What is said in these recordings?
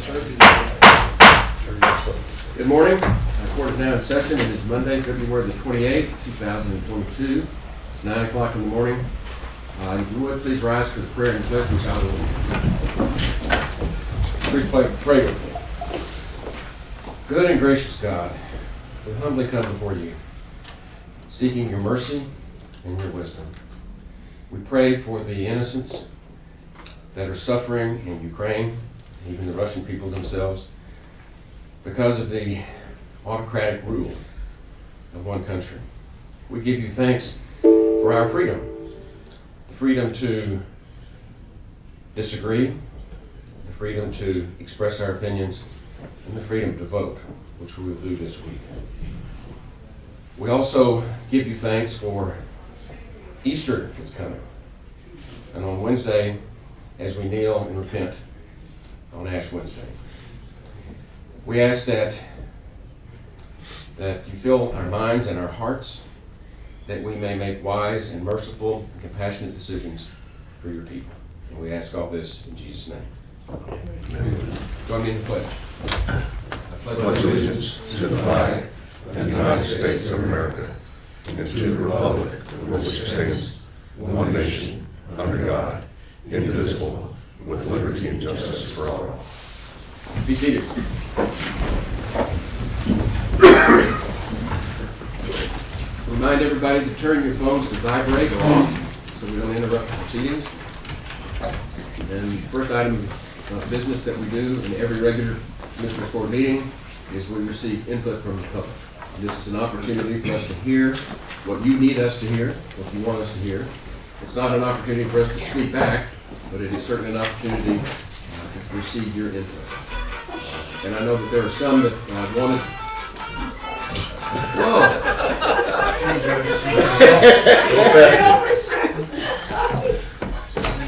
Good morning. The court is now in session. It is Monday, February the 28th, 2022. It's 9 o'clock in the morning. If you would, please rise for the prayer and pledge, which I will pray with me. Good and gracious God, we humbly come before you, seeking your mercy and your wisdom. We pray for the innocents that are suffering in Ukraine, even the Russian people themselves, because of the autocratic rule of one country. We give you thanks for our freedom, the freedom to disagree, the freedom to express our opinions, and the freedom to vote, which we will do this week. We also give you thanks for Easter that's coming. And on Wednesday, as we kneel and repent on Ash Wednesday, we ask that you fill our minds and our hearts, that we may make wise and merciful and compassionate decisions for your people. And we ask all this in Jesus' name. Amen. Join me in the pledge. I pledge allegiance to the flag of the United States of America and to the republic for which it stands, one nation, under God, indivisible, with liberty and justice for all. Be seated. Remind everybody to turn your phones to vibrate or off so we don't interrupt the proceedings. And the first item of business that we do in every regular Commissioners Court meeting is we receive input from the public. This is an opportunity for us to hear what you need us to hear, what you want us to hear. It's not an opportunity for us to speak back, but it is certainly an opportunity to receive your input. And I know that there are some that wanted. Whoa!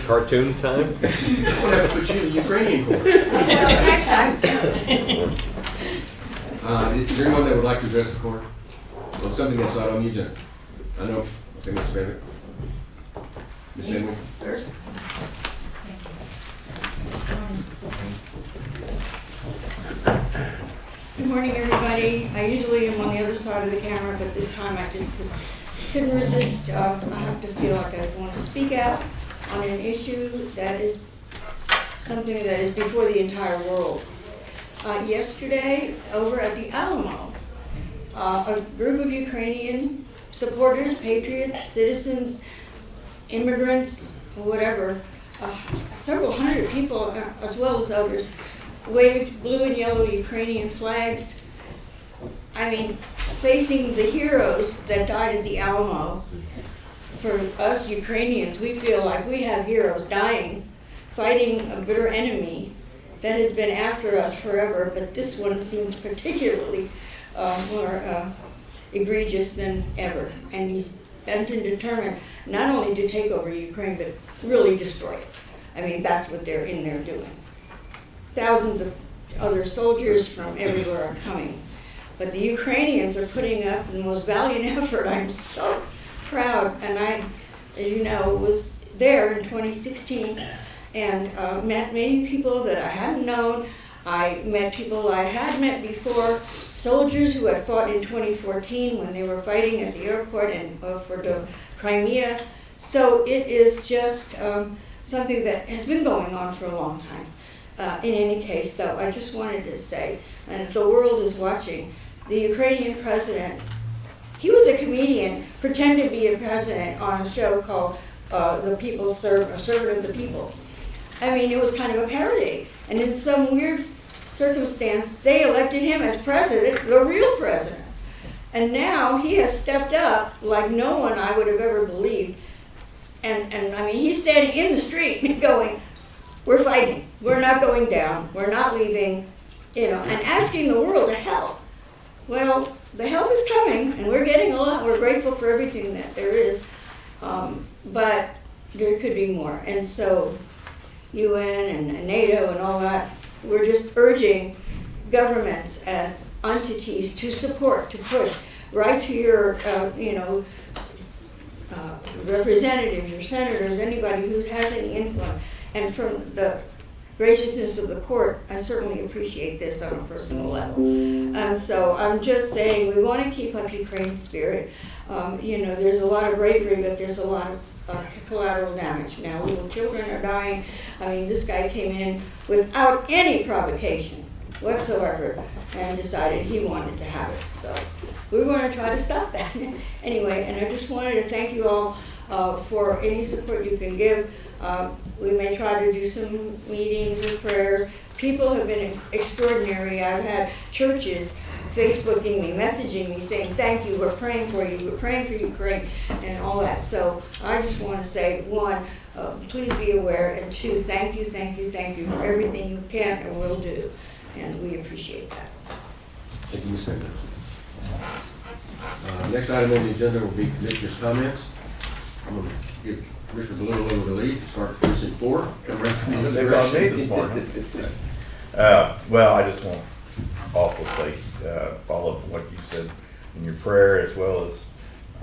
Cartoon time? I'm going to have to put you in the Ukrainian court. Next time. Is there anyone that would like to address the court on something that's not on the agenda? I know. Okay, Ms. Benwick. Ms. Benwick. Good morning, everybody. I usually am on the other side of the camera, but this time I just couldn't resist. I have to feel like I want to speak out on an issue that is something that is before the entire world. Yesterday, over at the Alamo, a group of Ukrainian supporters, patriots, citizens, immigrants, whatever, several hundred people, as well as others, waved blue and yellow Ukrainian flags. I mean, facing the heroes that died at the Alamo. For us Ukrainians, we feel like we have heroes dying, fighting a bitter enemy that has been after us forever, but this one seems particularly more egregious than ever. And he's bent and determined not only to take over Ukraine, but really destroy it. I mean, that's what they're in there doing. Thousands of other soldiers from everywhere are coming. But the Ukrainians are putting up the most valiant effort. I'm so proud. And I, as you know, was there in 2016 and met many people that I hadn't known. I met people I had met before, soldiers who had fought in 2014 when they were fighting at the airport and for the Crimea. So it is just something that has been going on for a long time. In any case, though, I just wanted to say, and the world is watching, the Ukrainian president, he was a comedian, pretended to be a president on a show called The People Servant of the People. I mean, it was kind of a parody. And in some weird circumstance, they elected him as president, the real president. And now he has stepped up like no one I would have ever believed. And I mean, he's standing in the street going, we're fighting. We're not going down. We're not leaving, and asking the world to help. Well, the help is coming, and we're getting a lot. We're grateful for everything that there is, but there could be more. And so UN and NATO and all that, we're just urging governments and entities to support, to push, right to your, representatives, your senators, anybody who has any influence. And from the graciousness of the court, I certainly appreciate this on a personal level. And so I'm just saying, we want to keep up Ukraine's spirit. There's a lot of bravery, but there's a lot of collateral damage. Now, little children are dying. I mean, this guy came in without any provocation whatsoever and decided he wanted to have it. So we're going to try to stop that. Anyway, and I just wanted to thank you all for any support you can give. We may try to do some meetings or prayers. People have been extraordinary. I've had churches Facebooking me, messaging me, saying, thank you, we're praying for you, we're praying for Ukraine, and all that. So I just want to say, one, please be aware, and two, thank you for everything you can and will do. And we appreciate that. Thank you, Ms. Finger. Next item on the agenda will be commissioners' comments. I'm going to give Commissioner Blue a little relief, start with precinct 4, come right from the other They got me direction. this morning. Well, I just want to also say, follow up what you said in your prayer, as well as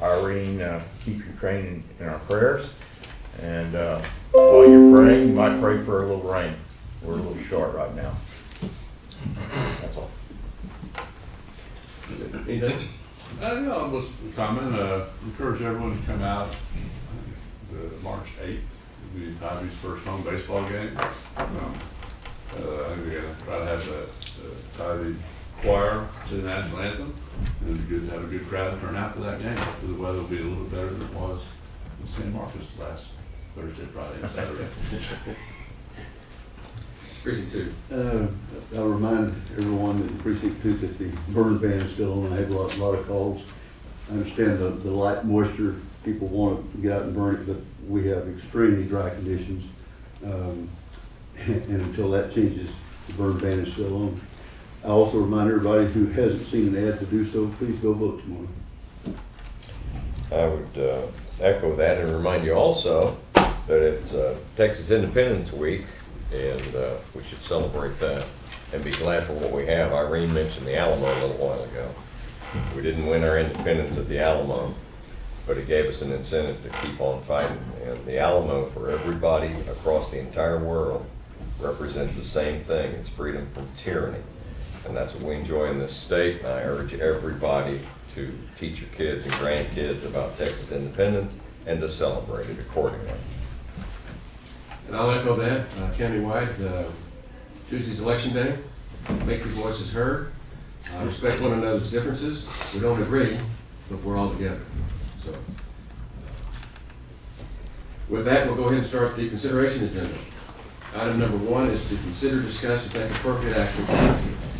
Irene, keep Ukraine in our prayers. And while you're praying, you might pray for a little rain. We're a little short right now. That's all. Anything? No, just a comment, encourage everyone to come out, March 8th, will be Tyree's first home baseball game. I think we're gonna try to have the Tyree choir sing the national anthem, and it'd be good to have a good crowd turn out for that game. Hopefully the weather will be a little better than it was in San Marcos last Thursday, Friday, and Saturday. Precinct 2. I'll remind everyone in precinct 2 that the burn ban is still on. I had a lot of calls. I understand the light moisture, people want to get out and burn it, but we have extremely dry conditions. And until that changes, the burn ban is still on. I also remind everybody who hasn't seen an ad to do so, please go vote tomorrow. I would echo that and remind you also that it's Texas Independence Week, and we should celebrate that and be glad for what we have. Irene mentioned the Alamo a little while ago. We didn't win our independence at the Alamo, but it gave us an incentive to keep on fighting. And the Alamo, for everybody across the entire world, represents the same thing. It's freedom from tyranny. And that's what we enjoy in this state. And I urge everybody to teach your kids and grandkids about Texas independence and to celebrate it accordingly. And I'll echo that, countywide, Tuesday's election day. Make your voices heard. Respect one another's differences. We don't agree, but we're all together. So, with that, we'll go ahead and start the consideration agenda. Item number 1 is to consider, discuss, and take appropriate action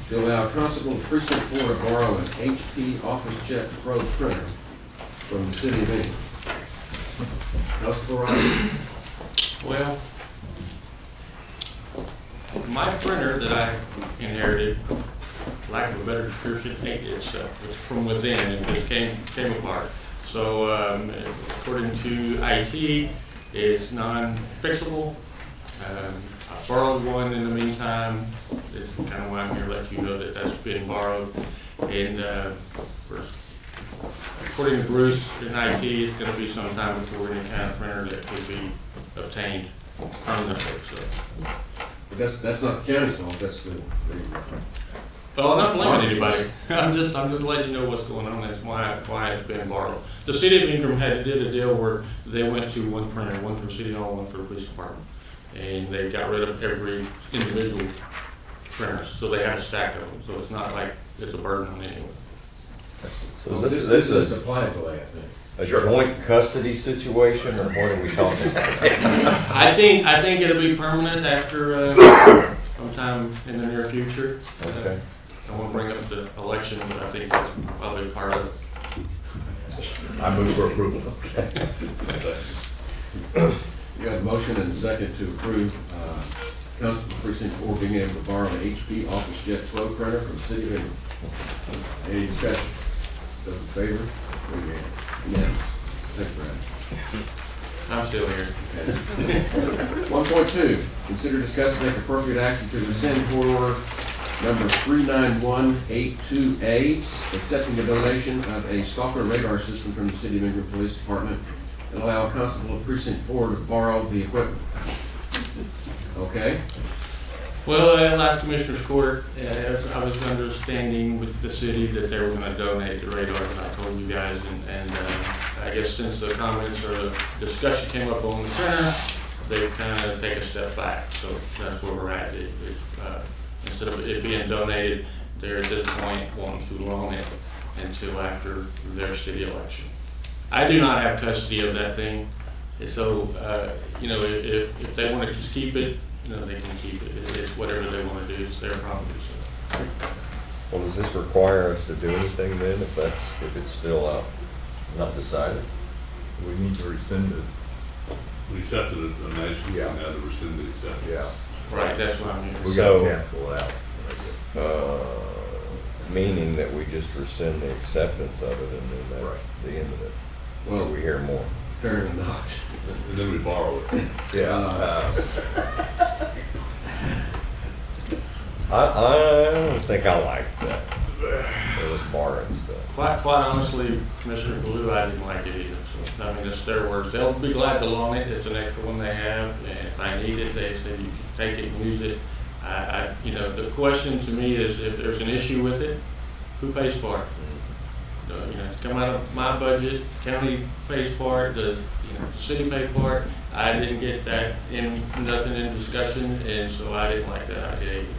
to allow Constable of Precinct 4 to borrow an HP OfficeJet Pro printer from the City of England. Constable Ryan. Well, my printer that I inherited, lack of a better description, it's from within. It just came apart. So according to IT, it's non-fixable. I borrowed one in the meantime. It's kind of why I'm here to let you know that that's been borrowed. And according to Bruce in IT, it's going to be some time before any kind of printer that could be obtained permanently. So. But that's not the county's fault. That's the Well, I'm not blaming anybody. I'm just letting you know what's going on. That's why it's been borrowed. The city of Ingram did a deal where they went to one printer, one for City Hall, one for the police department, and they got rid of every individual printer, so they had a stack of them. So it's not like it's a burden on anyone. So this is is a this supply delay, I think. a joint custody situation, or what are we talking about? I think it'll be permanent after sometime in the near future. Okay. I won't bring up the election, but I think that's probably part of it. I move for approval. You got a motion and a second to approve Constable Precinct 4 being able to borrow an HP OfficeJet Pro printer from the City of Ingram. Any discussion? Those in favor? Raise your hand. Unanimous. Thanks, Brad. I'm still here. 1.2, consider, discuss, and take appropriate action to rescind court order number 39182A, accepting a donation of a stalker radar system from the City of Ingram Police Department, and allow Constable of Precinct 4 to borrow the equipment. Okay? Well, at last Commissioner's Court, I was understanding with the city that they were gonna donate the radar, and I told you guys, and I guess since the comments or the discussion came up on the printer, they kind of take a step back, so that's where we're at. Instead of it being donated, they're at this point wanting to loan it until after their city election. I do not have custody of that thing, and so, you know, if they want to just keep it, you know, they can keep it. It's whatever they want to do, it's their property, so. Well, does this require us to do anything then, if it's still not decided? We need to rescind it. We accepted a donation, Yeah. and now to rescind the acceptance. Yeah. Right, that's what I'm We hearing. gotta So- cancel it out. Meaning that we just rescind the acceptance of it and then that's Right. the end of it? Well, Or we hear more? apparently not. And then we borrow it. Yeah. I don't think I like that. It was borrowing stuff. Quite honestly, Commissioner Blue, I didn't like it either, so, I mean, it's their words. They'll be glad to loan it, it's an extra one they have, and if I need it, they say you can take it and use it. You know, the question to me is if there's an issue with it, who pays for it? You know, it's come out of my budget, county pays for it, the city pay for it. I didn't get that nothing in discussion, and so I didn't like that idea either.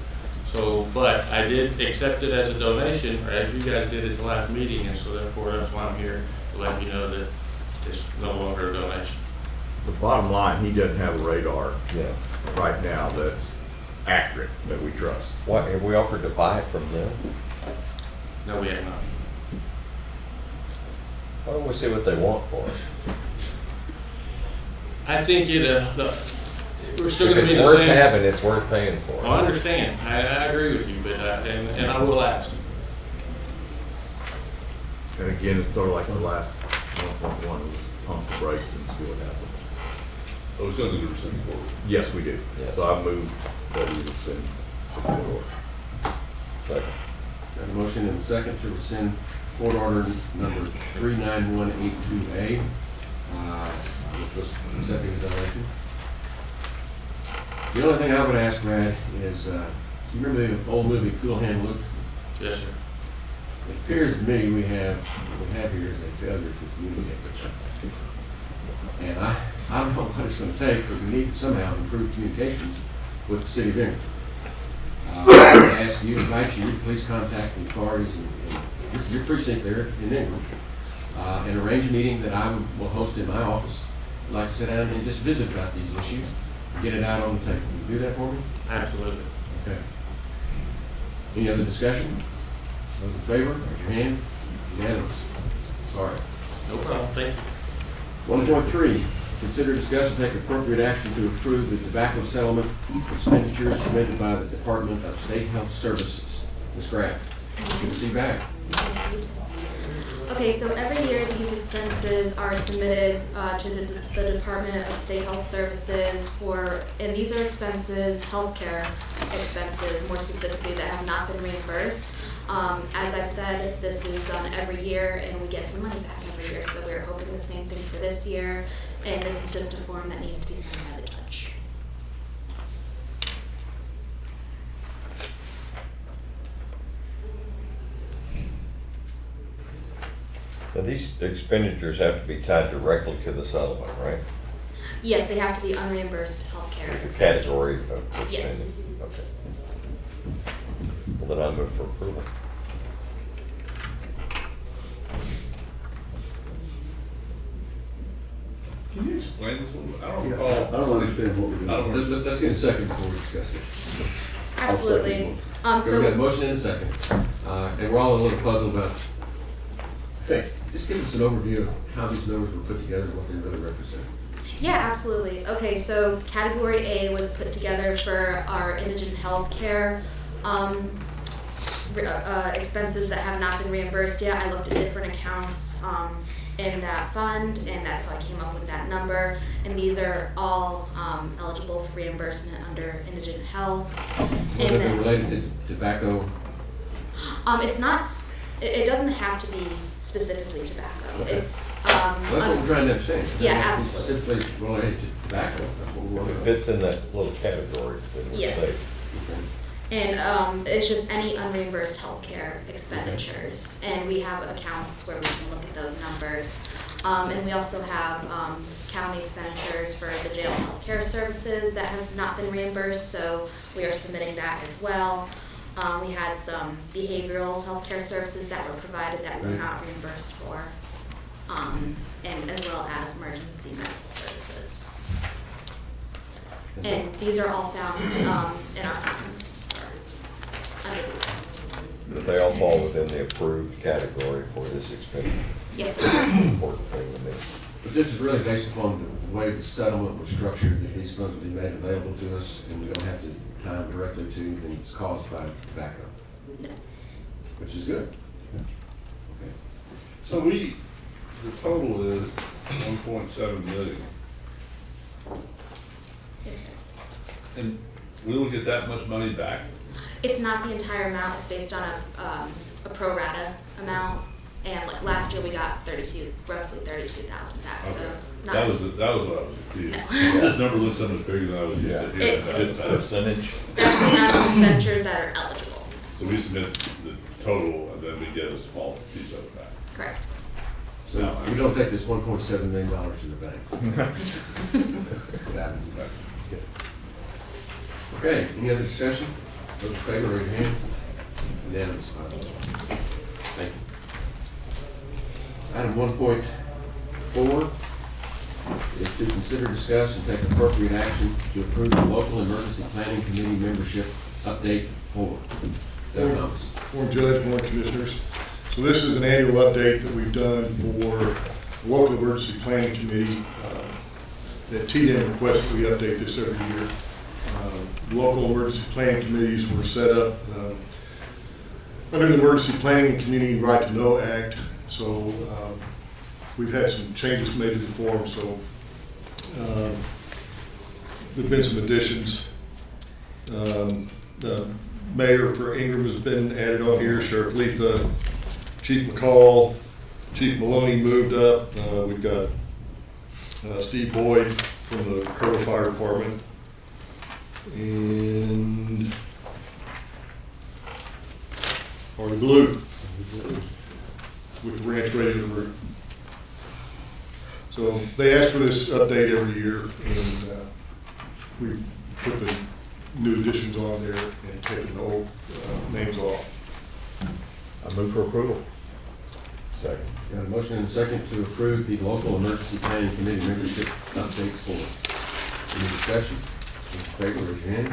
So, but I did accept it as a donation, or as you guys did at the last meeting, and so therefore that's why I'm here to let you know that it's no longer a donation. The bottom line, he doesn't have a radar Yeah. right now that's accurate, that we trust. What, have we offered to buy it from them? No, we have not. Why don't we see what they want for it? I think we're still If gonna be it's the worth same. having, it's worth paying for. Well, I understand, I agree with you, but, and I will ask. And again, it's sort of like the last 1.1, was pump the brakes and see what happens. Oh, it's under the rescind board. Yes, we do. Yes. So I moved that we rescind the court order. Second. Got a motion and a second to rescind court order number 39182A, which was accepting the donation. The only thing I would ask, Brad, is, you remember the old movie Cool Hand Luke? Yes, sir. It appears to me we have here is a failure to communicate with them. And I don't know what it's gonna take, but we need to somehow improve communications with the city of Ingram. I would ask you, invite you, please contact the authorities in your precinct there in Ingram, and arrange a meeting that I will host in my office. I'd like to sit down and just visit about these issues, get it out on the table. Can you do that for me? Absolutely. Okay. Any other discussion? Those in favor, raise your hand. Unanimous. Sorry. No problem, thank you. 1.3, consider, discuss, and take appropriate action to approve the tobacco settlement expenditures submitted by the Department of State Health Services. Ms. Graff, good to see you back. Okay, so every year these expenses are submitted to the Department of State Health Services and these are expenses, healthcare expenses, more specifically, that have not been reimbursed. As I've said, this is done every year and we get some money back every year, so we're hoping the same thing for this year. And this is just a form that needs to be signed by the judge. Now, these expenditures have to be tied directly to the settlement, right? Yes, they have to be unreimbursed healthcare. The category of spending. Yes. Okay. Well, then I move for approval. Can you explain this a little bit? I don't Yeah, recall. I don't understand what we're doing. I don't Let's get a second before we discuss it. Absolutely. So we got a motion and a second, and we're all a little puzzled about, hey, just give us an overview of how these numbers were put together and what they really represent. Yeah, absolutely. Okay, so category A was put together for our indigent health care expenses that have not been reimbursed yet. I looked at different accounts in that fund, and that's how I came up with that number. And these are all eligible for reimbursement under indigent health. Was it related to tobacco? It's not It doesn't have to be specifically tobacco. Okay. It's, That's what we're trying to understand. Yeah, Not absolutely. Specifically related to tobacco, that's what we want It to know. fits in that little category that we say. yes. Okay. And it's just any unreimbursed healthcare expenditures. And we have accounts where we can look at those numbers. And we also have county expenditures for the jail healthcare services that have not been reimbursed, so we are submitting that as well. We had some behavioral healthcare services that were provided that were Right. not reimbursed for, and as well as emergency medical services. And these are all found in our funds, or under the funds. But they all fall within the approved category for this expenditure. Yes, That's sir. the important thing to me. But this is really based upon the way the settlement was structured, that these funds will be made available to us, and we don't have to tie them directly to anything that's caused by tobacco, which is good. Okay. So the total is 1.7 million, Yes, sir. and we will get that much money back? It's not the entire amount, it's based on a pro rata amount. And like last year, we got roughly 32,000 back, so Okay. not. That was what I was confused. No. This number looks so much bigger than I was used to It- hearing about. Percentage? That's the amount of expenditures that are eligible. So we submit the total, and then we get a small piece of it back. Correct. So we don't take this $1.7 million to the bank. Okay, any other discussion? Those in favor, raise your hand. Unanimous. Thank you. Item 1.4 is to consider, discuss, and take appropriate action to approve the local emergency planning committee membership update 4. Doug Thomas. Morning, Judge, morning, Commissioners. So this is an annual update that we've done for the Local Emergency Planning Committee. That TDM requests that we update this every year. Local emergency planning committees were set up under the Emergency Planning and Community Right to Know Act. So we've had some changes made to the form, so there've been some additions. The mayor for Ingram has been added on here, Sheriff Letha, Chief McCall, Chief Maloney moved up. We've got Steve Boyd from the Kerr Fire Department. And Harley Blue with the ranch radio group. So they asked for this update every year, and we've put the new additions on there and taken the old names off. I move for approval. Second. Got a motion and a second to approve the local emergency planning committee membership updates 4. Any discussion? In favor, raise your hand.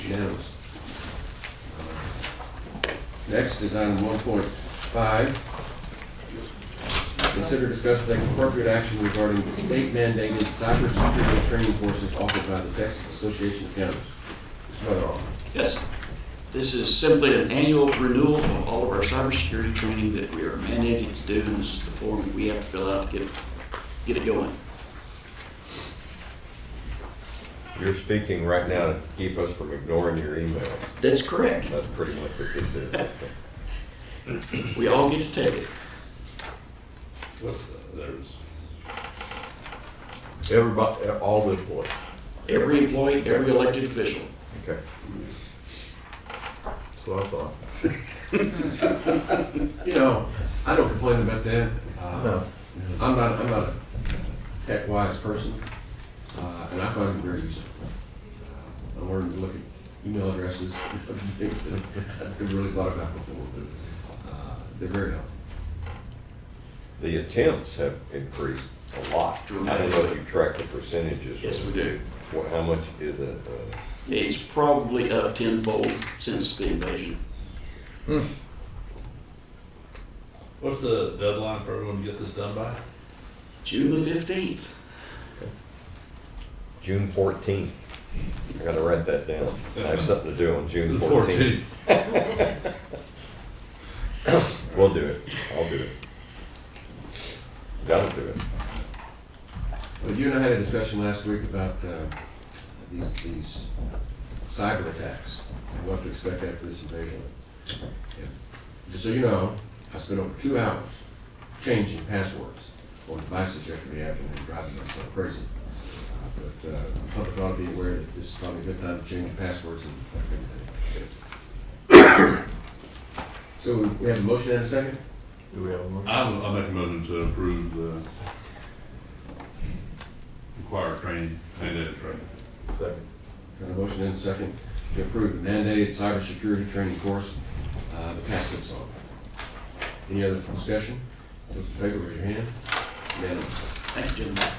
Unanimous. Next is item 1.5. Consider, discuss, and take appropriate action regarding the state mandated cybersecurity training courses offered by the Texas Association of Counties. Mr. Butterall. Yes, this is simply an annual renewal of all of our cybersecurity training that we are mandated to do, and this is the form that we have to fill out to get it going. You're speaking right now to keep us from ignoring your emails. That's correct. That's pretty much what this is. We all get to take it. There's, Everybody, all the employees. Every employee, every elected official. Okay. That's what I thought. You know, I don't complain about that. No. I'm not a tech-wise person, and I find it very useful. I learned to look at email addresses and other things that I've never really thought about before, but they're very helpful. The attempts have increased a lot. I don't know if you track the percentages. Yes, we do. How much is it? It's probably up tenfold since the invasion. what's the deadline for everyone to get this done by? June the 15th. June 14th. I gotta write that down. I have something to do on June The 14th. We'll do it. I'll do it. Gotta do it. Well, you and I had a discussion last week about these cyber attacks and what to expect after this invasion. And just so you know, I spent over 2 hours changing passwords on devices yesterday afternoon, driving myself crazy. But the public ought to be aware that this is probably a good time to change your passwords and everything. So we have a motion and a second? Do we have a motion? I'll make a motion to approve the required training, mandated training. Second. Got a motion and a second to approve the mandated cybersecurity training course, the CAP puts on. Any other discussion? Those in favor, raise your hand. Unanimous. Thank you, gentlemen.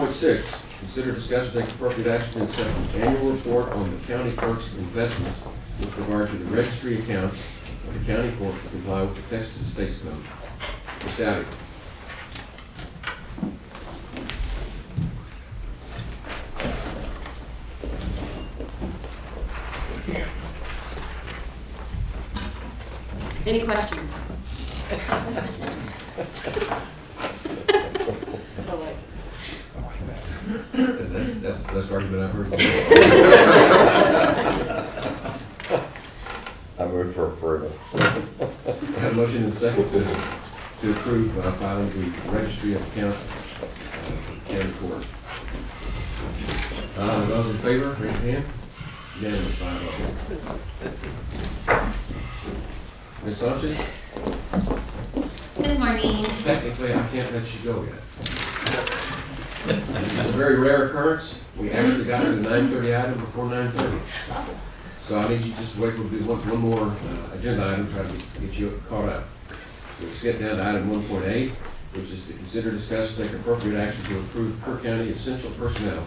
1.6, consider, discuss, and take appropriate action to accept an annual report on the county clerk's investments with regard to the registry accounts of the county court to comply with the Texas Estates Code. Ms. Dowdy. Any questions? That's the best argument I've heard. I move for approval. I have a motion and a second to approve filing the registry of accounts of the county court. Those in favor, raise your hand. Unanimous, 5-0. Ms. Sanchez, Good morning. technically I can't let you go yet. This is a very rare occurrence. We actually got to the 9:30 item before 9:30. So I need you just to wait, we'll do one more agenda item, try to get you caught up. We'll skip down to item 1.8, which is to consider, discuss, and take appropriate action to approve Kerr County essential personnel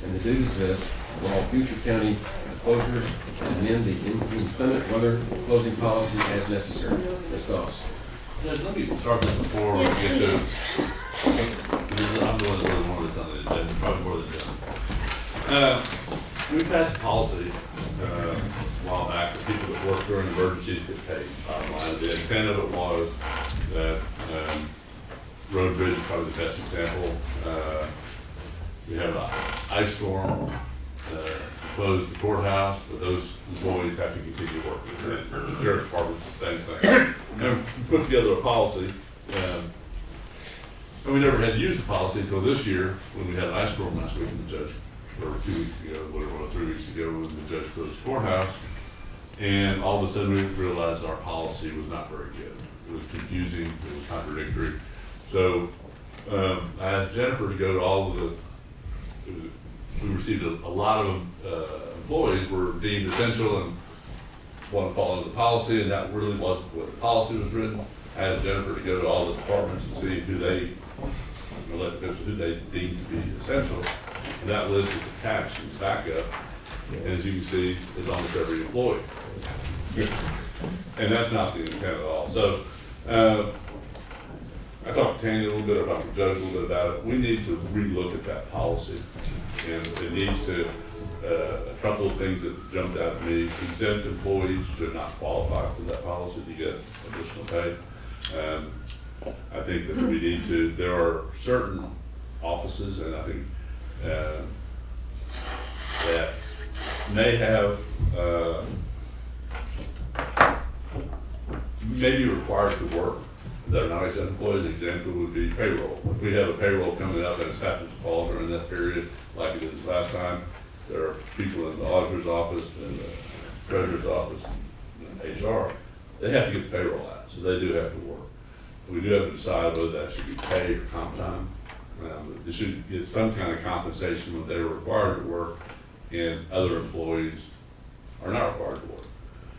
and the duties list of all future county enclosures and amend the inclement weather closing policy as necessary. Ms. Goss. Judge, let me start this before we Yes, get please. to, I'm the one that's really more that's on the agenda, probably more than done. We passed a policy, a while back, that people that work during emergencies get paid. Bottom line, the intent of it was that, road bridge is probably the best example. We have an ice storm, closed the courthouse, but those employees have to continue working. And the sheriff's department's the same thing. And we put together a policy, and we never had to use the policy until this year, when we had an ice storm last week, and the judge, or 2 weeks ago, whatever it was, 3 weeks ago, when the judge closed the courthouse. And all of a sudden, we realized our policy was not very good. It was confusing, it was contradictory. So, I asked Jennifer to go to all of the, we received a lot of employees were deemed essential and want to follow the policy, and that really wasn't what the policy was written. I asked Jennifer to go to all the departments and see who they, who they deemed to be essential. And that list is attached in backup, and as you can see, it's almost every employee. And that's not the intent at all. So, I talked to Tanya a little bit about the judge, a little bit about it. We need to relook at that policy. And it needs to, a couple of things that jumped out at me. Exempt employees should not qualify for that policy to get additional pay. I think that we need to, there are certain offices, and I think that may have, may be required to work that are not exempt employees. An example would be payroll. If we have a payroll coming up and it's happened to fall during that period, like it is last time, there are people in the auditor's office and the treasurer's office and HR, they have to get the payroll out, so they do have to work. We do have to decide whether that should be paid or comp time. They should get some kind of compensation when they're required to work and other employees are not required to work.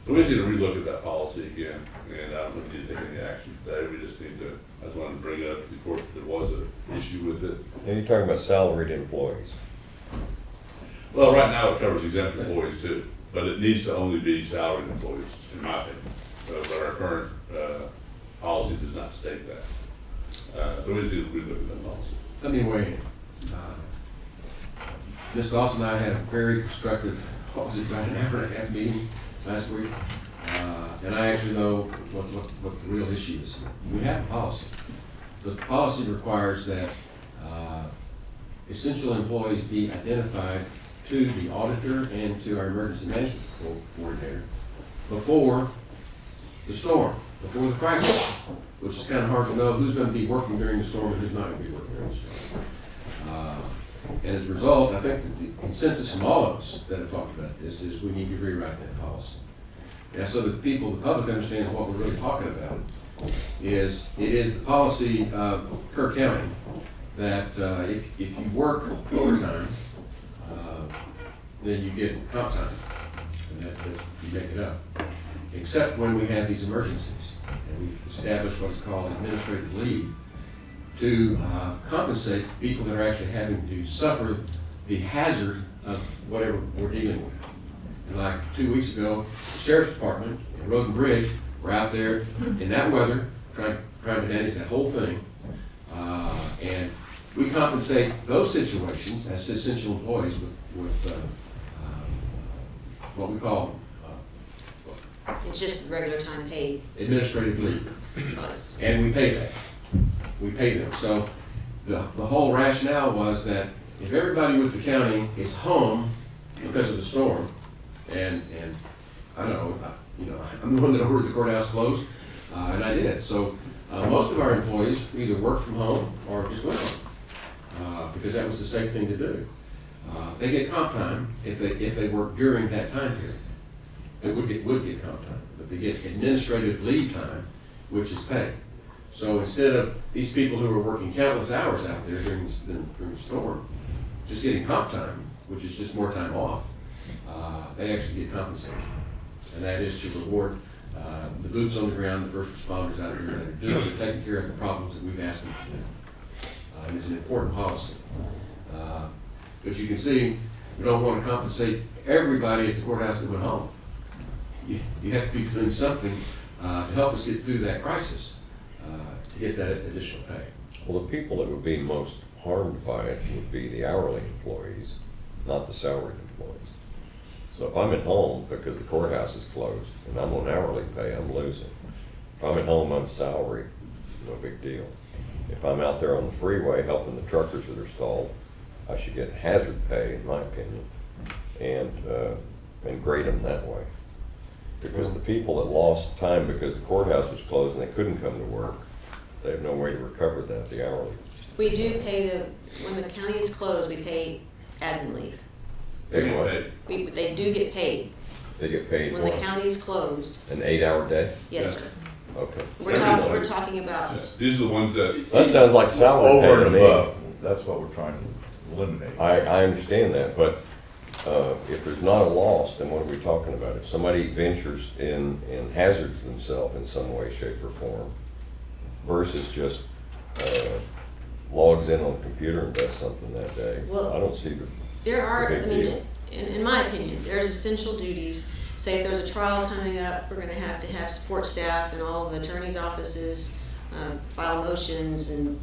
So we just need to relook at that policy again, and I don't think we need to take any action today. We just need to, I just wanted to bring it up to the court if there was an issue with it. And you're talking about salaried employees. Well, right now it covers exempt employees too, but it needs to only be salaried employees, in my opinion. But our current policy does not state that. So we just need to relook at that policy. Let me weigh in. Ms. Dawson and I had a very constructive, what was it, about an hour and a half meeting last week. And I actually know what the real issue is. We have a policy. The policy requires that essential employees be identified to the auditor and to our emergency management coordinator before the storm, before the crisis, which is kind of hard to know who's going to be working during the storm and who's not going to be working during the storm. And as a result, I think that the consensus from all of us that have talked about this is we need to rewrite that policy. Now, so that people, the public understands what we're really talking about, is it is the policy of Kerr County that if you work overtime, then you get comp time, and that's, you make it up. Except when we have these emergencies, and we establish what's called administrative leave to compensate people that are actually having to suffer the hazard of whatever we're dealing with. And like 2 weeks ago, the Sheriff's Department and Road and Bridge were out there in that weather trying to manage that whole thing. And we compensate those situations as essential employees with what we call It's just regular time paid. administrative leave. Us. And we pay that. We pay them. So the whole rationale was that if everybody with the county is home because of the storm, and I don't know, I'm the one that ordered the courthouse closed, and I did. So most of our employees either work from home or just went home, because that was the safe thing to do. They get comp time if they work during that time period. They would get comp time, but they get administrative leave time, which is paid. So instead of these people who are working countless hours out there during the storm, just getting comp time, which is just more time off, they actually get compensation. And that is to reward the boots on the ground, the first responders out there that are doing, they're taking care of the problems that we've asked them to do. And it's an important policy. But you can see, we don't want to compensate everybody at the courthouse that went home. You have to be doing something to help us get through that crisis, to get that additional pay. Well, the people that would be most harmed by it would be the hourly employees, not the salaried employees. So if I'm at home because the courthouse is closed and I'm on hourly pay, I'm losing. If I'm at home, I'm salaried, no big deal. If I'm out there on the freeway helping the truckers that are stalled, I should get hazard pay, in my opinion, and grade them that way. Because the people that lost time because the courthouse was closed and they couldn't come to work, they have no way to recover that, the hourly. We do pay when the county is closed, we pay admin leave. They what? They do get paid. They get paid When what? the county is closed, An 8-hour day? yes, sir. Okay. We're talking about, These are the ones that. That sounds like salary pay Over to and me. above, that's what we're trying to eliminate. I understand that, but if there's not a loss, then what are we talking about? If somebody ventures in and hazards themselves in some way, shape, or form, versus just logs in on the computer and does something that day, Well, I don't see there are, big I mean, deal. in my opinion, there's essential duties. Say if there's a trial coming up, we're gonna have to have support staff in all of the attorney's offices, file motions, and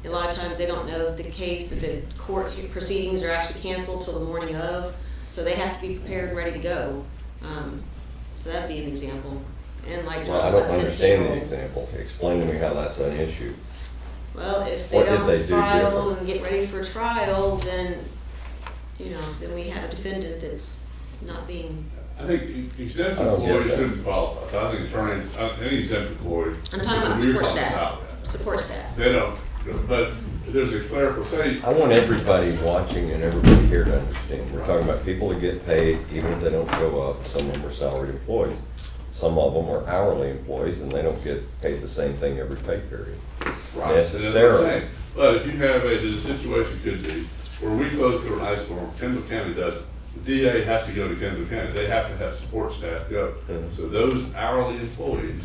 a lot of times they don't know if the court proceedings are actually canceled till the morning of, so they have to be prepared and ready to go. So that'd be an example. And like. Well, I don't set understand the payroll. example. Explain to me how that's an issue. Well, if they What did don't they do file different? and get ready for trial, then, then we have a defendant that's not being, I think exempt I don't get employees that. shouldn't qualify. So I think attorneys, any exempt employee. I'm talking about we're support talking staff. about. Support staff. They don't, but there's a clerical say. I want everybody watching and everybody here to understand. We're talking about people that get paid even if they don't show up. Some of them are salaried employees. Some of them are hourly employees and they don't get paid the same thing every pay period. Right. Necessarily. But if you have the situation could be where we go through an ice storm, Kendall County doesn't. The DA has to go to Kendall County. They have to have support staff go. Mhm. So those hourly employees,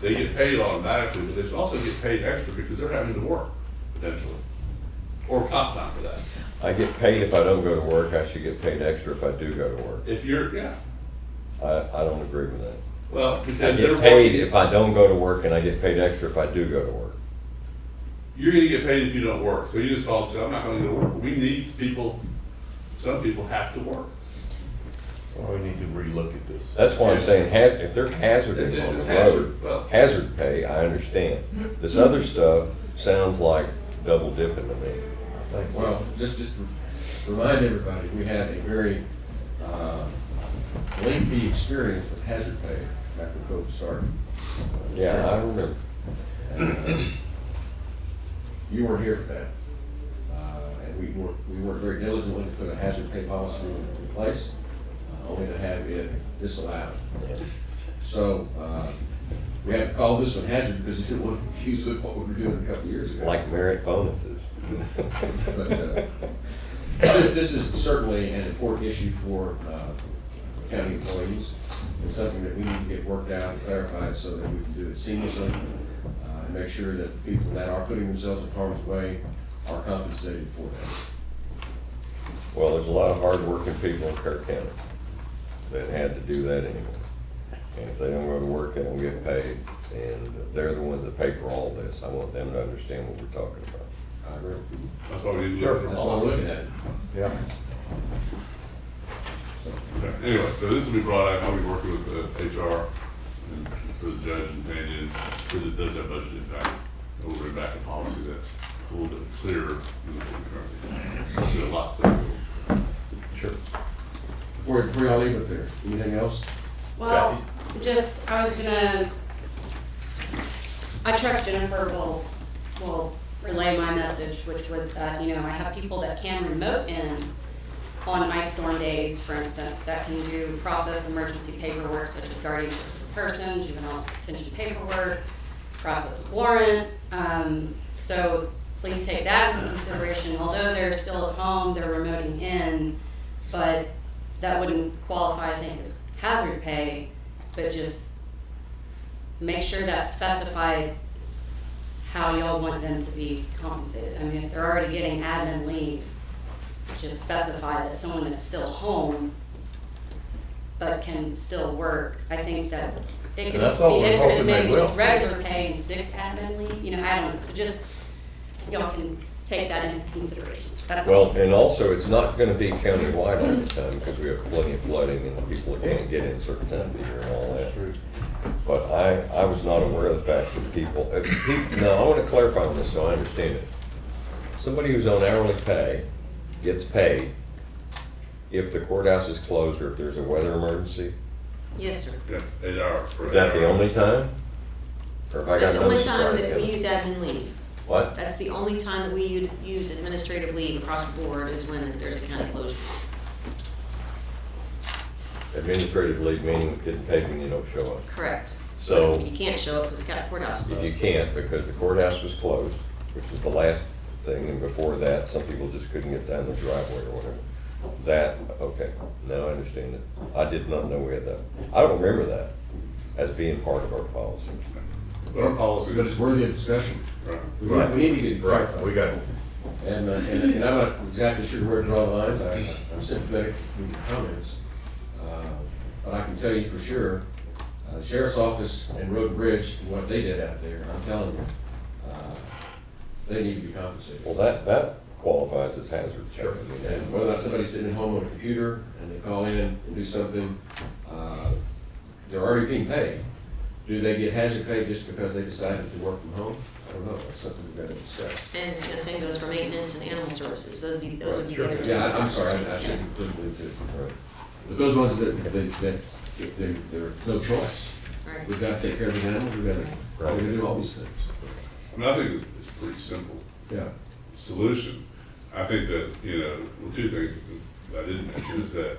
they get paid automatically, but they also get paid extra because they're having to work potentially. Or comp time for that. I get paid if I don't go to work. I should get paid extra if I do go to work. If you're, yeah, I don't agree with that. well, I because they're get paid working. if I don't go to work and I get paid extra if I do go to work. You're gonna get paid if you don't work. So you just call and say, I'm not gonna go to work. We need people, some people have to work. Well, we need to relook at this. That's why I'm saying, if they're hazarding on It's the hazard, well- road, hazard pay, I understand. This other stuff sounds like double dipping to me. Well, just to remind everybody, we had a very lengthy experience with hazard pay after COVID started. Yeah, I remember. You weren't here for that. And we worked very diligently to put a hazard pay policy in place, only to have it disallowed. So, we had to call this one hazard because we didn't want to confuse with what we were doing a couple of years ago. Like merit bonuses. But this is certainly an important issue for county employees, and something that we need to get worked out and clarified so that we can do it seamlessly, and make sure that the people that are putting themselves in harm's way are compensated for that. Well, there's a lot of hard-working people in Kirk County that had to do that anyway. And if they don't go to work, they don't get paid, and they're the ones that pay for all this. I want them to understand what we're talking about. I agree. That's why we need to look at the That's why I'm policy. looking at it. Yeah. Okay, anyway, so this will be brought out, I'll be working with HR and for the judge and opinion, because it does have budget impact. We'll bring back a policy that's a little bit clearer than the current. It'll be a lot clearer. Sure. Before y'all leave it there, anything else? Well, I trust Jennifer will relay my message, which was that, I have people that can remote in on ice storm days, for instance, that can do process emergency paperwork such as guardianship of the person, juvenile detention paperwork, process a warrant. So please take that into consideration. Although they're still at home, they're remoting in, but that wouldn't qualify, I think, as hazard pay, but just make sure that's specified how y'all want them to be compensated. I mean, if they're already getting admin leave, just specify that someone that's still home but can still work. I think that it could That's what be we're interesting, hoping they maybe just will. regular pay and 6 admin leave, I don't know, so just, y'all can take that into consideration. That's all. Well, and also, it's not gonna be countywide all the time, because we have plenty of flooding and people can't get in certain time of the year and all that. But I was not aware of the fact that people, now, I wanna clarify on this so I understand it. Somebody who's on hourly pay gets paid if the courthouse is closed or if there's a weather emergency? Yes, sir. Yeah, 8 hours. per Is that the hour. only time? Or have I got That's the another only time surprise that we coming? use admin leave. What? That's the only time that we use administrative leave across the board is when there's a county closure. Administrative leave meaning getting paid when you don't show up. Correct. So- But you can't show up because the courthouse is If you closed. can't, because the courthouse was closed, which was the last thing, and before that, some people just couldn't get down the driveway or whatever. That, okay, now I understand it. I did not know we had that. I don't remember that as being part of our policy. But our policy. But it's worthy of discussion. Right. We need to get it Right, clarified. we got, And I'm not exactly sure where to draw the lines. I'm sympathetic to your comments. But I can tell you for sure, the sheriff's office and Road and Bridge, and what they did out there, I'm telling you, they need to be compensated. Well, that qualifies as hazard. Sure. And whether or not somebody's sitting at home on a computer and they call in and do something, they're already being paid. Do they get hazard pay just because they decided to work from home? I don't know. That's something we've got to discuss. And the same goes for maintenance and animal services. Those would be the other two. Yeah, I'm sorry, I shouldn't include them too. But those ones that they're no choice. Right. We've got to take care of the animals, we've got to do all these things. I mean, I think it's a pretty simple Yeah. solution. I think that, well, two things I didn't mention is that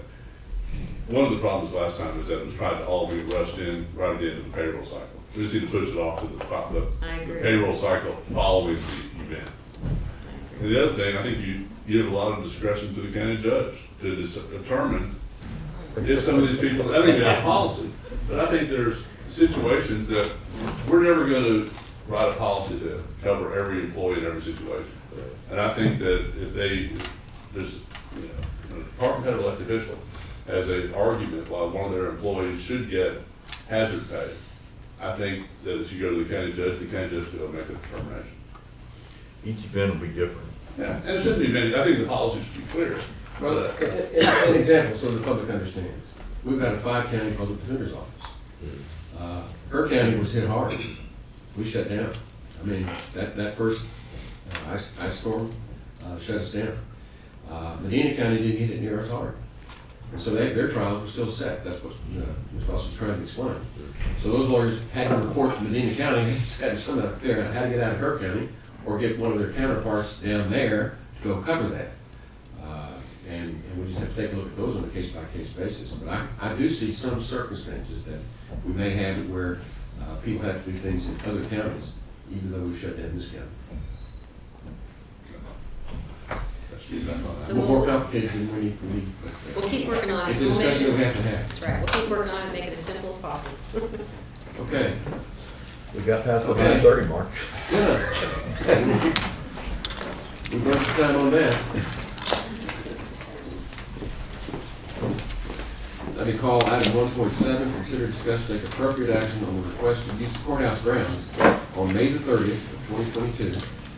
one of the problems last time was that it was trying to all be rushed in right at the end of the payroll cycle. We just need to push it off to the I agree. payroll cycle following the event. And the other thing, I think you have a lot of discretion to the county judge to determine if some of these people, I think that's policy, but I think there's situations that we're never gonna write a policy to cover every employee in every situation. And I think that if there's, a department head elected official has an argument why one of their employees should get hazard pay, I think that it should go to the county judge will make a determination. each event will be different. Yeah, and it shouldn't be many, I think the policy should be clear. Well, an example, so the public understands. We've got a 5-county public defender's office. Kerr County was hit hard. We shut down. I mean, that first ice storm shut us down. Medina County didn't hit it near as hard. And so their trials were still set. That's what Ms. Foss was trying to explain. So those lawyers had to report to Medina County and said something up there how to get out of Kerr County or get one of their counterparts down there to go cover that. And we just have to take a look at those on a case-by-case basis. But I do see some circumstances that we may have it where people have to do things in other counties, even though we shut down this county. That's feedback on that. So A little more complicated than we need. We'll keep working on it. It's a We'll make discussion that we this- have to have. That's right, we'll keep working on it, make it as simple as possible. Okay. We got past the Okay. 9:30 mark. Good. We burned some time on that. Let me call item 1.7, consider discuss take appropriate action on the request to use the courthouse grounds on May the 30th of 2022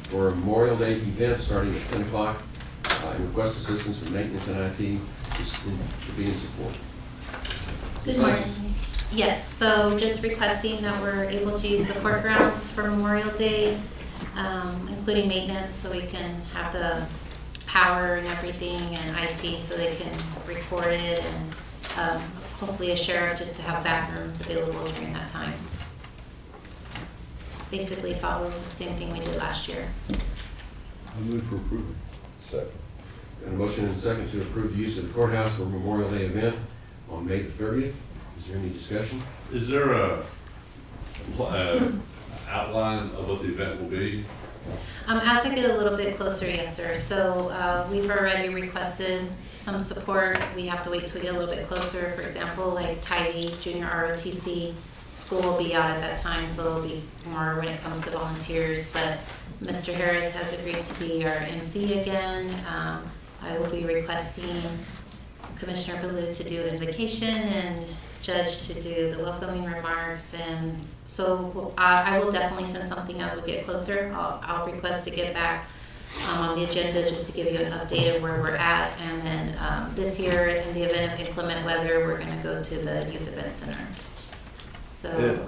for a Memorial Day event starting at 10 o'clock and request assistance from maintenance and IT to be in support. Good morning. Yes, so just requesting that we're able to use the court grounds for Memorial Day, including maintenance, so we can have the power and everything and IT so they can record it, and hopefully a sheriff just to have bathrooms available during that time. Basically follow the same thing we did last year. I move for approval. Second. Got a motion and a second to approve the use of the courthouse for Memorial Day event on May the 30th. Is there any discussion? Is there a outline of what the event will be? As I get a little bit closer, yes, sir. So we've already requested some support. We have to wait till we get a little bit closer. For example, like Tidy, Junior ROTC, school will be out at that time, so it'll be more when it comes to volunteers. But Mr. Harris has agreed to be our MC again. I will be requesting Commissioner Ballou to do invocation and Judge to do the welcoming remarks. And so I will definitely send something as we get closer. I'll request to get back on the agenda just to give you an update of where we're at. And then this year, in the event of inclement weather, we're going to go to the Youth Event Center. So,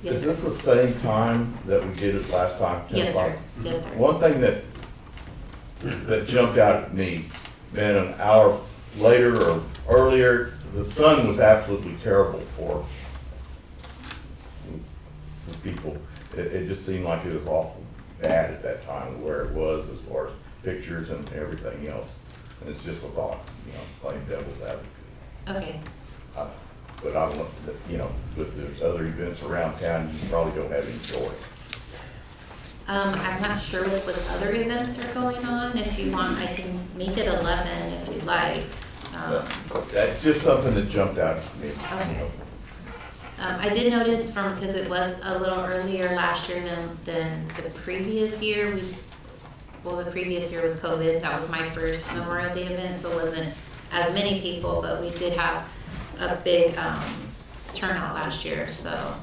yes, Is sir. this the same time that we did it last time? 10 Yes, o'clock? sir. Yes, sir. One thing that jumped out at me, then an hour later or earlier, the sun was absolutely terrible for people. It just seemed like it was awful bad at that time where it was as far as pictures and everything else. And it's just a thought, playing devil's advocate. Okay. But I want, with there's other events around town, you probably don't have any choice. I'm not sure what other events are going on. If you want, I can make it 11 if you'd like. That's just something that jumped out at me. Okay. I did notice because it was a little earlier last year than the previous year. The previous year was COVID. That was my first Memorial Day event, so it wasn't as many people, but we did have a big turnout last year. So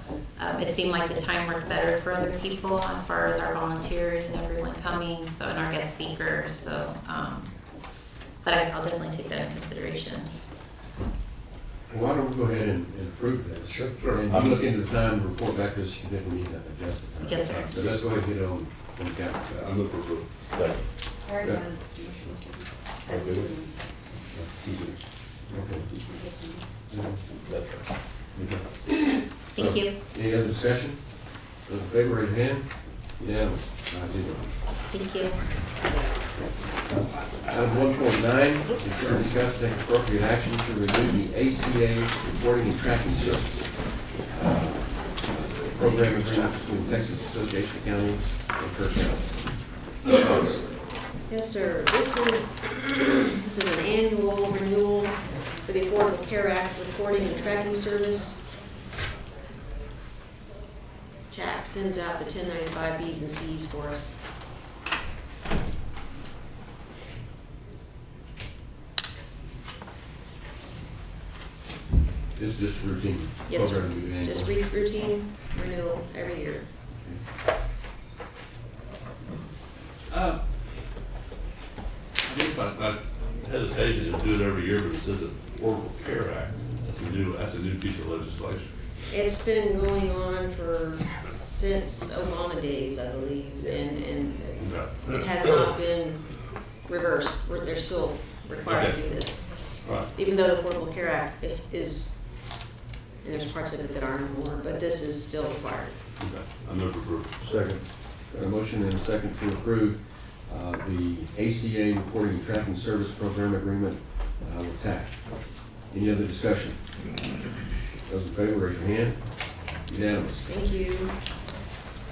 it seemed like the time worked better for other people as far as our volunteers and everyone coming, so and our guest speakers. So, but I'll definitely take that in consideration. Why don't we go ahead and approve this? Sure. And you look into the time and report back to us if you think we need to adjust the time. Yes, sir. So let's go ahead and get it on the calendar. I move for approval. Second. Thank you. Any other discussion? Those in favor, raise your hand. Unanimous, 5-0. Thank you. Item 1.9, consider discuss and take appropriate action to renew the ACA reporting and tracking service program agreement between Texas Association of Counties and Kirk County. Yes, sir. This is an annual renewal for the Affordable Care Act reporting and tracking service. TAC sends out the 1095 Bs and Cs for us. This is just a routine Yes, sir. program we do Just annually. routine renewal every year. I think my hesitation to do it every year, but it says the Affordable Care Act. That's a new piece of legislation. It's been going on since Obama days, I believe, and it has not been reversed. They're still required to do this. Right. Even though the Affordable Care Act is, and there's parts of it that aren't more, but this is still required. Okay. I move for approval. Second. Got a motion and a second to approve the ACA Reporting and Tracking Service Program Agreement with TAC. Any other discussion? Those in favor, raise your hand. Unanimous. Thank you.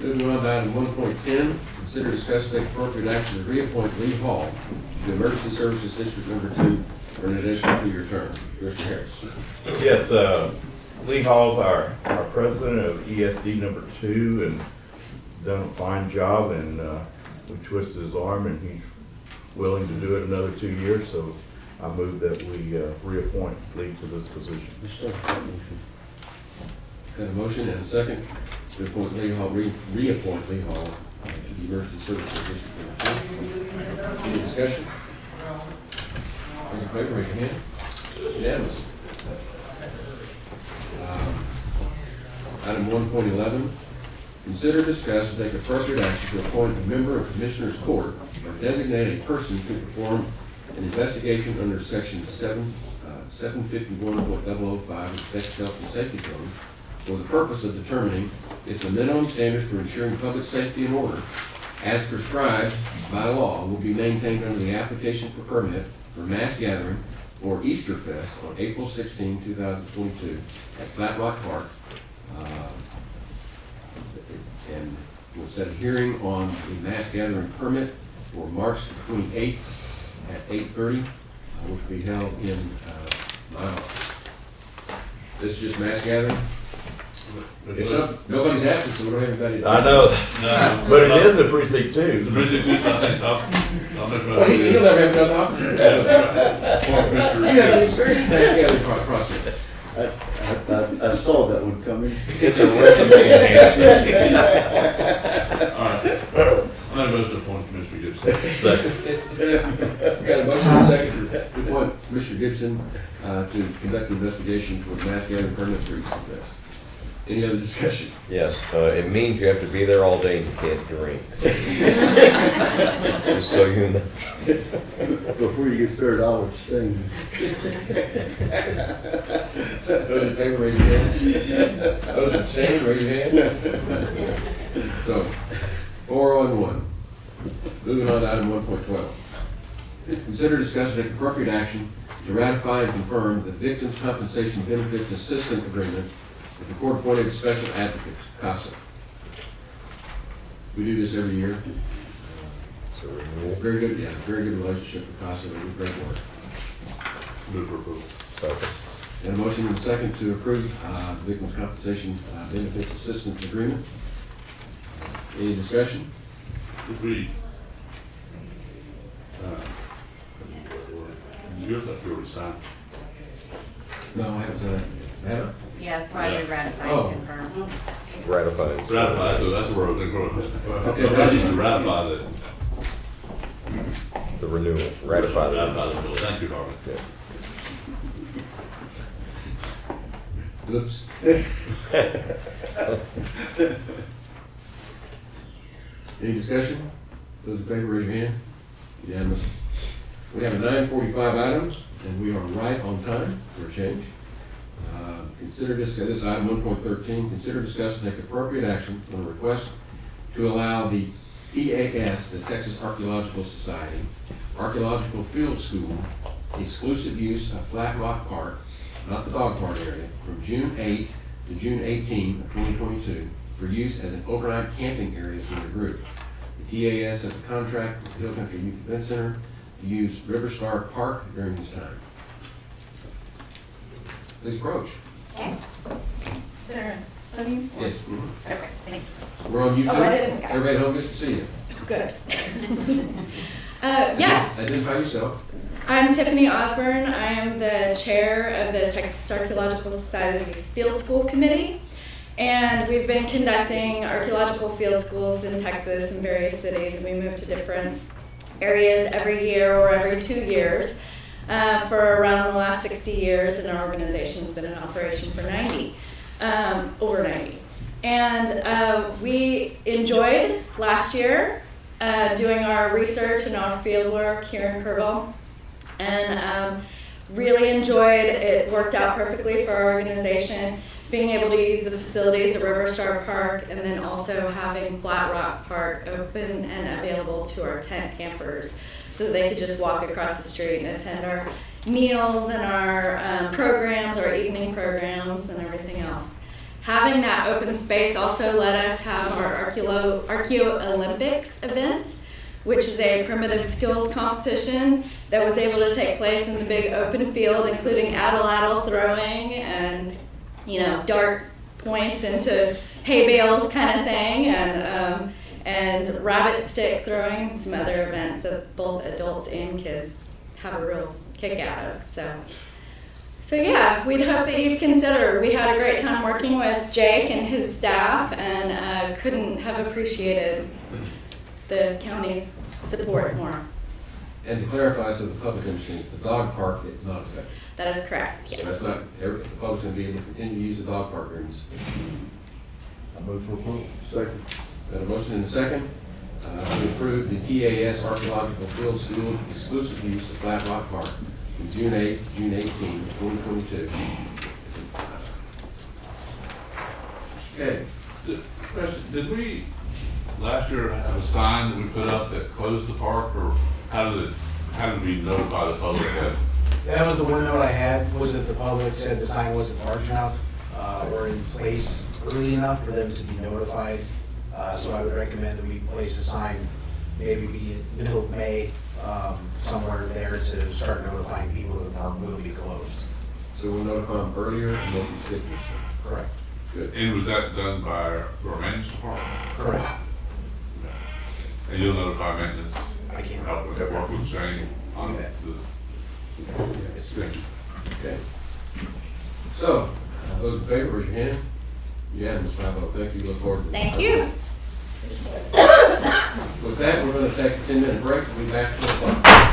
Moving on to item 1.10, consider, discuss, and take appropriate action to reappoint Lee Hall to Emergency Services District Number 2 for an additional 2-year term. Mr. Harris. Yes, Lee Hall's our president of ESD number 2 and done a fine job, and we twisted his arm and he's willing to do it another 2 years, so I move that we reappoint Lee to this position. Got a motion and a second to appoint Lee Hall, reappoint Lee Hall to the Emergency Services District Number 2. Any discussion? Those in favor, raise your hand. Unanimous. Item 1.11, consider, discuss, and take appropriate action to appoint a member of Commissioners Court or designate a person to perform an investigation under Section 751.005 of the Texas Health and Safety Code for the purpose of determining if the minimum standards for ensuring public safety and order, as prescribed by law, will be maintained under the application for permit for mass gathering or Easter Fest on April 16, 2022 at Flat Rock Park. And we'll set a hearing on the mass gathering permit for March 28th at 8:30, which will be held in my office. This is just mass gathering. It's up, nobody's absent, so we don't have anybody. I know, No, but it is a precinct too. The precinct 2, I'll make Well, you don't have another option. Mr. You have an experience in mass gathering process. I saw that one coming. It's a resume enhancer. All right. I'm going to move to appoint Commissioner Gibson. Got a motion and a second to appoint Commissioner Gibson to conduct the investigation for the mass gathering permit for Easter Fest. Any other discussion? Yes, it means you have to be there all day and you can't drink. Just so you know. Before you get started, I'll abstain. Those in favor, raise your hand. Those abstaining, raise your hand. So, 4-on-1. Moving on to item 1.12. Consider, discuss, and take appropriate action to ratify and confirm the Victims' Compensation Benefits Assistant Agreement with the Court-Appointed Special Advocates, CASA. We do this every year. So renewal. Very good, yeah, very good relationship with CASA. They do great work. Move for approval. Second. And a motion and a second to approve the Victims' Compensation Benefits Assistance Agreement. Any discussion? Should we, you have to already signed. No, I haven't said that. Haven't? Yeah, that's why we ratify Oh. and confirm. Ratified. Ratify, so that's where I was going. Okay. I need to ratify that. The renewal. Ratify the renewal. Ratify the bill. Thank you, Harvey. Yeah. Oops. Any discussion? Those in favor, raise your hand. Unanimous. We have a 9:45 item, and we are right on time for a change. Consider this item 1.13, consider, discuss, and take appropriate action on a request to allow the TAS, the Texas Archaeological Society, Archaeological Field School, exclusive use of Flat Rock Park, not the dog park area, from June 8 to June 18 of 2022 for use as an overnight camping area for the group. The TAS has a contract with the Hill Country Youth Event Center to use River Star Park during this time. Please approach. Okay. Is there a name? Yes. Okay, thank you. We're on YouTube. Oh, I didn't. Everybody at home gets to see you. Good. Yes, Identify yourself. I'm Tiffany Osborne. I am the chair of the Texas Archaeological Society's Field School Committee. And we've been conducting archaeological field schools in Texas in various cities, and we move to different areas every year or every 2 years. For around the last 60 years, and our organization's been in operation for over 90. And we enjoyed last year doing our research and our field work here in Kerrville, and really enjoyed. It worked out perfectly for our organization, being able to use the facilities at River Star Park and then also having Flat Rock Park open and available to our tent campers so they could just walk across the street and attend our meals and our programs, our evening programs and everything else. Having that open space also let us have our Archeo Olympics event, which is a primitive skills competition that was able to take place in the big open field, including atlatl throwing and, dart points into hay bales kind of thing, and rabbit stick throwing, and some other events that both adults and kids have a real kick out of. So yeah, we'd hope that you'd consider. We had a great time working with Jake and his staff, and couldn't have appreciated the county's support more. And to clarify, so the public understands, the dog park is not affected. That is correct, So yes. that's not, the public's gonna be able to continue to use the dog park during this. I move for approval. Second. Got a motion and a second to approve the PAS Archaeological Field School exclusive use of Flat Rock Park from June 8th to June 18th, 2022. Okay, Question, did we last year have a sign that we put up that closed the park, or how did we notify the public that? That was the one note I had, was that the public said the sign wasn't large enough, or in place early enough for them to be notified. So I would recommend that we place a sign, maybe be in the middle of May, somewhere there to start notifying people that the park will be closed. so we'll notify them earlier and make them stickers. Correct. Good. And was that done by our maintenance department? Correct. And you'll notify maintenance? I can. Help with, work with Shane on You the, bet. thank you. Okay. So, those in favor, raise your hand. Unanimous, 5-0. Thank you, look forward to it. Thank you. With that, we're gonna take a 10-minute break. We'll be back at 2 o'clock.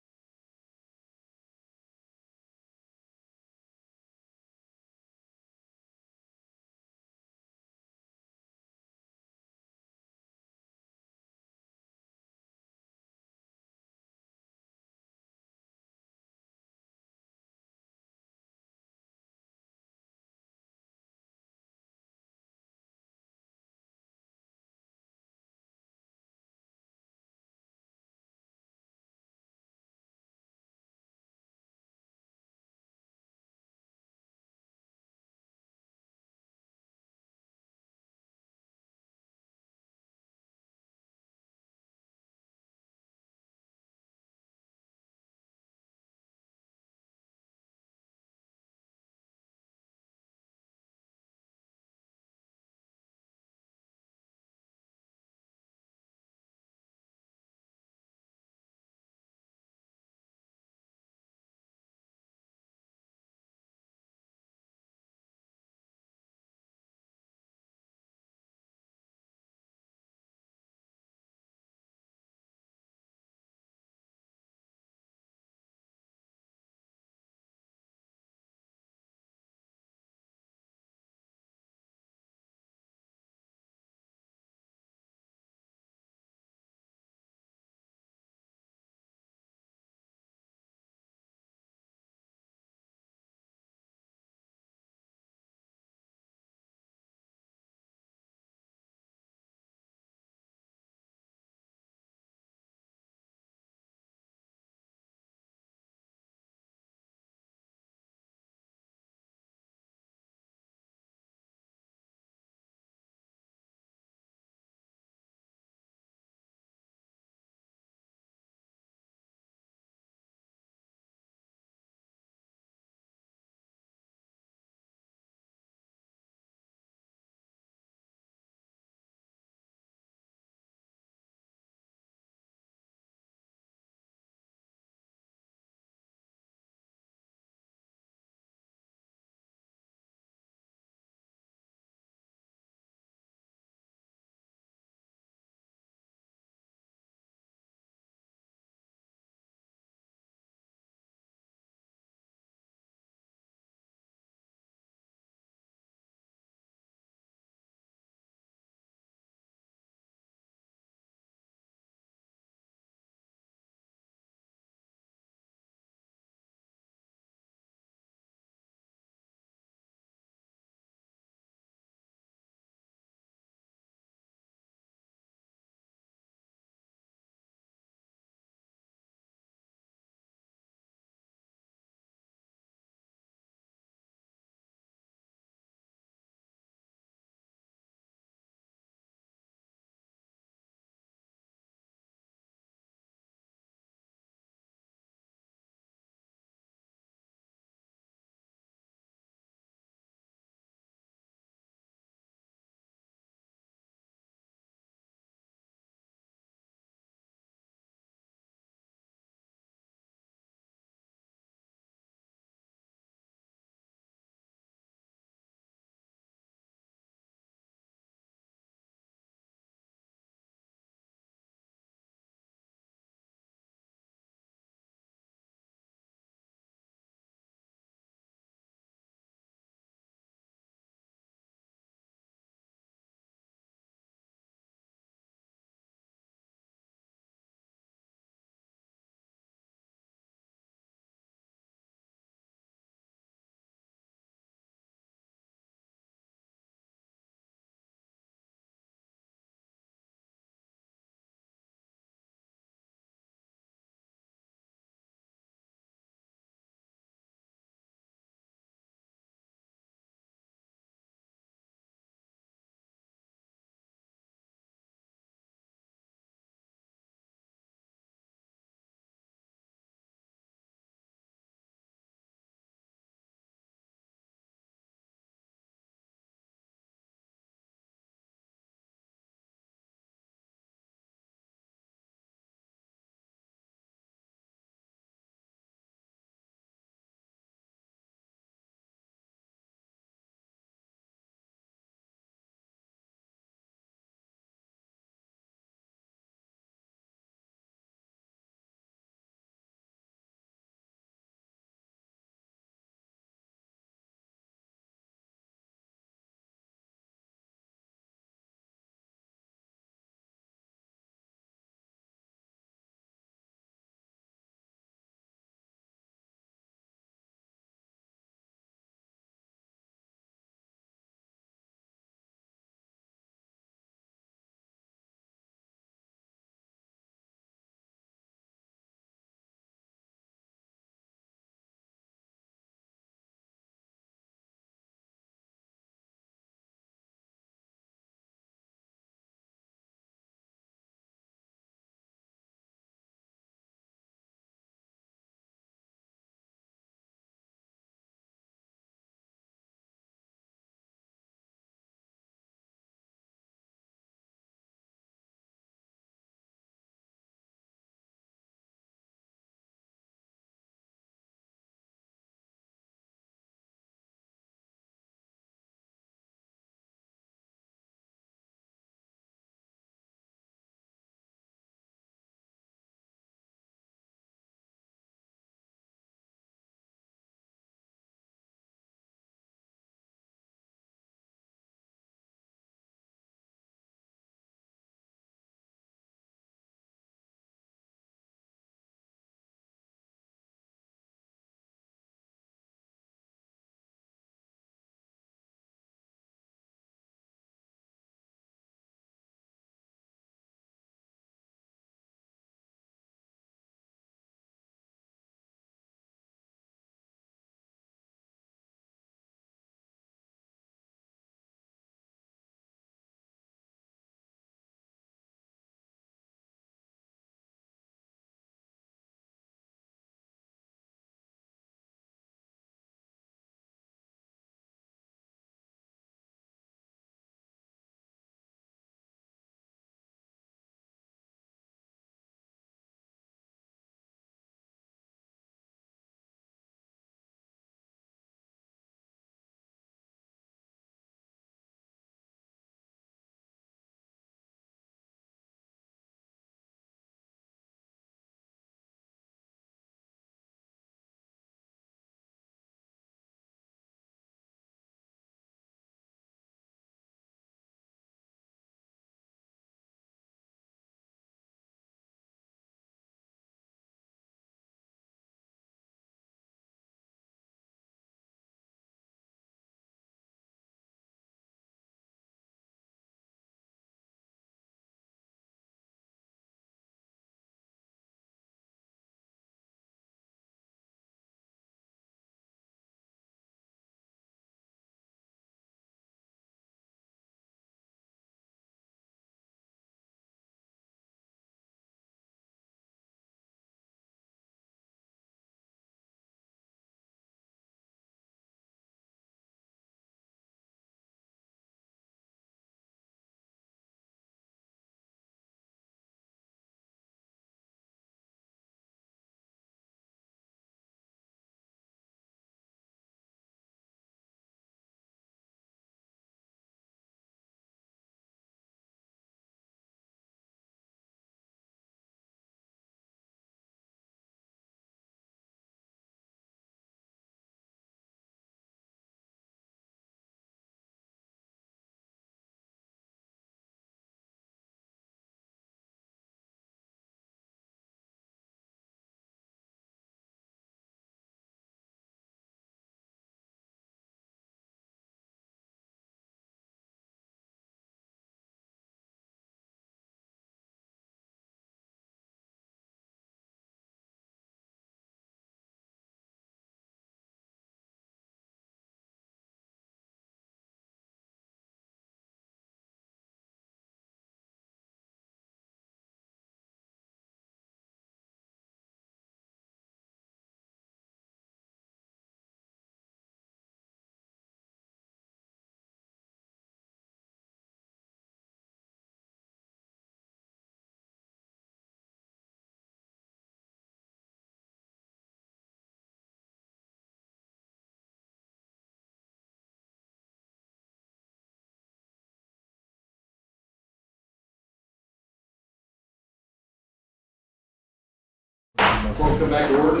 Before we come back to order,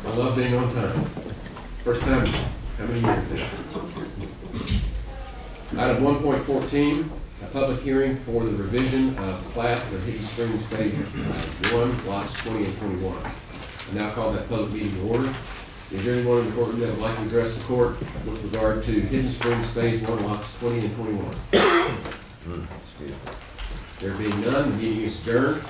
I love being on time. First time, how many years now? Item 1.14, a public hearing for the revision of plat of Hidden Springs Phase 1, lots 20 and 21. I now call that public meeting to order. Is there anyone in the courtroom that would like to address the court with regard to Hidden Springs Phase 1, lots 20 and 21? There being none, the meeting is adjourned.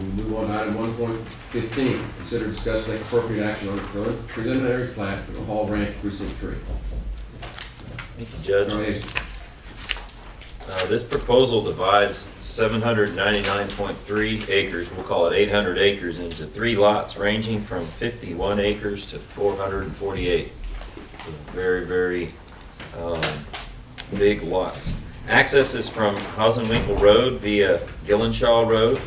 We move on to item 1.15. Consider, discuss, take appropriate action on the preliminary plat for the Hall Ranch Precinct 3. Thank you, Judge. Charlie Hastings. This proposal divides 799.3 acres, we'll call it 800 acres, into 3 lots ranging from 51 acres to 448. So very, very big lots. Access is from Hausenwinkel Road via Gillenshaw Road.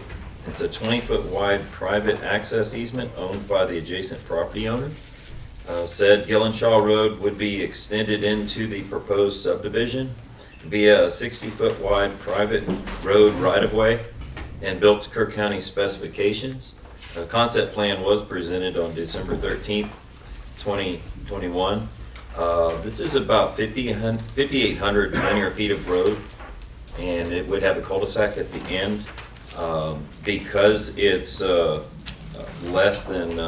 It's a 20-foot wide private access easement owned by the adjacent property owner. Said Gillenshaw Road would be extended into the proposed subdivision via a 60-foot wide private road right-of-way and built to Kirk County specifications. A concept plan was presented on December 13th, 2021. This is about 5,800 linear feet of road, and it would have a cul-de-sac at the end. Because it's less than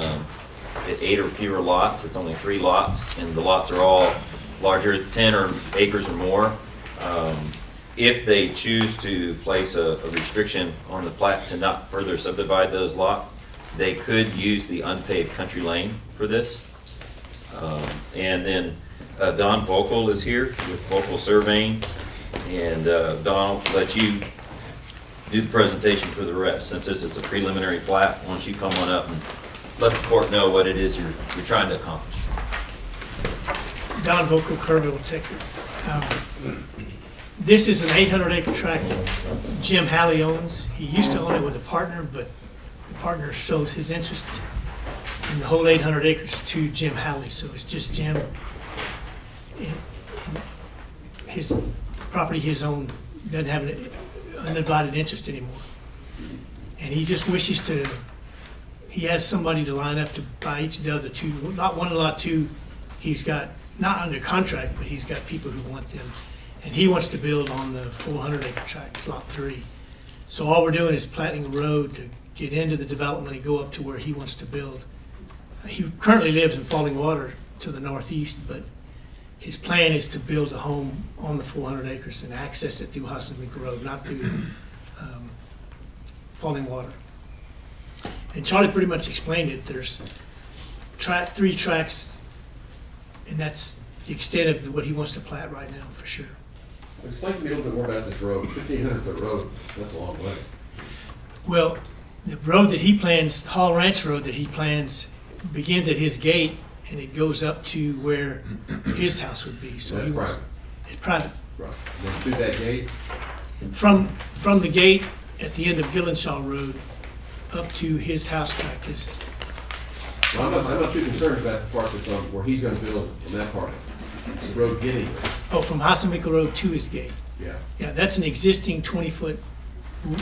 8 or fewer lots, it's only 3 lots, and the lots are all larger, 10 acres or more. If they choose to place a restriction on the plat to not further subdivide those lots, they could use the unpaved country lane for this. And then Don Volkel is here with Volkel Surveying, and Don, I'll let you do the presentation for the rest. Since this is a preliminary plat, why don't you come on up and let the court know what it is you're trying to accomplish. Don Volkel, Kerrville, Texas. This is an 800-acre tract that Jim Halley owns. He used to own it with a partner, but the partner sold his interest in the whole 800 acres to Jim Halley, so it's just Jim. And his property, his own, doesn't have an undivided interest anymore. And he just wishes to, he has somebody to line up to buy each of the other 2, lot 1 and lot 2, he's got, not under contract, but he's got people who want them. And he wants to build on the 400-acre tract, lot 3. So all we're doing is platting a road to get into the development and go up to where he wants to build. He currently lives in Falling Water to the northeast, but his plan is to build a home on the 400 acres and access it through Hausenwinkel Road, not through Falling Water. And Charlie pretty much explained it. There's 3 tracks, and that's the extent of what he wants to plat right now, for sure. Explain to me a little bit more about this road. 1,500-foot road, that's a long way. Well, the road that he plans, Hall Ranch Road that he plans, begins at his gate and it goes up to where his house would be. So That's he wants, private. it's private. Right. Then through that gate, From the gate at the end of Gillenshaw Road up to his house tract is. well, I'm not too concerned about the part that's on, where he's gonna build on that part. The road getting there. Oh, from Hausenwinkel Road to his gate. Yeah. Yeah, that's an existing 20-foot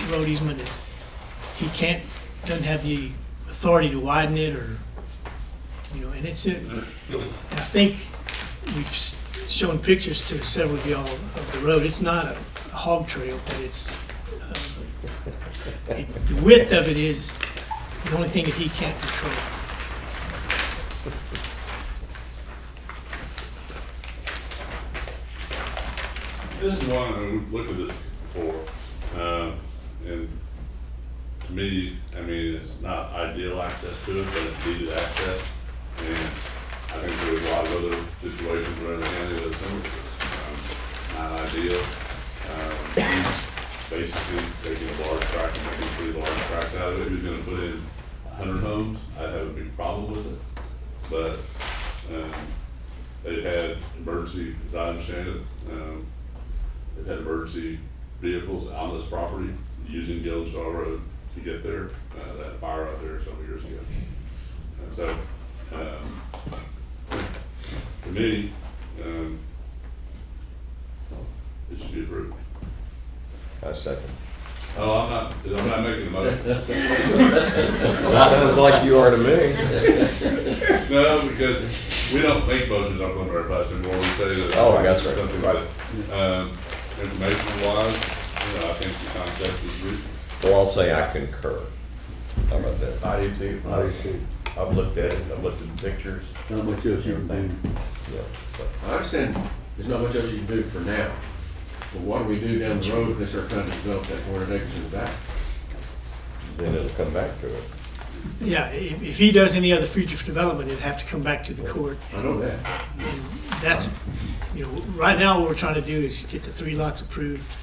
road easement. He doesn't have the authority to widen it or, and it's, and I think we've shown pictures to several of y'all of the road. It's not a hog trail, but it's, the width of it is the only thing that he can't control. This is one, I've looked at this before, and to me, I mean, it's not ideal access to it, but it's needed access. And I think there's a lot of other situations where the county does similar to this. Not ideal. He's basically taking a large tract and making a pretty large tract out of it. If he's gonna put in 100 homes, I'd have a big problem with it. But, they've had emergency, as I understand it, they've had emergency vehicles on this property using Gillenshaw Road to get there. That fire out there several years ago. And so, for me, it should be approved. second. Oh, I'm not making a motion. Sounds like you are to me. No, because we don't make motions on preliminary plats anymore. We say that. Oh, that's right. Something that, information wise, I think the concept is reasonable. Well, I'll say I concur. How about that? I do too. I do too. I've looked at it, I've looked at the pictures. Not much else you can do. Yeah. I understand there's not much else you can do for now, but what do we do down the road if they start trying to develop that 400 acres in the back? Then it'll come back to it. Yeah, if he does any other future development, it'd have to come back to the court. I know that. And that's, right now what we're trying to do is get the 3 lots approved.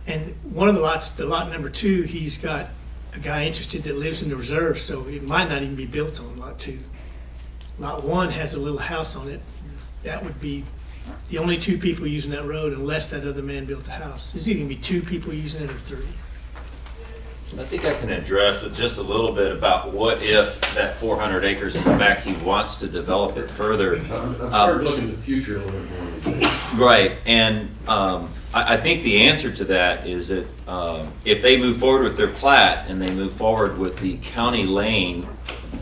And one of the lots, the lot number 2, he's got a guy interested that lives in the reserve, so it might not even be built on lot 2. Lot 1 has a little house on it. That would be the only 2 people using that road unless that other man built a house. There's either gonna be 2 people using it or 3. I think I can address it just a little bit about what if that 400 acres in the back, he wants to develop it further. I'm starting looking to the future a little bit more. Right, and I think the answer to that is that if they move forward with their plat and they move forward with the county lane,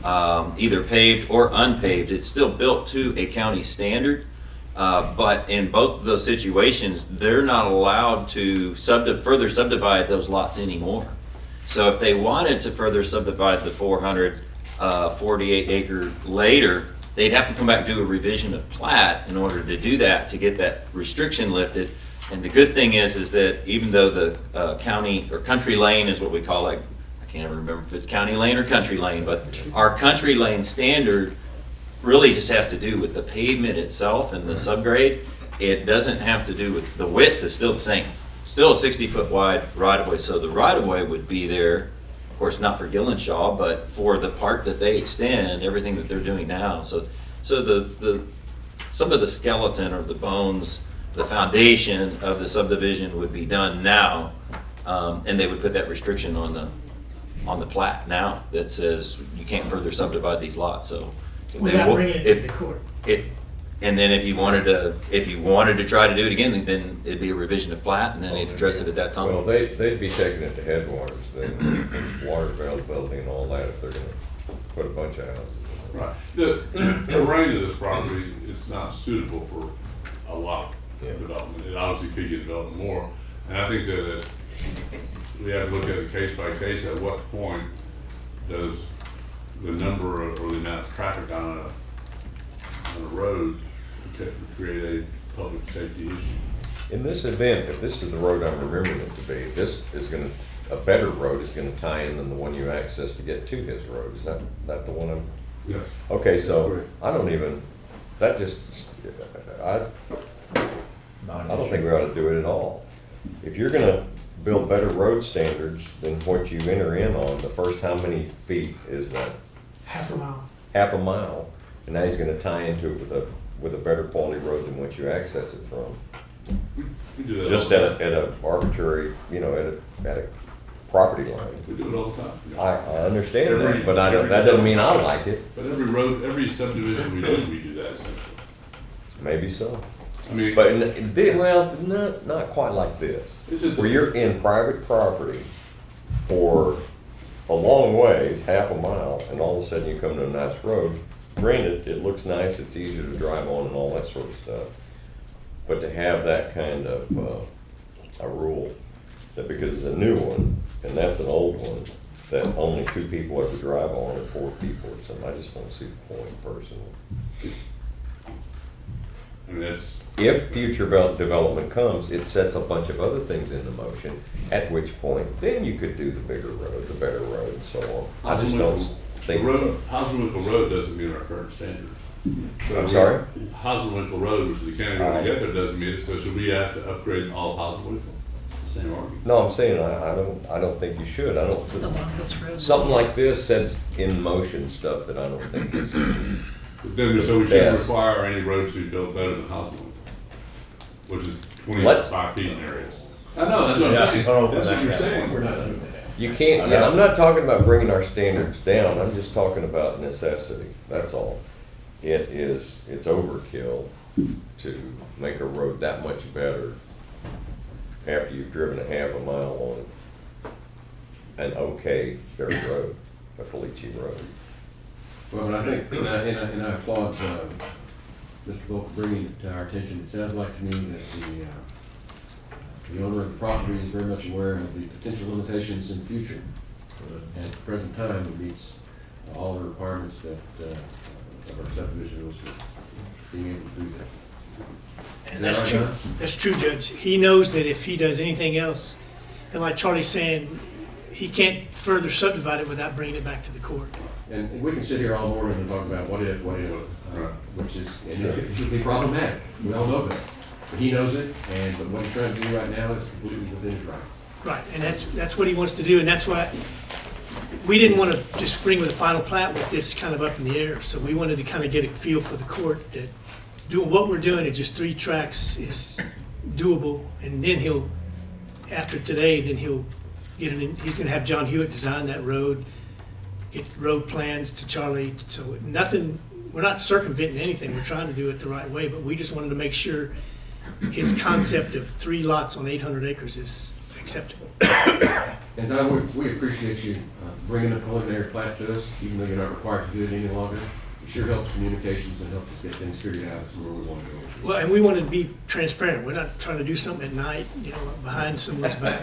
either paved or unpaved, it's still built to a county standard. But in both of those situations, they're not allowed to further subdivide those lots anymore. So if they wanted to further subdivide the 448 acre later, they'd have to come back and do a revision of plat in order to do that, to get that restriction lifted. And the good thing is that even though the county or country lane is what we call it, I can't ever remember if it's county lane or country lane, but our country lane standard really just has to do with the pavement itself and the subgrade. It doesn't have to do with the width, is still the same. Still a 60-foot wide right-of-way, so the right-of-way would be there, of course, not for Gillenshaw, but for the part that they extend, everything that they're doing now. So the some of the skeleton or the bones, the foundation of the subdivision would be done now, and they would put that restriction on the plat now that says you can't further subdivide these lots. So Without bringing it to the court. And then if you wanted to try to do it again, then it'd be a revision of plat, and then they'd address it at that time. Well, they'd be taking it to headwaters, then water availability and all that if they're gonna put a bunch of houses in there. Right. The terrain of this property is not suitable for a lot of development. It obviously could get developed more. And I think that we have to look at it case by case. At what point does the number of, or the amount of traffic on a road create a public safety issue? In this event, if this is the road I'm remembering it to be, this is a better road is gonna tie in than the one you access to get to his road. Is that the one I'm? Yes. Okay, so I don't think we ought to do it at all. If you're gonna build better road standards than what you enter in on, the first how many feet is that? Half a mile. Half a mile. And now he's gonna tie into it with a better quality road than what you access it from. We do that Just all at a arbitrary, at a property line. We do it all the time. I understand that, but that doesn't mean I like it. But every subdivision we do that essentially. Maybe so. I mean, But, not quite like this. This is- Where you're in private property for a long ways, half a mile, and all of a sudden you come to a nice road. Granted, it looks nice, it's easier to drive on and all that sort of stuff. But to have that kind of a rule, that because it's a new one, and that's an old one, that only 2 people ever drive on, or 4 people or something, I just don't see the point personally. I mean, that's. If future development comes, it sets a bunch of other things into motion, at which point, then you could do the bigger road, the better road, and so on. I just don't think so. Hosmerwinkle Road doesn't meet our current standards. So I'm sorry? Hosmerwinkle Road, which is the county road together, doesn't meet it, so should we have to upgrade all of Hosmerwinkle? Same argument. No, I'm saying, I don't think you should, I don't. The longest road. Something like this sets in motion stuff that I don't think is. So we should Yes. require any road to be built better than Hosmerwinkle, which is Let's- 25 feet in areas. I know, that's what I'm saying. That's what you're saying. We're not doing that. You can't, I'm not talking about bringing our standards down, I'm just talking about necessity, that's all. It's overkill to make a road that much better after you've driven a half a mile on an okay dirt road, a caliche road. Well, I think, and I applaud Mr. Volk for bringing it to our attention. It sounds like to me that the owner of the property is very much aware of the potential limitations in the future. At the present time, it meets all the requirements that of our subdivision rules for being able to do that. And that's true. That's true, Judge. He knows that if he does anything else, and like Charlie's saying, he can't further subdivide it without bringing it back to the court. And we can sit here all morning and talk about what if, which is, and it could be problematic. We all know that. But he knows it, but what he's trying to do right now is completely within his rights. Right, and that's what he wants to do, and that's why we didn't want to just bring with a final plat with this kind of up in the air. So we wanted to kind of get a feel for the court that doing what we're doing at just 3 tracks is doable, and then he'll, after today, then he'll get it in, he's going to have John Hewitt design that road, get road plans to Charlie. So nothing, we're not circumventing anything. We're trying to do it the right way, but we just wanted to make sure his concept of 3 lots on 800 acres is acceptable. And Don, we appreciate you bringing a preliminary plat to us, even though you're not required to do it any longer. It sure helps communications and helps us get things figured out as to where we want to go. Well, and we wanted to be transparent. We're not trying to do something at night, behind someone's back.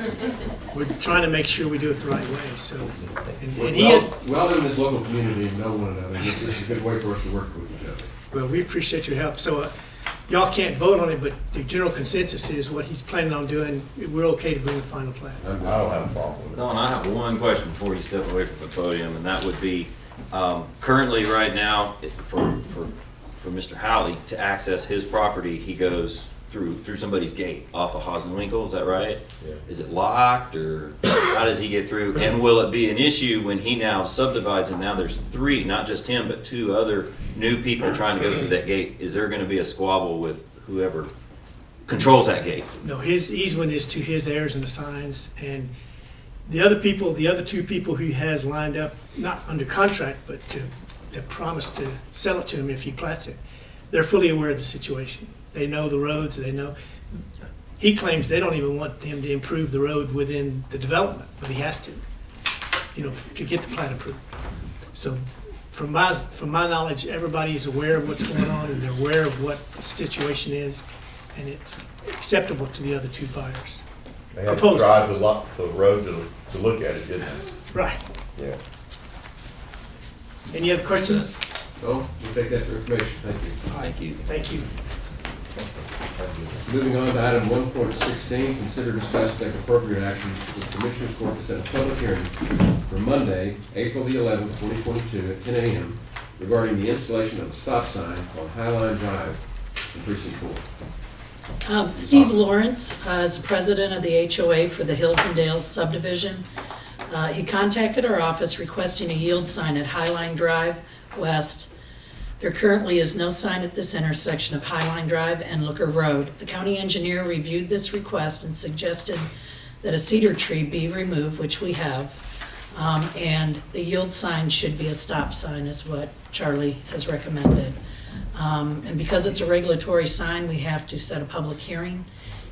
We're trying to make sure we do it the right way, so. And he had, we all live in this local community and know one another. This is a good way for us to work with each other. well, we appreciate your help. So y'all can't vote on it, but the general consensus is what he's planning on doing. We're okay to bring the final plat. I don't have a problem with it. Don, I have one question before you step away from the podium, and that would be, currently right now, for Mr. Howley to access his property, he goes through somebody's gate off of Hasenwinkel, is that right? Yeah. Is it locked, or how does he get through? And will it be an issue when he now subdivides and now there's 3, not just him, but 2 other new people trying to go through that gate? Is there gonna be a squabble with whoever controls that gate? No, his easement is to his heirs and assigns, and the other 2 people he has lined up, not under contract, but that promised to sell it to him if he plats it, they're fully aware of the situation. They know the roads, they know. He claims they don't even want him to improve the road within the development, but he has to, to get the plat approved. So from my knowledge, everybody is aware of what's going on, and they're aware of what the situation is, and it's acceptable to the other 2 buyers. They had to drive the road to look at it, didn't they? Right. Yeah. Any other questions? So, we'll take that for information. Thank you. Thank you. Thank you. Moving on to item 1.16, consider, discuss, and take appropriate action with the Commissioners Court to set a public hearing for Monday, April the 11th, 2022 at 10 a.m. regarding the installation of a stop sign on Highline Drive in Precinct 4. Steve Lawrence is president of the HOA for the Hills and Dales subdivision. He contacted our office requesting a yield sign at Highline Drive West. There currently is no sign at this intersection of Highline Drive and Looker Road. The county engineer reviewed this request and suggested that a cedar tree be removed, which we have, and the yield sign should be a stop sign is what Charlie has recommended. And because it's a regulatory sign, we have to set a public hearing.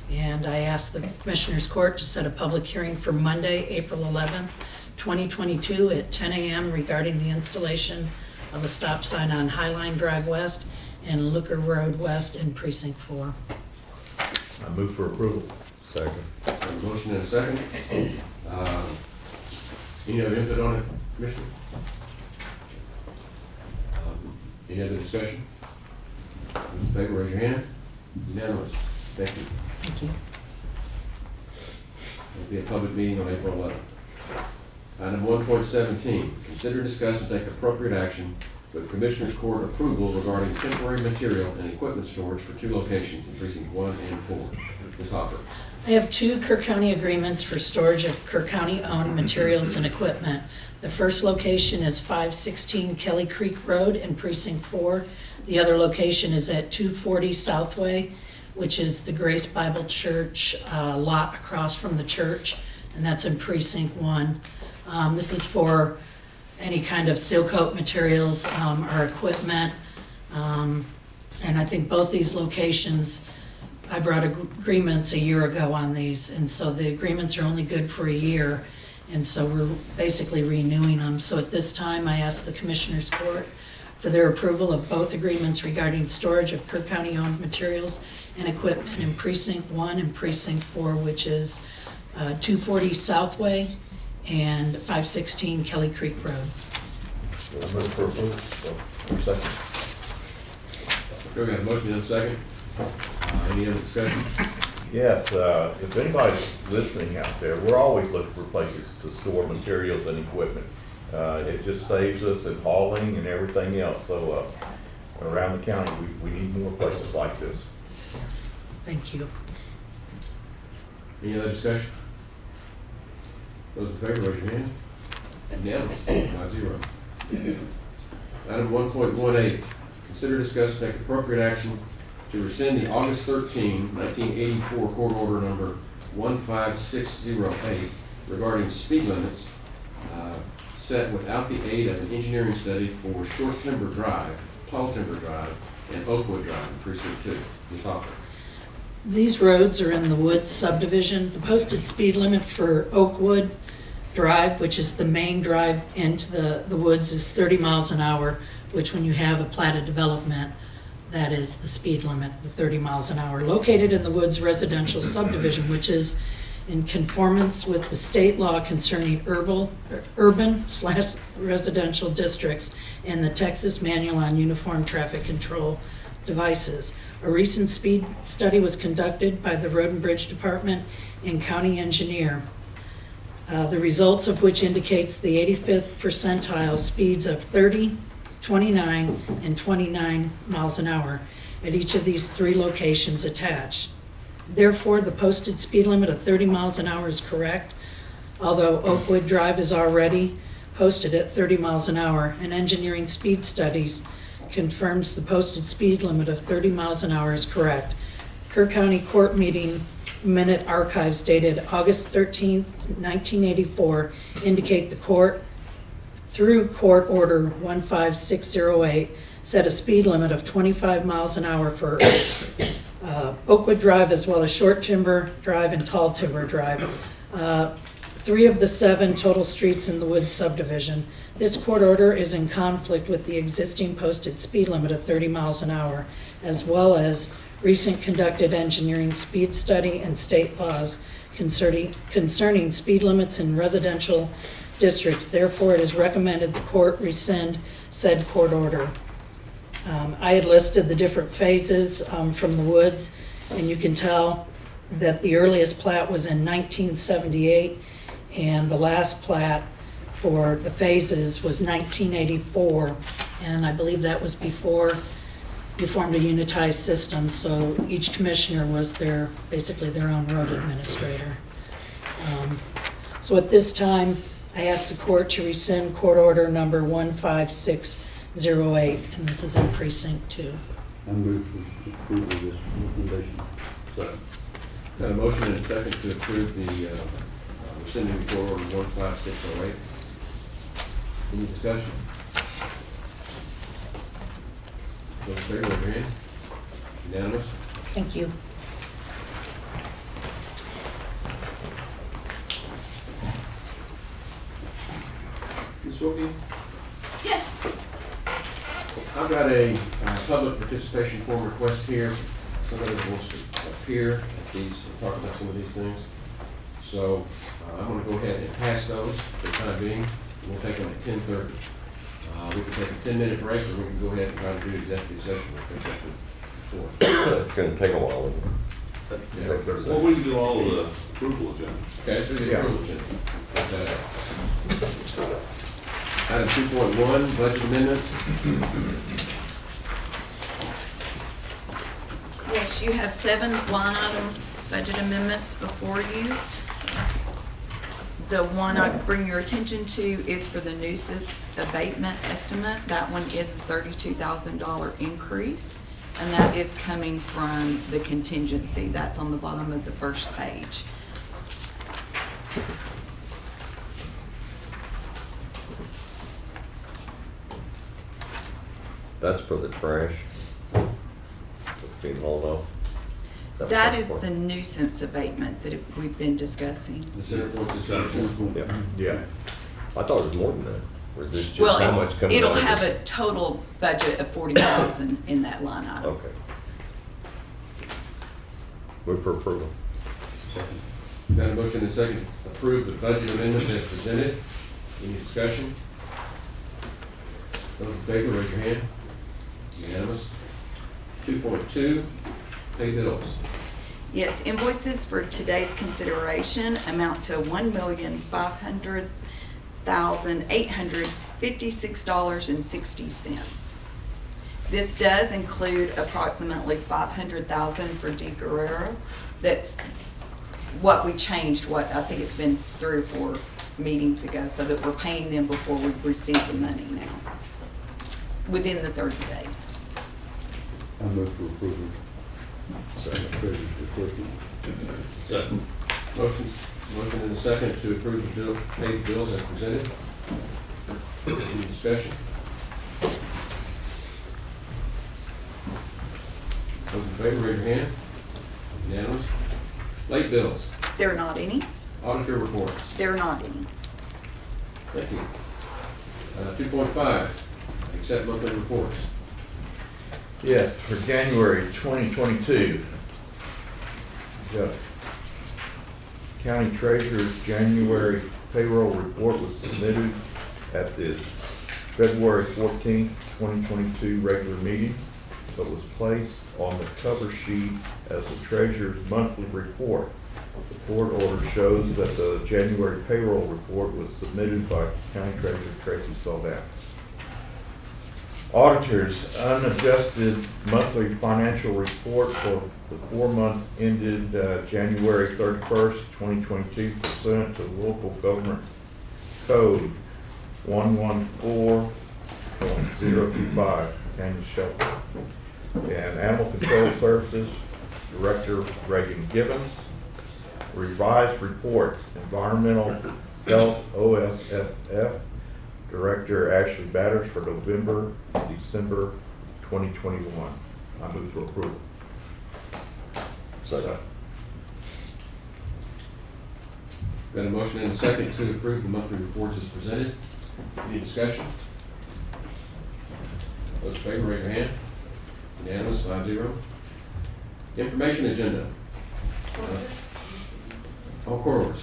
And I asked the Commissioners Court to set a public hearing for Monday, April 11th, 2022 at 10 a.m. regarding the installation of a stop sign on Highline Drive West and Looker Road West in Precinct 4. I move for approval. Second. A motion and a second. Any other input on it, Commissioner? Any other discussion? Those in favor, raise your hand. Unanimous. Thank you. Thank you. There'll be a public meeting on April 11th. Item 1.17, consider, discuss, and take appropriate action with Commissioners Court approval regarding temporary material and equipment storage for 2 locations in Precinct 1 and 4. Ms. Hopper. I have 2 Kerr County agreements for storage of Kerr County-owned materials and equipment. The first location is 516 Kelly Creek Road in Precinct 4. The other location is at 240 Southway, which is the Grace Bible Church lot across from the church, and that's in Precinct 1. This is for any kind of seal coat materials or equipment. And I think both these locations I brought agreements a year ago on these, and so the agreements are only good for a year, and so we're basically renewing them. So at this time, I ask the Commissioners Court for their approval of both agreements regarding storage of Kirk County-owned materials and equipment in Precinct 1 and Precinct 4, which is 240 Southway and 516 Kelly Creek Road. I move for approval. Second. Okay, we got a motion and a second. Any other discussion? Yes, if anybody's listening out there, we're always looking for places to store materials and equipment. It just saves us in hauling and everything else. So around the county, we need more places like this. Yes, thank you. Any other discussion? Those in favor, raise your hand. Unanimous, 5-0. Item 1.18, consider, discuss, and take appropriate action to rescind the August 13, 1984 court order number 15608 regarding speed limits set without the aid of an engineering study for Short Timber Drive, Tall Timber Drive, and Oakwood Drive in Precinct 2. Ms. Hoffman. These roads are in the Woods subdivision. The posted speed limit for Oakwood Drive, which is the main drive into the woods, is 30 miles an hour, which when you have a platted development, that is the speed limit, the 30 miles an hour. Located in the Woods residential subdivision, which is in conformance with the state law concerning urban/residential districts and the Texas Manual on Uniform Traffic Control Devices. A recent speed study was conducted by the Road and Bridge Department and County Engineer, the results of which indicates the 85th percentile speeds of 30, 29, and 29 miles an hour at each of these 3 locations attached. Therefore, the posted speed limit of 30 miles an hour is correct, although Oakwood Drive is already posted at 30 miles an hour, and engineering speed studies confirms the posted speed limit of 30 miles an hour is correct. Kerr County Court Meeting Minute Archives dated August 13, 1984 indicate the court, through Court Order 15608, set a speed limit of 25 miles an hour for Oakwood Drive as well as Short Timber Drive and Tall Timber Drive, 3 of the 7 total streets in the Woods subdivision. This court order is in conflict with the existing posted speed limit of 30 miles an hour, as well as recent conducted engineering speed study and state laws concerning speed limits in residential districts. Therefore, it is recommended the court rescind said court order. I had listed the different phases from the Woods, and you can tell that the earliest plat was in 1978, and the last plat for the phases was 1984, and I believe that was before you formed a unitized system, so each commissioner was basically their own road administrator. So at this time, I ask the court to rescind court order number 15608, and this is in Precinct 2. I move for approval of this recommendation. Second. Got a motion and a second to approve the rescinding the court order 15608. Any discussion? Those in favor, raise your hand. Unanimous. Thank you. Ms. Wilkie? Yes. I've got a public participation form request here. Somebody that wants to appear at these, talk about some of these things. So I'm going to go ahead and pass those for the time being. We'll take them at 10:30. We can take a 10-minute break, or we can go ahead and try to do executive session. We'll pick up before. It's gonna take a while. Well, we can do all of the approval agenda. Okay, let's do the approval agenda. Item 2.1, budget amendments. Yes, you have 7 line item budget amendments before you. The one I bring your attention to is for the nuisance abatement estimate. That one is a $32,000 increase, and that is coming from the contingency. That's on the bottom of the first page. That's for the trash. Being hauled off. That is the nuisance abatement that we've been discussing. The center point's the center point. Yeah. Yeah. I thought it was more than that. Or is this just Well, how much comes it'll out of have this? a total budget of 40,000 in that line item. Okay. Move for approval. Got a motion and a second to approve the budget amendments as presented. Any discussion? Those in favor, raise your hand. Unanimous. 2.2, pay bills. Yes, invoices for today's consideration amount to $1,500,856.60. This does include approximately $500,000 for De Guerrero. That's what we changed, I think it's been 3 or 4 meetings ago, so that we're paying them before we receive the money now, within the 30 days. I move for approval. Second. Treasurer's report. Second. Motion and a second to approve the bill, paid bills as presented. Any discussion? Those in favor, raise your hand. Unanimous. Late bills. There are not any. Auditor reports. There are not any. Thank you. 2.5, accept monthly reports. Yes, for January 2022, the County Treasurer's January payroll report was submitted at the February 14th, 2022 regular meeting, but was placed on the cover sheet as the Treasurer's monthly report. The court order shows that the January payroll report was submitted by County Treasurer Tracy Soldat. Auditor's unadjusted monthly financial report for the 4 months ended January 31st, 2022 pursuant to local government code 114.025, Canyon Shelter. And Animal Control Services, Director Reagan Gibbons. Revised reports, Environmental Health OSFF, Director Ashley Batters for November and December 2021. I move for approval. Second. Got a motion and a second to approve the monthly reports as presented. Any discussion? Those in favor, raise your hand. Unanimous, 5-0. Information agenda. All corridors.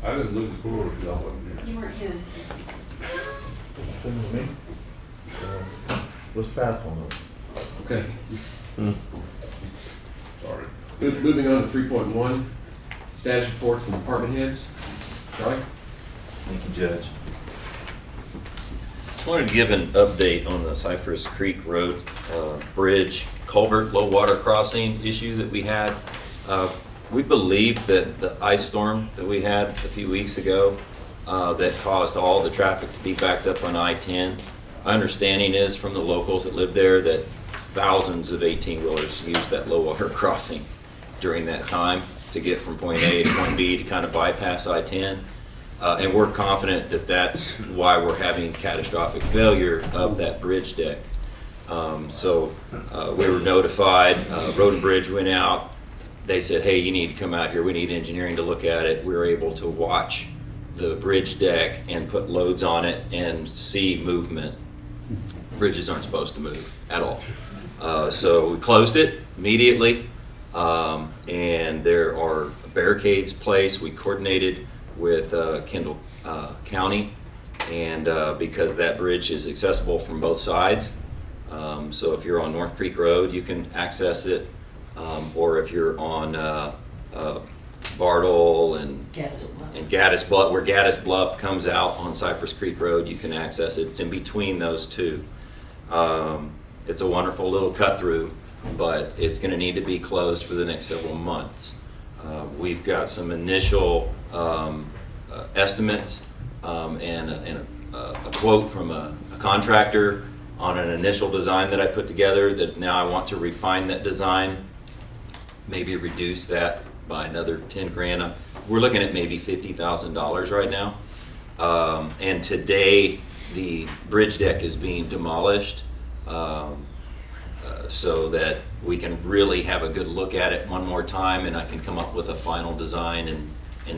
I just looked at the floor because I wasn't here. You weren't in. Send them to me. Let's pass on those. Okay. Sorry. Moving on to 3.1, status reports from department heads. Charlie? Thank you, Judge. Just wanted to give an update on the Cypress Creek Road bridge culvert low water crossing issue that we had. We believe that the ice storm that we had a few weeks ago that caused all the traffic to be backed up on I-10. My understanding is from the locals that live there that thousands of 18-wheelers used that low water crossing during that time to get from point A to point B to kind of bypass I-10. And we're confident that that's why we're having catastrophic failure of that bridge deck. So we were notified, Road and Bridge went out. They said, hey, you need to come out here. We need engineering to look at it. We were able to watch the bridge deck and put loads on it and see movement. Bridges aren't supposed to move at all. So we closed it immediately. And there are barricades placed. We coordinated with Kendall County, and because that bridge is accessible from both sides. So if you're on North Creek Road, you can access it. Or if you're on Bartle and Gaddis Bluff, where Gaddis Bluff comes out on Cypress Creek Road, you can access it. It's in between those two. It's a wonderful little cut through, but it's going to need to be closed for the next several months. We've got some initial estimates and a quote from a contractor on an initial design that I put together that now I want to refine that design, maybe reduce that by another 10 grand. We're looking at maybe $50,000 right now. And today the bridge deck is being demolished. so that we can really have a good look at it one more time, and I can come up with a final design and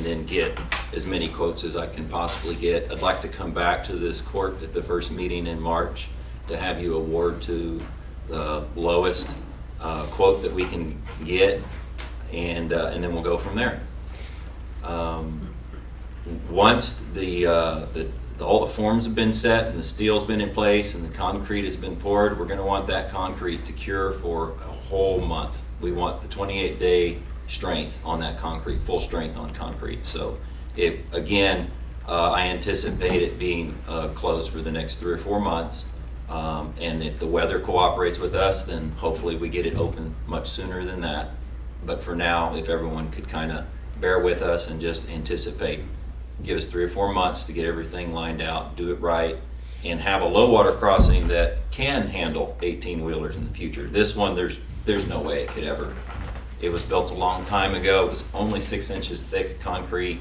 then get as many quotes as I can possibly get. I'd like to come back to this court at the first meeting in March to have you award to the lowest quote that we can get, and then we'll go from there. Once all the forms have been set and the steel's been in place and the concrete has been poured, we're going to want that concrete to cure for a whole month. We want the 28-day strength on that concrete, full strength on concrete. So again, I anticipate it being closed for the next 3 or 4 months. And if the weather cooperates with us, then hopefully we get it open much sooner than that. But for now, if everyone could kind of bear with us and just anticipate, give us 3 or 4 months to get everything lined out, do it right, and have a low water crossing that can handle 18-wheelers in the future. This one, there's no way it could ever. It was built a long time ago. It was only 6 inches thick concrete,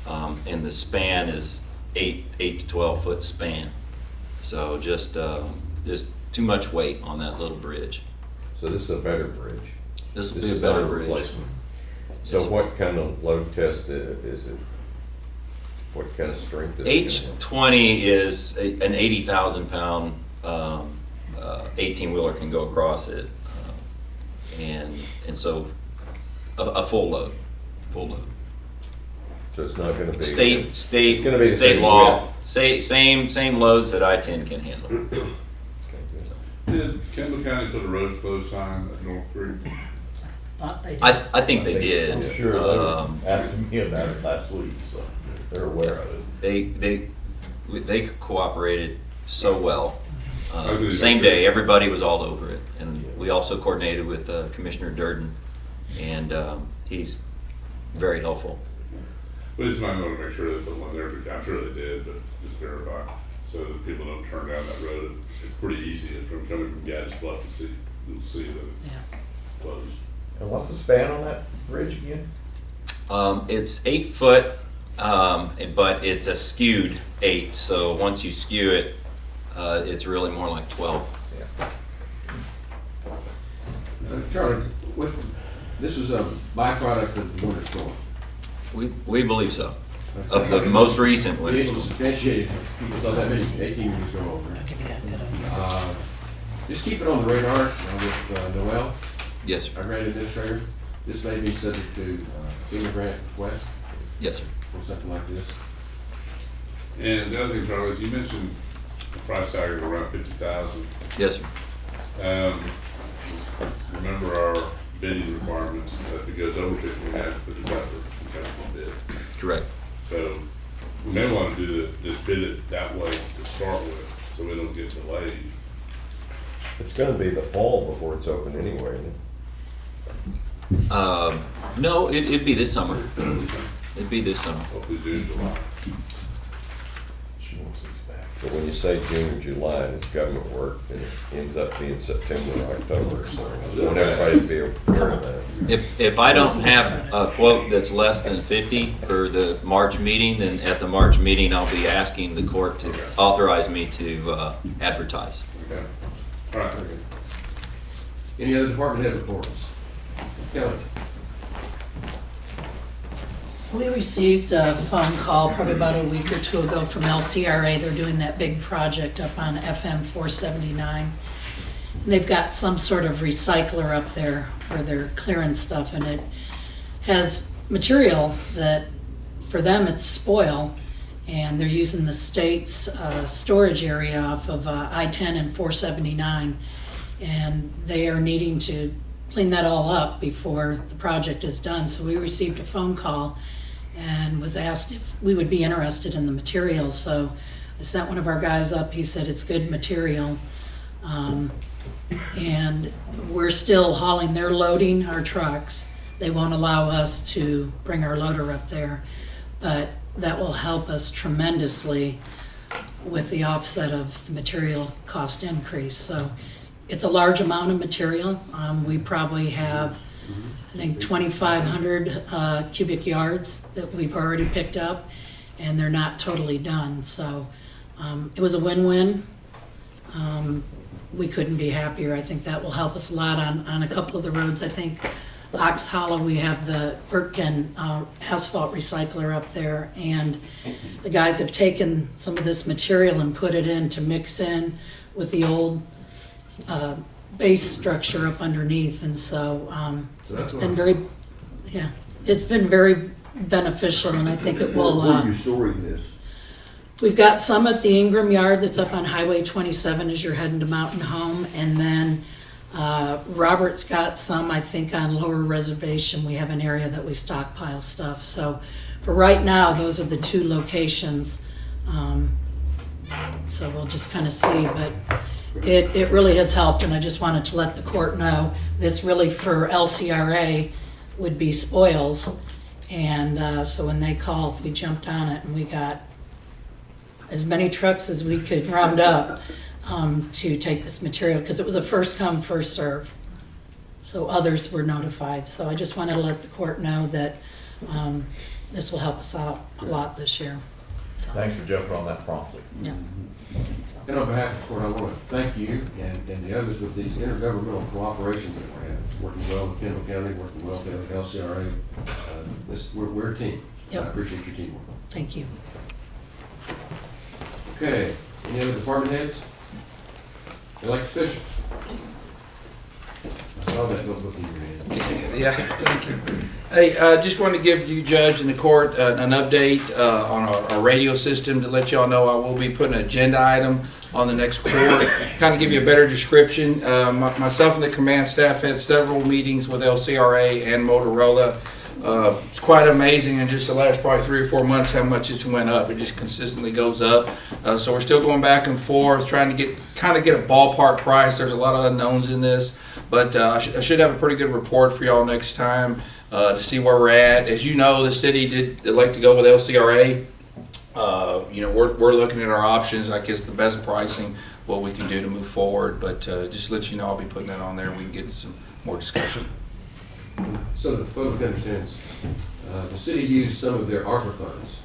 and the span is 8 to 12 foot span. So just too much weight on that little bridge. So this is a better bridge. This will be a better bridge. Replacement. So Yes. what kind of load test is it? What kind of strength is it? H20 is an 80,000 pound 18-wheeler can go across it, and so a full load. So it's not going to be State it's going to be the state same law. width. Same loads that I-10 can handle. Did Kendall County put a road closed sign at North Creek? Thought they did. I think they did. I'm sure they were asking me about it last week, so they're aware of it. They cooperated so well. Okay. Same day, everybody was all over it, and we also coordinated with Commissioner Durden, and he's very helpful. We just might want to make sure they put one there, but I'm sure they did, but just verify, so that people don't turn down that road. It's pretty easy from coming from Gaddis Bluff to see, you'll see that it's closed. And what's the span on that bridge again? It's 8 foot, but it's a skewed 8, so once you skew it, it's really more like 12. Charlie, this is a byproduct of the winter storm. We believe so. Of the most recent We winter able to storm. substantiate people saw that many 18 years go over. Just keep it on the radar with Noel, Yes, sir. our grant administrator. This may be subject to FEMA grant request Yes, sir. or something like this. And the other thing, Charlie, is you mentioned the price tag of around 50,000. Yes, sir. Remember our bidding requirements, if it goes over 50, we have to put this out for competitive bid. Correct. So we may want to do just bid it that way to start with, so we don't get delayed. It's going to be the fall before it's open anyway, isn't it? No, it'd be this summer. It'd be this summer. Hopefully June, July. She wants these back. But when you say June or July and it's government work, then it ends up being September or October. So I just want everybody to be aware of that. If I don't have a quote that's less than 50 for the March meeting, then at the March meeting, I'll be asking the court to authorize me to advertise. Okay. All right. Any other department head reports? Kelly? We received a phone call probably about a week or two ago from LCRA. They're doing that big project up on FM 479. They've got some sort of recycler up there where they're clearing stuff, and it has material that for them it's spoil, and they're using the state's storage area off of I-10 and 479, and they are needing to clean that all up before the project is done. So we received a phone call and was asked if we would be interested in the material. So I sent one of our guys up. He said it's good material. And we're still hauling, they're loading our trucks. They won't allow us to bring our loader up there, but that will help us tremendously with the offset of the material cost increase. So it's a large amount of material. We probably have, I think, 2,500 cubic yards that we've already picked up, and they're not totally done. So it was a win-win. we couldn't be happier. I think that will help us a lot on a couple of the roads. I think Ox Hollow, we have the Wirtgen asphalt recycler up there, and the guys have taken some of this material and put it in to mix in with the old base structure up underneath, and so it's been very, yeah, it's been very beneficial, and I think it will. Where are you storing this? We've got some at the Ingram Yard that's up on Highway 27 as you're heading to Mountain Home, and then Robert's got some, I think, on Lower Reservation. We have an area that we stockpile stuff. So for right now, those are the two locations. So we'll just kind of see, but it really has helped, and I just wanted to let the court know this really for LCRA would be spoils. And so when they called, we jumped on it, and we got as many trucks as we could round up to take this material, because it was a first come, first serve. So others were notified. So I just wanted to let the court know that this will help us out a lot this year. So, Thanks for jumping on that promptly. yeah. And on behalf of the court, I want to thank you and the others with these intergovernmental cooperations that we have, working well with Kendall County, working well with LCRA. We're a team. Yep. I appreciate your teamwork. Thank you. Okay, any other department heads? Elected officials? I saw that little book in your hand. Yeah, thank you. Hey, just wanted to give you, Judge, and the court an update on our radio system to let y'all know I will be putting an agenda item on the next court. Kind of give you a better description. Myself and the command staff had several meetings with LCRA and Motorola. It's quite amazing in just the last probably 3 or 4 months how much it's went up. It just consistently goes up. So we're still going back and forth trying to get a ballpark price. There's a lot of unknowns in this, but I should have a pretty good report for y'all next time to see where we're at. As you know, the city did elect to go with LCRA. We're looking at our options. I guess the best pricing, what we can do to move forward. But just to let you know, I'll be putting that on there and we can get some more discussion. So the public understands, the city used some of their ARPA funds,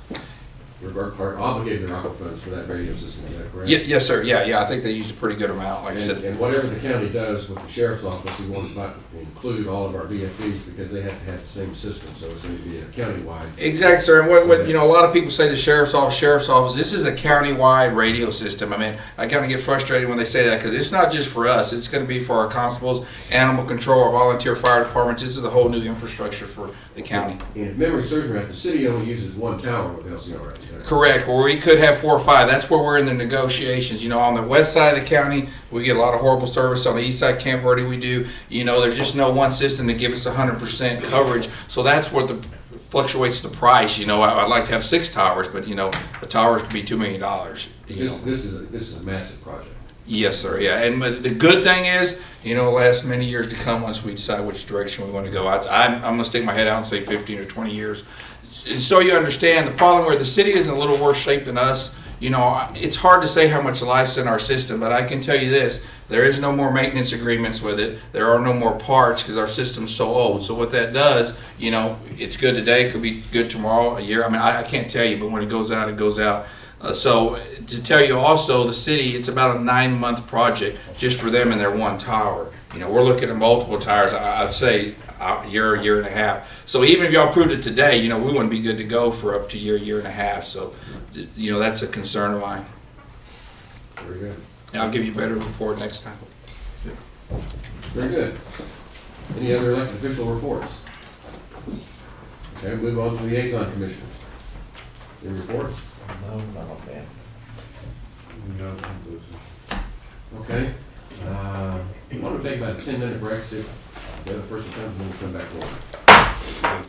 or obligated their ARPA funds for that radio system, is that correct? Yes, sir. Yeah. I think they used a pretty good amount, like I said. And whatever the county does with the sheriff's office, we want to include all of our VFDs because they have to have the same system, so it's going to be a countywide. Exactly, sir. And what a lot of people say the sheriff's office. This is a countywide radio system. I mean, I kind of get frustrated when they say that because it's not just for us. It's going to be for our constables, animal control, our volunteer fire departments. This is a whole new infrastructure for the county. And if memory serves me right, the city only uses one tower with LCRA. Correct. Where we could have 4 or 5. That's where we're in the negotiations. On the west side of the county, we get a lot of horrible service. On the east side, Camp Verde, we do. There's just no one system that gives us 100% coverage. So that's what fluctuates the price. I'd like to have 6 towers, but a tower could be $2 million. This is a massive project. Yes, sir. Yeah, and the good thing is, last many years to come once we decide which direction we want to go. I'm going to stick my head out and say 15 or 20 years. So you understand the problem where the city is in a little worse shape than us. It's hard to say how much life's in our system, but I can tell you this: there is no more maintenance agreements with it. There are no more parts because our system's so old. So what that does, it's good today, it could be good tomorrow, a year. I mean, I can't tell you, but when it goes out, it goes out. So to tell you also, the city, it's about a 9-month project just for them and their one tower. We're looking at multiple towers. I'd say a year and a half. So even if y'all approved it today, we wouldn't be good to go for up to year and a half. So, that's a concern of mine. Very good. And I'll give you a better report next time. Very good. Any other elected official reports? Okay, move on to liaison commissioners. Any reports? No, not man. Okay. Why don't we take about a 10-minute break, see if the other person comes, and then we'll come back over.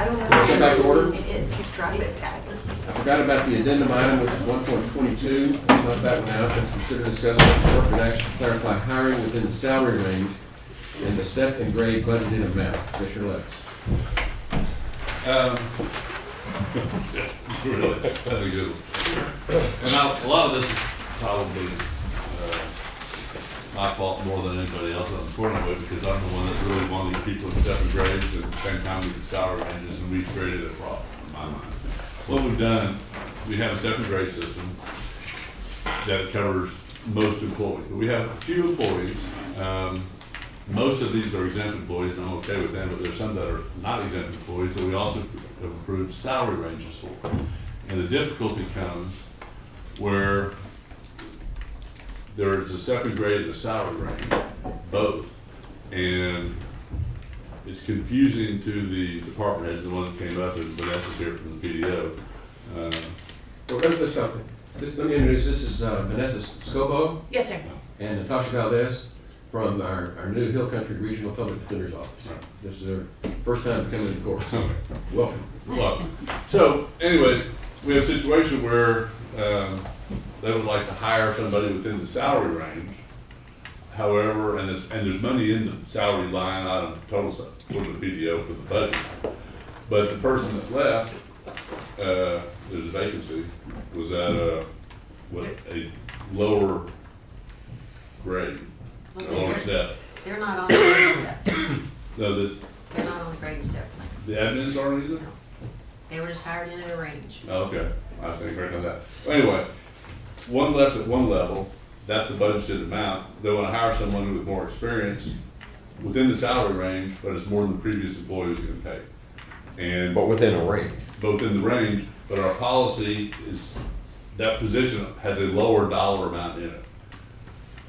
I don't know. Come back to order. It is, it's driving it. I forgot about the addendum item, which is 1.22. Not that one out. Let's consider discussing appropriate action to clarify hiring within the salary range and the step and grade budgeted amount. Commissioner Letts. Really, that's a good one. And a lot of this is probably my fault more than anybody else, unfortunately, because I'm the one that really wanted to get people in step and grades and at the same time we did salary ranges, and we created a problem in my mind. What we've done, we have a step and grade system that covers most employees. We have a few employees. Most of these are exempt employees, and I'm okay with them, but there's some that are not exempt employees that we also have approved salary ranges for. And the difficulty comes where there's a step and grade and a salary range, both. And it's confusing to the department heads. The one that came up is Vanessa's here from the PDO. Well, let's stop. Let me introduce, this is Vanessa Scobo. Yes, sir. And Natasha Valdez from our new Hill Country Regional Public Defender's Office. This is their first time coming to court. Welcome. Welcome. So anyway, we have a situation where they would like to hire somebody within the salary range. However, and there's money in the salary line item total for the PDO for the budget. But the person that left, there's a vacancy, was at a lower grade, a lower step. They're not on the grading step. No, They're not on the grading step. the admins aren't either? They were just hired in at a range. Oh, okay, I was thinking correct on that. Well, anyway, one left at one level, that's the budgeted amount. They want to hire someone with more experience within the salary range, but it's more than the previous employee was going to pay. And But within a range. both in the range, but our policy is that position has a lower dollar amount in it.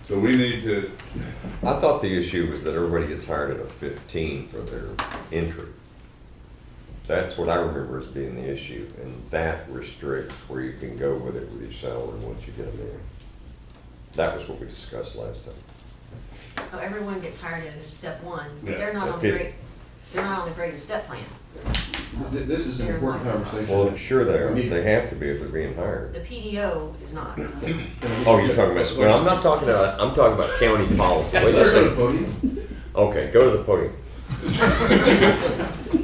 So we need to. I thought the issue was that everybody gets hired at a 15 for their entry. That's what I remember as being the issue, and that restricts where you can go with it with your salary once you get them in. That was what we discussed last time. Oh, everyone gets hired in at step one, but Yeah, they're not at on the 50. grade, they're not on the grading step plan. This is an important conversation. Well, sure they are. They have to be if they're being hired. The PDO is not. Oh, you're talking about, well, I'm not talking about, I'm talking about county policy. Wait a Let's go to the second. podium. Okay, go to the podium.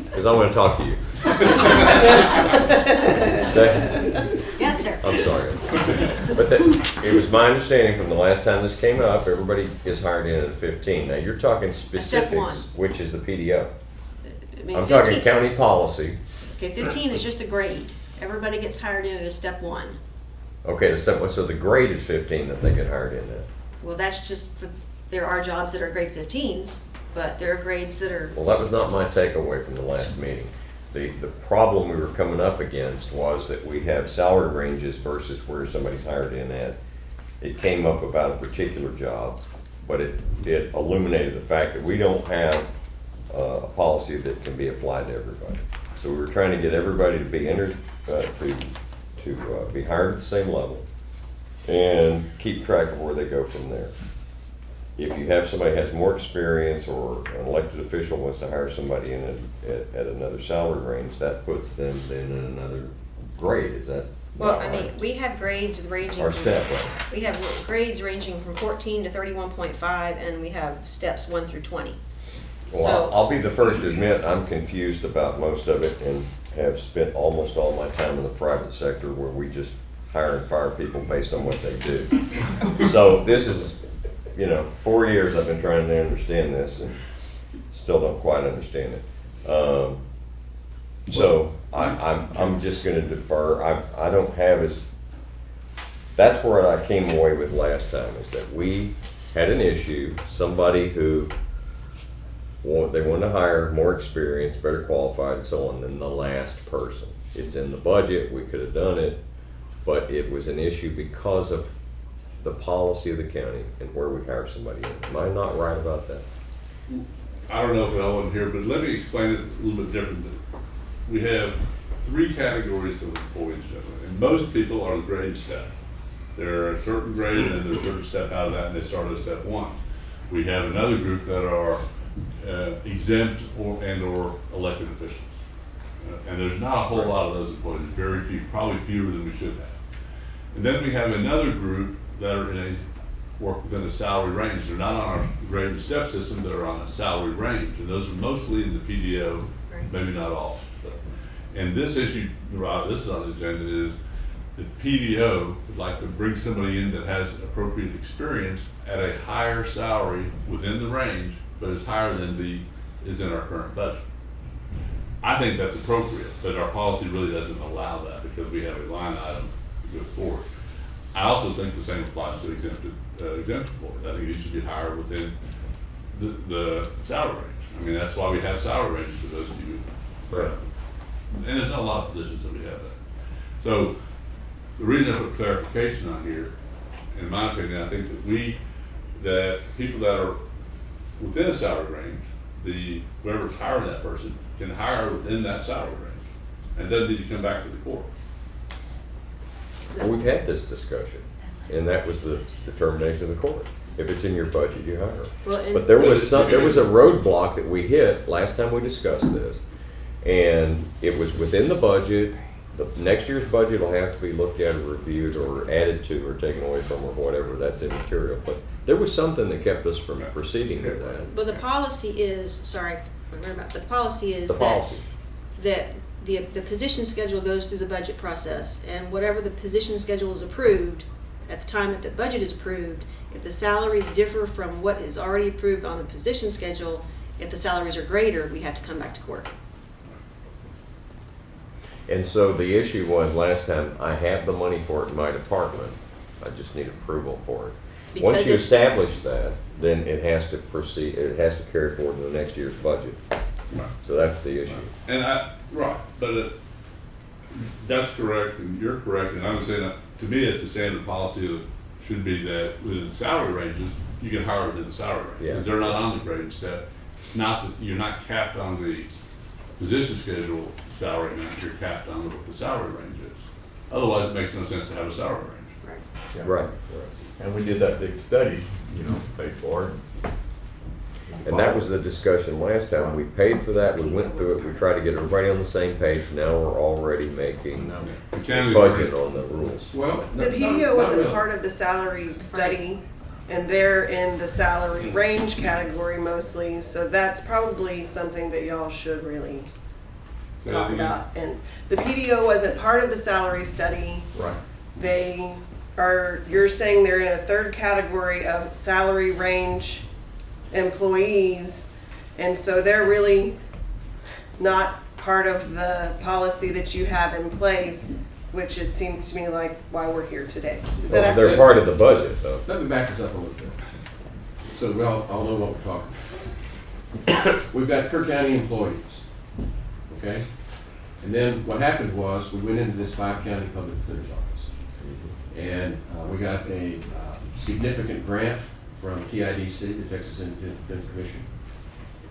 Because I want to talk to you. Yes, sir. I'm sorry. But it was my understanding from the last time this came up, everybody is hired in at a 15. Now, you're talking specifics, one. which is the PDO. I mean, I'm talking 15 county policy. Okay, 15 is just a grade. Everybody gets hired in at a step one. Okay, the step one, so the grade is 15 that they get hired in at. Well, that's just for, there are jobs that are grade 15s, but there are grades that are, Well, that was not my takeaway from the last meeting. The problem we were coming up against was that we have salary ranges versus where somebody's hired in at. It came up about a particular job, but it illuminated the fact that we don't have a policy that can be applied to everybody. So we were trying to get everybody to be entered, to be hired at the same level and keep track of where they go from there. If you have somebody who has more experience or an elected official wants to hire somebody in at another salary range, that puts them then in another grade, is that well, not I right? mean, we have grades ranging Or from, step level. we have grades ranging from 14 to 31.5, and we have steps 1 through 20. Well, So- I'll be the first to admit, I'm confused about most of it and have spent almost all my time in the private sector where we just hire and fire people based on what they do. So this is, 4 years I've been trying to understand this and still don't quite understand it. So I'm just gonna defer. I don't have as, that's where I came away with last time, is that we had an issue, somebody who they wanted to hire more experienced, better qualified and so on than the last person. It's in the budget, we could have done it, but it was an issue because of the policy of the county and where we hire somebody in. Am I not right about that? I don't know if I wasn't here, but let me explain it a little bit differently. We have 3 categories of employees generally, and most people are the grade step. They're a certain grade and then they're a certain step out of that and they start at step 1. We have another group that are exempt or elected officials. And there's not a whole lot of those employees, very few, probably fewer than we should have. And then we have another group that are work within a salary range. They're not on our grade and step system, they're on a salary range. And those are mostly in the PDO, maybe not all. And this issue, Rob, this is on the agenda, is the PDO would like to bring somebody in that has appropriate experience at a higher salary within the range, but is higher than is in our current budget. I think that's appropriate, but our policy really doesn't allow that because we have a line item that goes forward. I also think the same applies to exempt employees. I think it should be higher within the salary range. I mean, that's why we have salary ranges for those of you. Right. And there's not a lot of positions that we have that. So the reason I put clarification on here, in my opinion, I think that people that are within a salary range, whoever's hiring that person can hire within that salary range and doesn't need to come back to the court. Well, we've had this discussion, and that was the determination of the court. If it's in your budget, you hire it. Well, But there was a roadblock that we hit last time we discussed this, and it was within the budget. The next year's budget will have to be looked at or reviewed or added to or taken away from or whatever, that's immaterial. But there was something that kept us from proceeding with that. But the policy is, sorry, the policy is The policy. that the position schedule goes through the budget process, and whatever the position schedule is approved, at the time that the budget is approved, if the salaries differ from what is already approved on the position schedule, if the salaries are greater, we have to come back to court. And so the issue was last time, I have the money for it in my department, I just need approval for it. Once you establish that, then it has to proceed, it has to carry forward in the next year's budget. Right. So that's the issue. And but that's correct, and you're correct, and I'm saying that, to me, it's a standard policy that should be that within salary ranges, you can hire within the salary range. Yeah. Because they're not on the grade step. It's not that, you're not capped on the position schedule salary amount, you're capped on what the salary range is. Otherwise, it makes no sense to have a salary range. Yeah. Right. And we did that big study, paid for it. And that was the discussion last time. We paid for that, we went through it, we tried to get everybody on the same page. Now we're already making a budget on the rules. Well, The PDO wasn't part of the salary study, and they're in the salary range category mostly, so that's probably something that y'all should really talk about. And the PDO wasn't part of the salary study. Right. You're saying they're in a third category of salary range employees, and so they're really not part of the policy that you have in place, which it seems to me like why we're here today. Is that They're part of the budget, though. Let me back this up a little bit, so we all know what we're talking about. We've got Kerr County employees, okay? And then what happened was, we went into this 5-county public defender's office. And we got a significant grant from TIDC, the Texas Independent Defense Commission.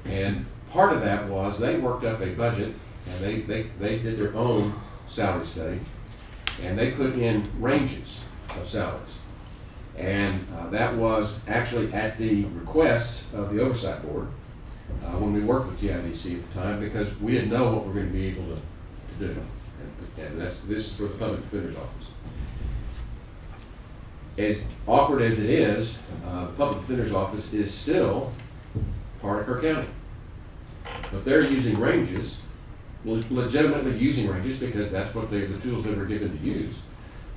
And part of that was they worked up a budget, and they did their own salary study, and they put in ranges of salaries. And that was actually at the request of the Oversight Board when we worked with TIDC at the time, because we didn't know what we were going to be able to do. And this is for the Public Defender's Office. As awkward as it is, the Public Defender's Office is still part of Kerr County. But they're using ranges, legitimately using ranges, because that's what the tools they were given to use.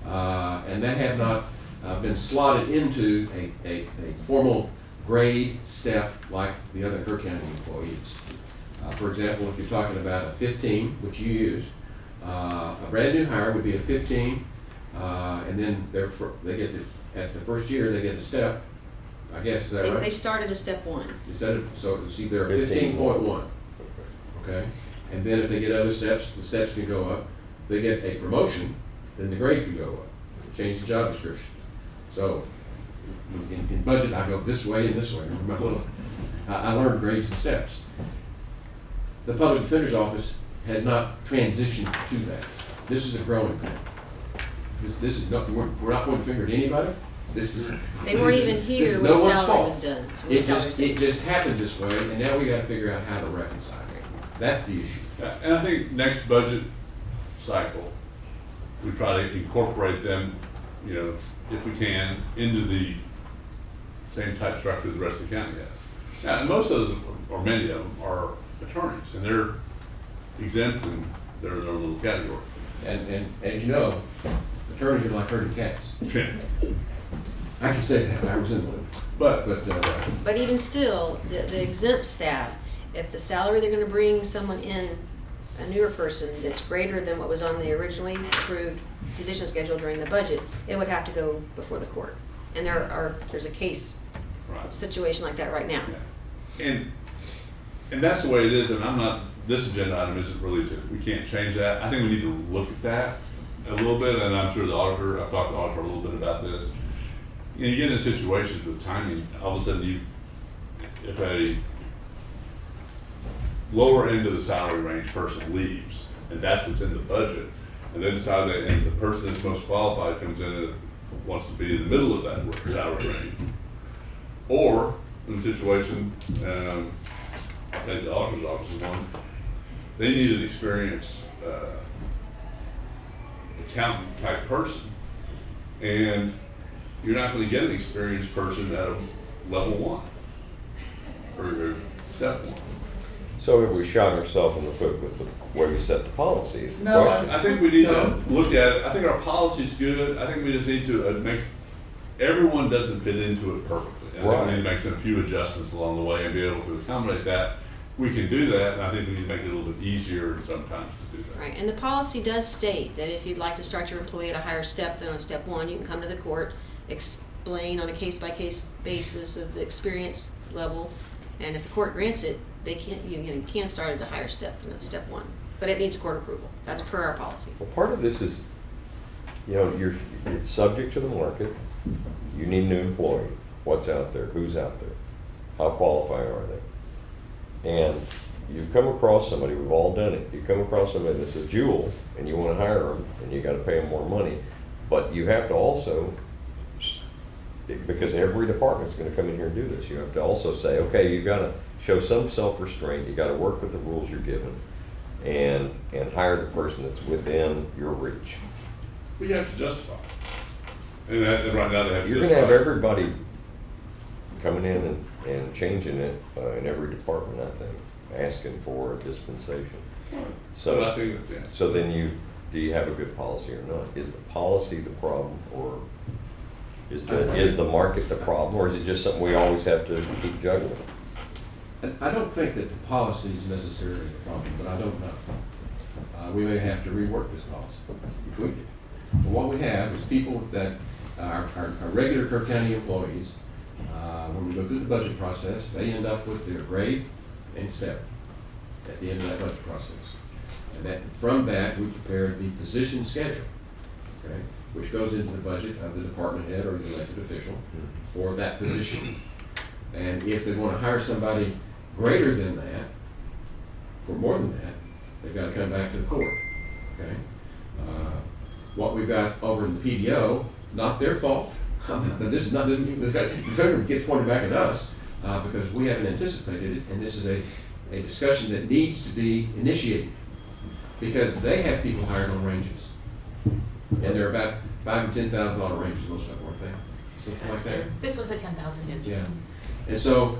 And they have not been slotted into a formal grade step like the other Kerr County employees. For example, if you're talking about a 15, which you use, a brand new hire would be a 15, and then they get at the first year they get a step. I guess is that right? They started at step 1. So see, they're 15.1. Okay, and then if they get other steps, the steps can go up. If they get a promotion, then the grade can go up. Change the job description. So in budget, I go this way and this way. Remember, I learned grades and steps. The Public Defender's Office has not transitioned to that. This is a growing pain. This is not, we're not pointing a finger at anybody. They weren't even here when the salary was done. It just happened this way, and now we got to figure out how to reconcile it. That's the issue. And I think next budget cycle, we try to incorporate them, you know, if we can, into the same type structure the rest of the county has. Now, and most of those, or many of them, are attorneys, and they're exempt in their own little category. And as you know, attorneys are like herding cats. I can say that, I was in one. But even still, the exempt staff, if the salary they're gonna bring someone in, a newer person that's greater than what was on the originally approved position schedule during the budget, it would have to go before the court. And there's a case situation like that right now. And that's the way it is, and I'm not, this agenda item isn't really we can't change that. I think we need to look at that a little bit, and I'm sure the auditor, I've talked to the auditor a little bit about this. You know, you get in situations with timing, all of a sudden if a lower end of the salary range person leaves, and that's what's in the budget, and then decide that, and the person that's most qualified comes in and wants to be in the middle of that salary range. Or, in a situation, I think the auditor's office is one, they need an experienced accountant type person, and you're not going to get an experienced person at a level 1 or step 1. So have we shot ourselves in the foot with the way we set the policies? No, I think we need to look at it. I think our policy's good. I think we just need to make, everyone doesn't fit into it perfectly. I think we need to make a few adjustments along the way and be able to accommodate that. We can do that, and I think we need to make it a little bit easier sometimes to do that. Right, and the policy does state that if you'd like to start your employee at a higher step than on step 1, you can come to the court, explain on a case-by-case basis of the experience level, and if the court grants it, they can't, you can start at a higher step than step 1, but it needs court approval. That's per our policy. Well, part of this is, you know, it's subject to the market. You need a new employee. What's out there? Who's out there? How qualified are they? And you come across somebody, we've all done it, you come across somebody that's a jewel and you want to hire them and you got to pay them more money, but you have to also, because every department's going to come in here and do this, you have to also say, okay, you got to show some self-restraint, you got to work with the rules you're given, and hire the person that's within your reach. We have to justify. And right now they have to You're going to have everybody coming in and changing it in every department, I think, asking for a dispensation. So, I think that, yeah. So then do you have a good policy or not? Is the policy the problem, or is the market the problem, or is it just something we always have to keep juggling? I don't think that the policy is necessarily the problem, but I don't know. We may have to rework this policy, tweak it. But what we have is people that are regular Kirk County employees. When we go through the budget process, they end up with their grade and step at the end of that budget process. And from that, we prepare the position schedule, okay, which goes into the budget of the department head or the elected official for that position. And if they want to hire somebody greater than that, for more than that, they've got to come back to the court, okay? What we've got over in the PDO, not their fault. The federal gets pointed back at us because we haven't anticipated it, and this is a discussion that needs to be initiated because they have people hired on ranges, and they're about $5,000 and $10,000 ranges, most of them, weren't they? Something like that. This one's at 10,000. Yeah, and so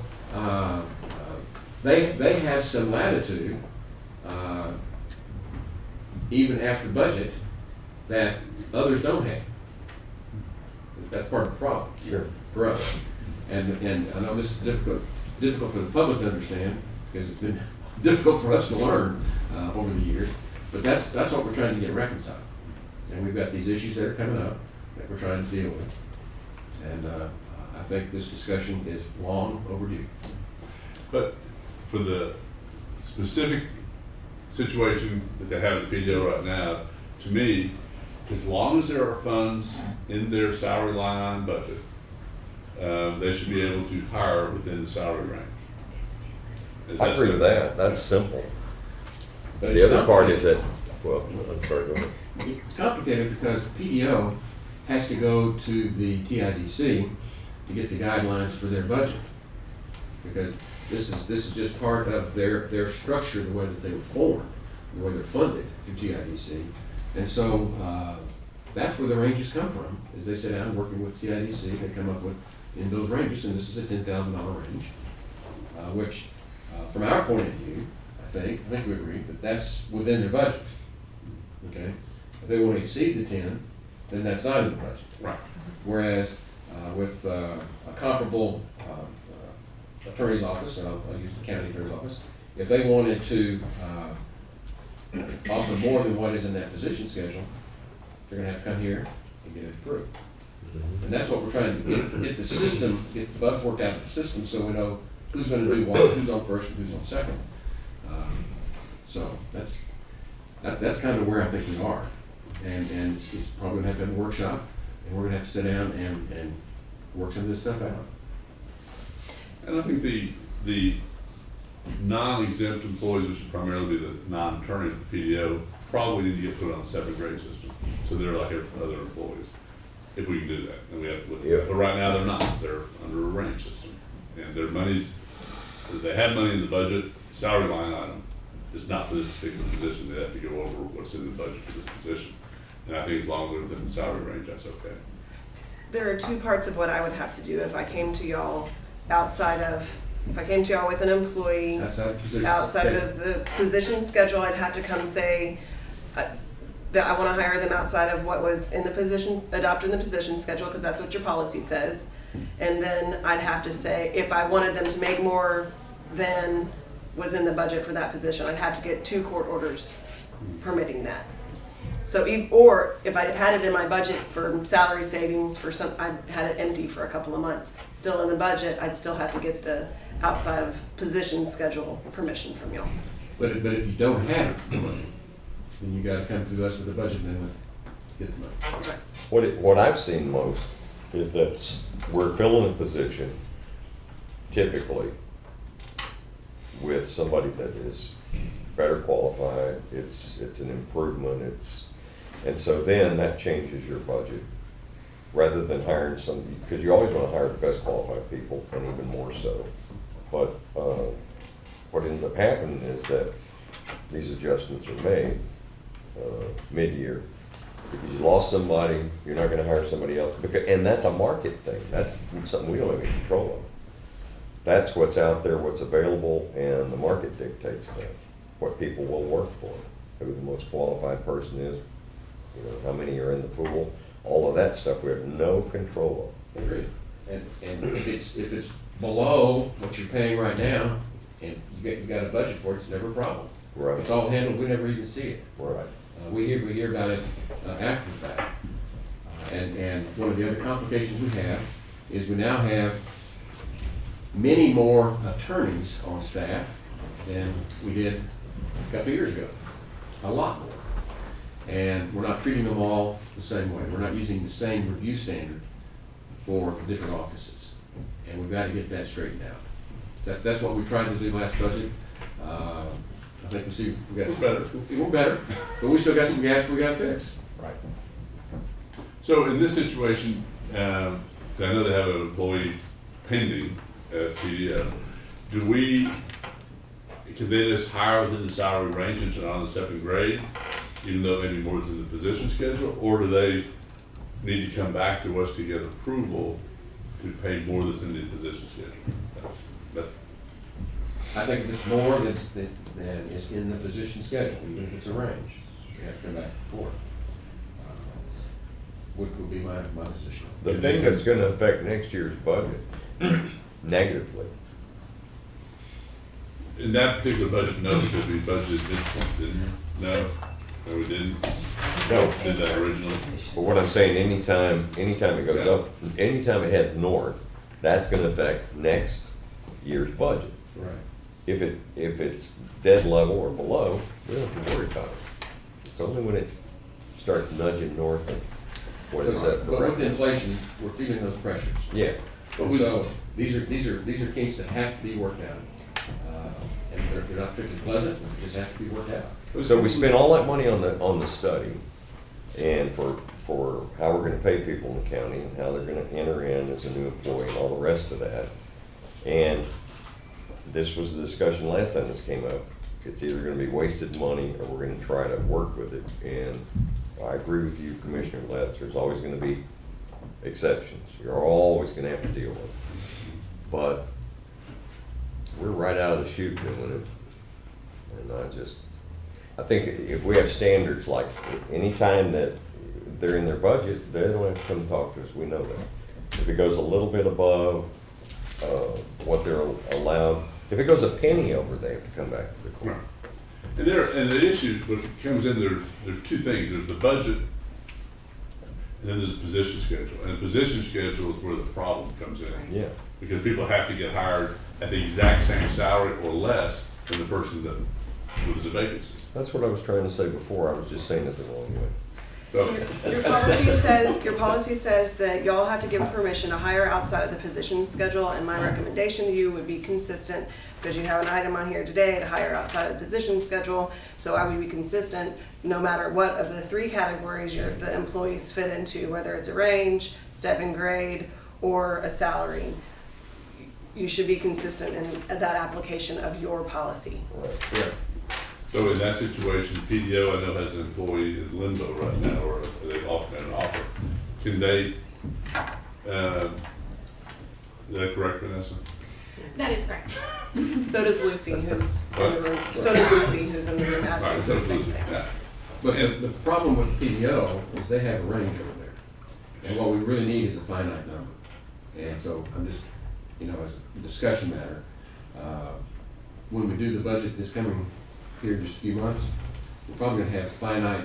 they have some latitude, even after budget, that others don't have. That's part of the problem. Sure. For us. And I know this is difficult for the public to understand because it's been difficult for us to learn over the years. But that's what we're trying to get reconciled. And we've got these issues that are coming up that we're trying to deal with. And I think this discussion is long overdue. But for the specific situation that they have at the PDO right now, to me, as long as there are funds in their salary line budget, they should be able to hire within the salary range. I agree with that. That's simple. The other part is that, well, I'm sorry, go ahead. It's complicated because the PDO has to go to the TIDC to get the guidelines for their budget. Because This is just part of their structure, the way that they were formed, the way they're funded through TIDC. And so, that's where the ranges come from, is they sit down working with TIDC, they come up with, in those ranges, and this is a $10,000 range, which, from our point of view, I think we agree, that that's within their budget, okay? If they want to exceed the 10, then that's not in the budget. Right. Whereas, with a comparable attorney's office, I'll use the county attorney's office, if they wanted to offer more than what is in that position schedule, they're gonna have to come here and get it approved. And that's what we're trying to get the system, get the bugs worked out of the system, so we know who's gonna do what, who's on first and who's on second. So that's kind of where I think we are. And it's probably gonna have to have a workshop, and we're gonna have to sit down and work some of this stuff out. And I think the non-exempt employees, which would primarily be the non-attorney at the PDO, probably need to get put on a separate grade system, so they're like other employees, if we can do that, and we have to look at that. But right now, they're not, they're under a range system, and their monies, they have money in the budget, salary line item, it's not for this particular position, they have to go over what's in the budget for this position. And I think as long as they're within the salary range, that's okay. There are two parts of what I would have to do if I came to y'all if I came to y'all with an employee outside of the position schedule, I'd have to come say that I want to hire them outside of what was in the position, adopted in the position schedule, because that's what your policy says. And then I'd have to say, if I wanted them to make more than was in the budget for that position, I'd have to get 2 court orders permitting that. So, or if I had it in my budget for salary savings for some, I had it empty for a couple of months, still in the budget, I'd still have to get the outside of position schedule permission from y'all. But if you don't have the money, then you gotta come through us with the budget and then get the money. That's right. What I've seen most is that we're filling a position typically with somebody that is better qualified, it's an improvement, and so then that changes your budget. Rather than hiring somebody, because you always want to hire the best qualified people, and even more so. But what ends up happening is that these adjustments are made mid-year. Because you lost somebody, you're not gonna hire somebody else, and that's a market thing, that's something we don't have any control of. That's what's out there, what's available, and the market dictates that, what people will work for, who the most qualified person is, you know, how many are in the pool, all of that stuff we have no control of. Agreed. And if it's below what you're paying right now, and you got a budget for it, it's never a problem. Right. It's all handled, we never even see it. Right. We hear about it after the fact. And one of the other complications we have is we now have many more attorneys on staff than we did a couple of years ago. A lot more. And we're not treating them all the same way. We're not using the same review standard for different offices. And we've got to get that straightened out. That's what we tried to do last budget. I think we got better. We're better, but we still got some gaps we got to fix. Right. So in this situation, I know they have an employee pending at PDO. Can they just hire within the salary ranges and on the stepping grade, even though maybe more is in the position schedule, or do they need to come back to us to get approval to pay more that's in the position schedule? I think if it's more than is in the position schedule, even if it's a range, you have to come back for it. Would be my position. The thing that's gonna affect next year's budget negatively. In that particular budget, no, because we budgeted this, didn't we? No, we didn't. No. Did that originally. But what I'm saying, anytime it goes up, anytime it heads north, that's gonna affect next year's budget. Right. If it's dead level or below, we don't have to worry about it. It's only when it starts nudging north and what is that? But with inflation, we're feeling those pressures. Yeah. And so these are kinks that have to be worked out. And they're not particularly pleasant, they just have to be worked out. So we spent all that money on the study and for how we're gonna pay people in the county and how they're gonna enter in as a new employee and all the rest of that. And this was the discussion last time this came up. It's either gonna be wasted money or we're gonna try to work with it. And I agree with you, Commissioner Letts, there's always gonna be exceptions. You're always gonna have to deal with it. But we're right out of the chute doing it. And I think if we have standards, like any time that they're in their budget, they don't have to come talk to us, we know that. If it goes a little bit above what they're allowed, if it goes a penny over, they have to come back to the court. And the issue, when it comes in, there's two things. There's the budget, and then there's the position schedule. And the position schedule is where the problem comes in. Yeah. Because people have to get hired at the exact same salary or less than the person that was a vacancy. That's what I was trying to say before, I was just saying it the wrong way. Your policy says that y'all have to give permission to hire outside of the position schedule, and my recommendation to you would be consistent, because you have an item on here today to hire outside of the position schedule, so I would be consistent no matter what of the three categories the employees fit into, whether it's a range, step and grade, or a salary. You should be consistent in that application of your policy. Yeah. So in that situation, PDO, I know, has an employee in limbo right now, or they've offered an offer. Can they, is that correct, Vanessa? That is correct. So does Lucy, who's in the room. So does Lucy, who's in the room asking for the same thing. Yeah. But the problem with PDO is they have a range over there. And what we really need is a finite number. And so I'm just, as a discussion matter, when we do the budget this coming here in just a few months, we're probably gonna have finite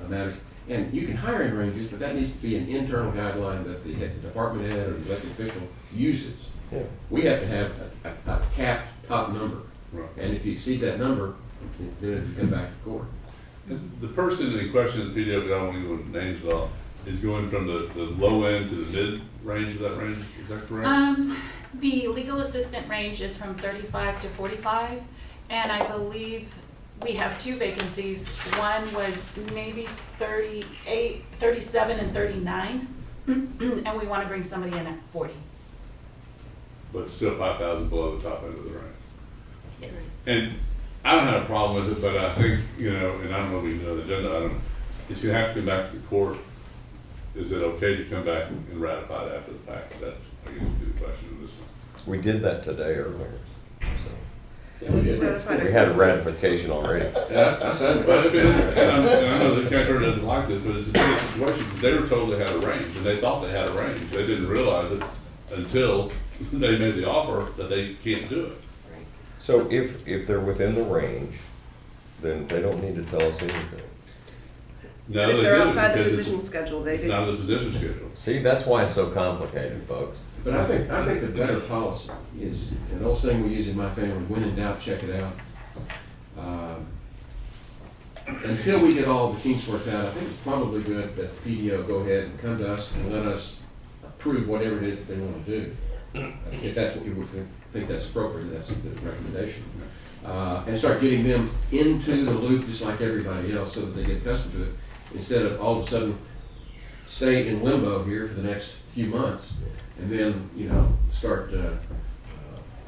matters. And you can hire in ranges, but that needs to be an internal guideline that the department head or the elected official uses. Yeah. We have to have a capped top number. Right. And if you exceed that number, then you come back to court. And the person in question at PDO, I don't want to go into names at all, is going from the low end to the mid range of that range, is that correct? The legal assistant range is from 35 to 45, and I believe we have two vacancies. One was maybe 38, 37 and 39, and we want to bring somebody in at 40. But still 5,000 below the top end of the range. Yes. And I don't have a problem with it, but I think, and I don't know if we know the agenda item, it's gonna have to come back to the court. Is it okay to come back and ratify it after the fact? That's, I guess, would be the question of this one. We did that today earlier, so. Yeah, we did. We had a ratification already. Yeah, I said, But it's been, and I know the county doesn't like this, but it's a different situation. They were told they had a range, and they thought they had a range. They didn't realize it until they made the offer that they can't do it. So if they're within the range, then they don't need to tell us anything. No, But if they they're do, outside the because position schedule, they It's do. not in the position schedule. See, that's why it's so complicated, folks. But I think the better policy is, an old saying we use in my family, when in doubt, check it out. Until we get all the kinks worked out, I think it's probably good that the PDO go ahead and come to us and let us approve whatever it is that they want to do. If that's what you would think that's appropriate, that's the recommendation. And start getting them into the loop just like everybody else so that they get accustomed to it, instead of all of a sudden stay in limbo here for the next few months and then, start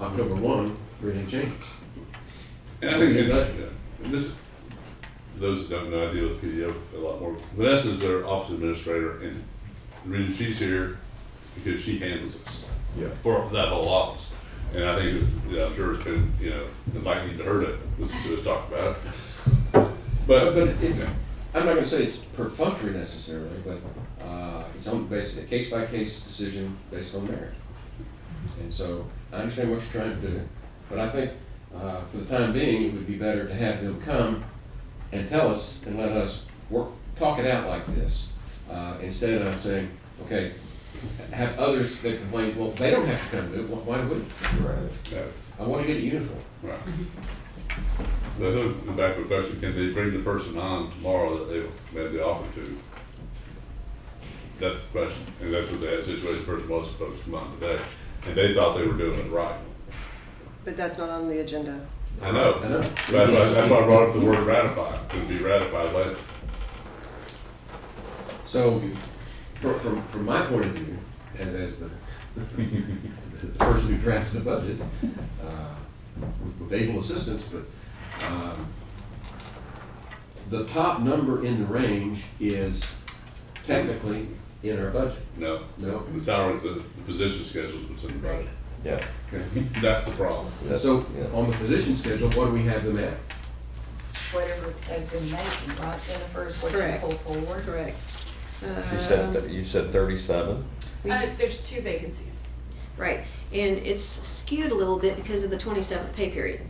October 1, everything changes. And I think, and this, those that don't know, I deal with PDO a lot more. Vanessa is their office administrator, and the reason she's here because she handles this for that whole office. And I think it's, I'm sure it's been, inviting to her to listen to us talk about it. But it's, I'm not gonna say it's perfunctory necessarily, but it's on basically a case-by-case decision based on merit. And so I understand what you're trying to do, but I think for the time being, it would be better to have them come and tell us and let us talk it out like this, instead of saying, okay, have others that complain, well, they don't have to come do it, well, why would they? Right. I want to get a uniform. Right. So the back of the question, can they bring the person on tomorrow that they made the offer to? That's the question, and that's what the situation, the person was supposed to come on today, and they thought they were doing it right. But that's not on the agenda. I know. But that's why I brought up the word ratify, to be ratified later. So, from my point of view, as the the person who drafts the budget, with able assistance, but, the top number in the range is technically in our budget. No. No? The salary, the position schedules what's in the budget. Yeah. Okay. That's the problem. So, on the position schedule, what do we have them at? Whatever they've been making, right, Jennifer, is what you Correct. pull forward? Correct. You said 37? There's 2 vacancies. Right, and it's skewed a little bit because of the 27th pay period.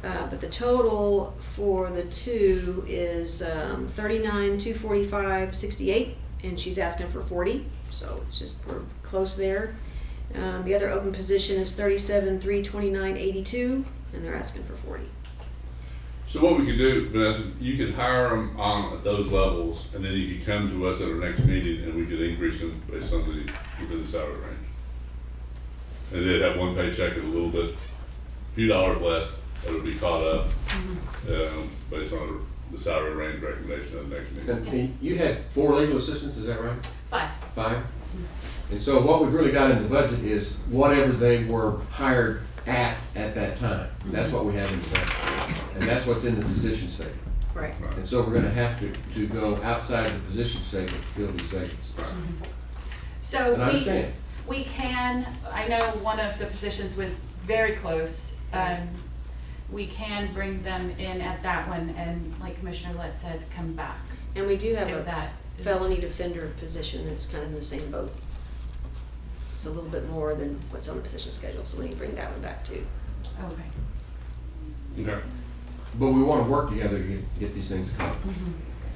But the total for the 2 is 39, 245, 68, and she's asking for 40, so it's just, we're close there. The other open position is 37, 329, 82, and they're asking for 40. So what we could do, Vanessa, you could hire them on at those levels, and then you could come to us at our next meeting, and we could increase them based on within the salary range. And they'd have one paycheck and a little bit, few dollars less, that would be caught up, based on the salary range recommendation of the next meeting. And you had 4 legal assistants, is that right? 5. 5? And so what we've really got in the budget is whatever they were hired at that time. That's what we have in the budget. And that's what's in the position statement. Right. And so we're gonna have to go outside the position statement to fill these vacancies. So And I understand. we can, I know one of the positions was very close. We can bring them in at that one and, like Commissioner Lett said, come back. And we do have If a that is- felony defender position that's kind of in the same boat. It's a little bit more than what's on the position schedule, so we need to bring that one back too. Okay. Okay. But we wanna work together to get these things accomplished.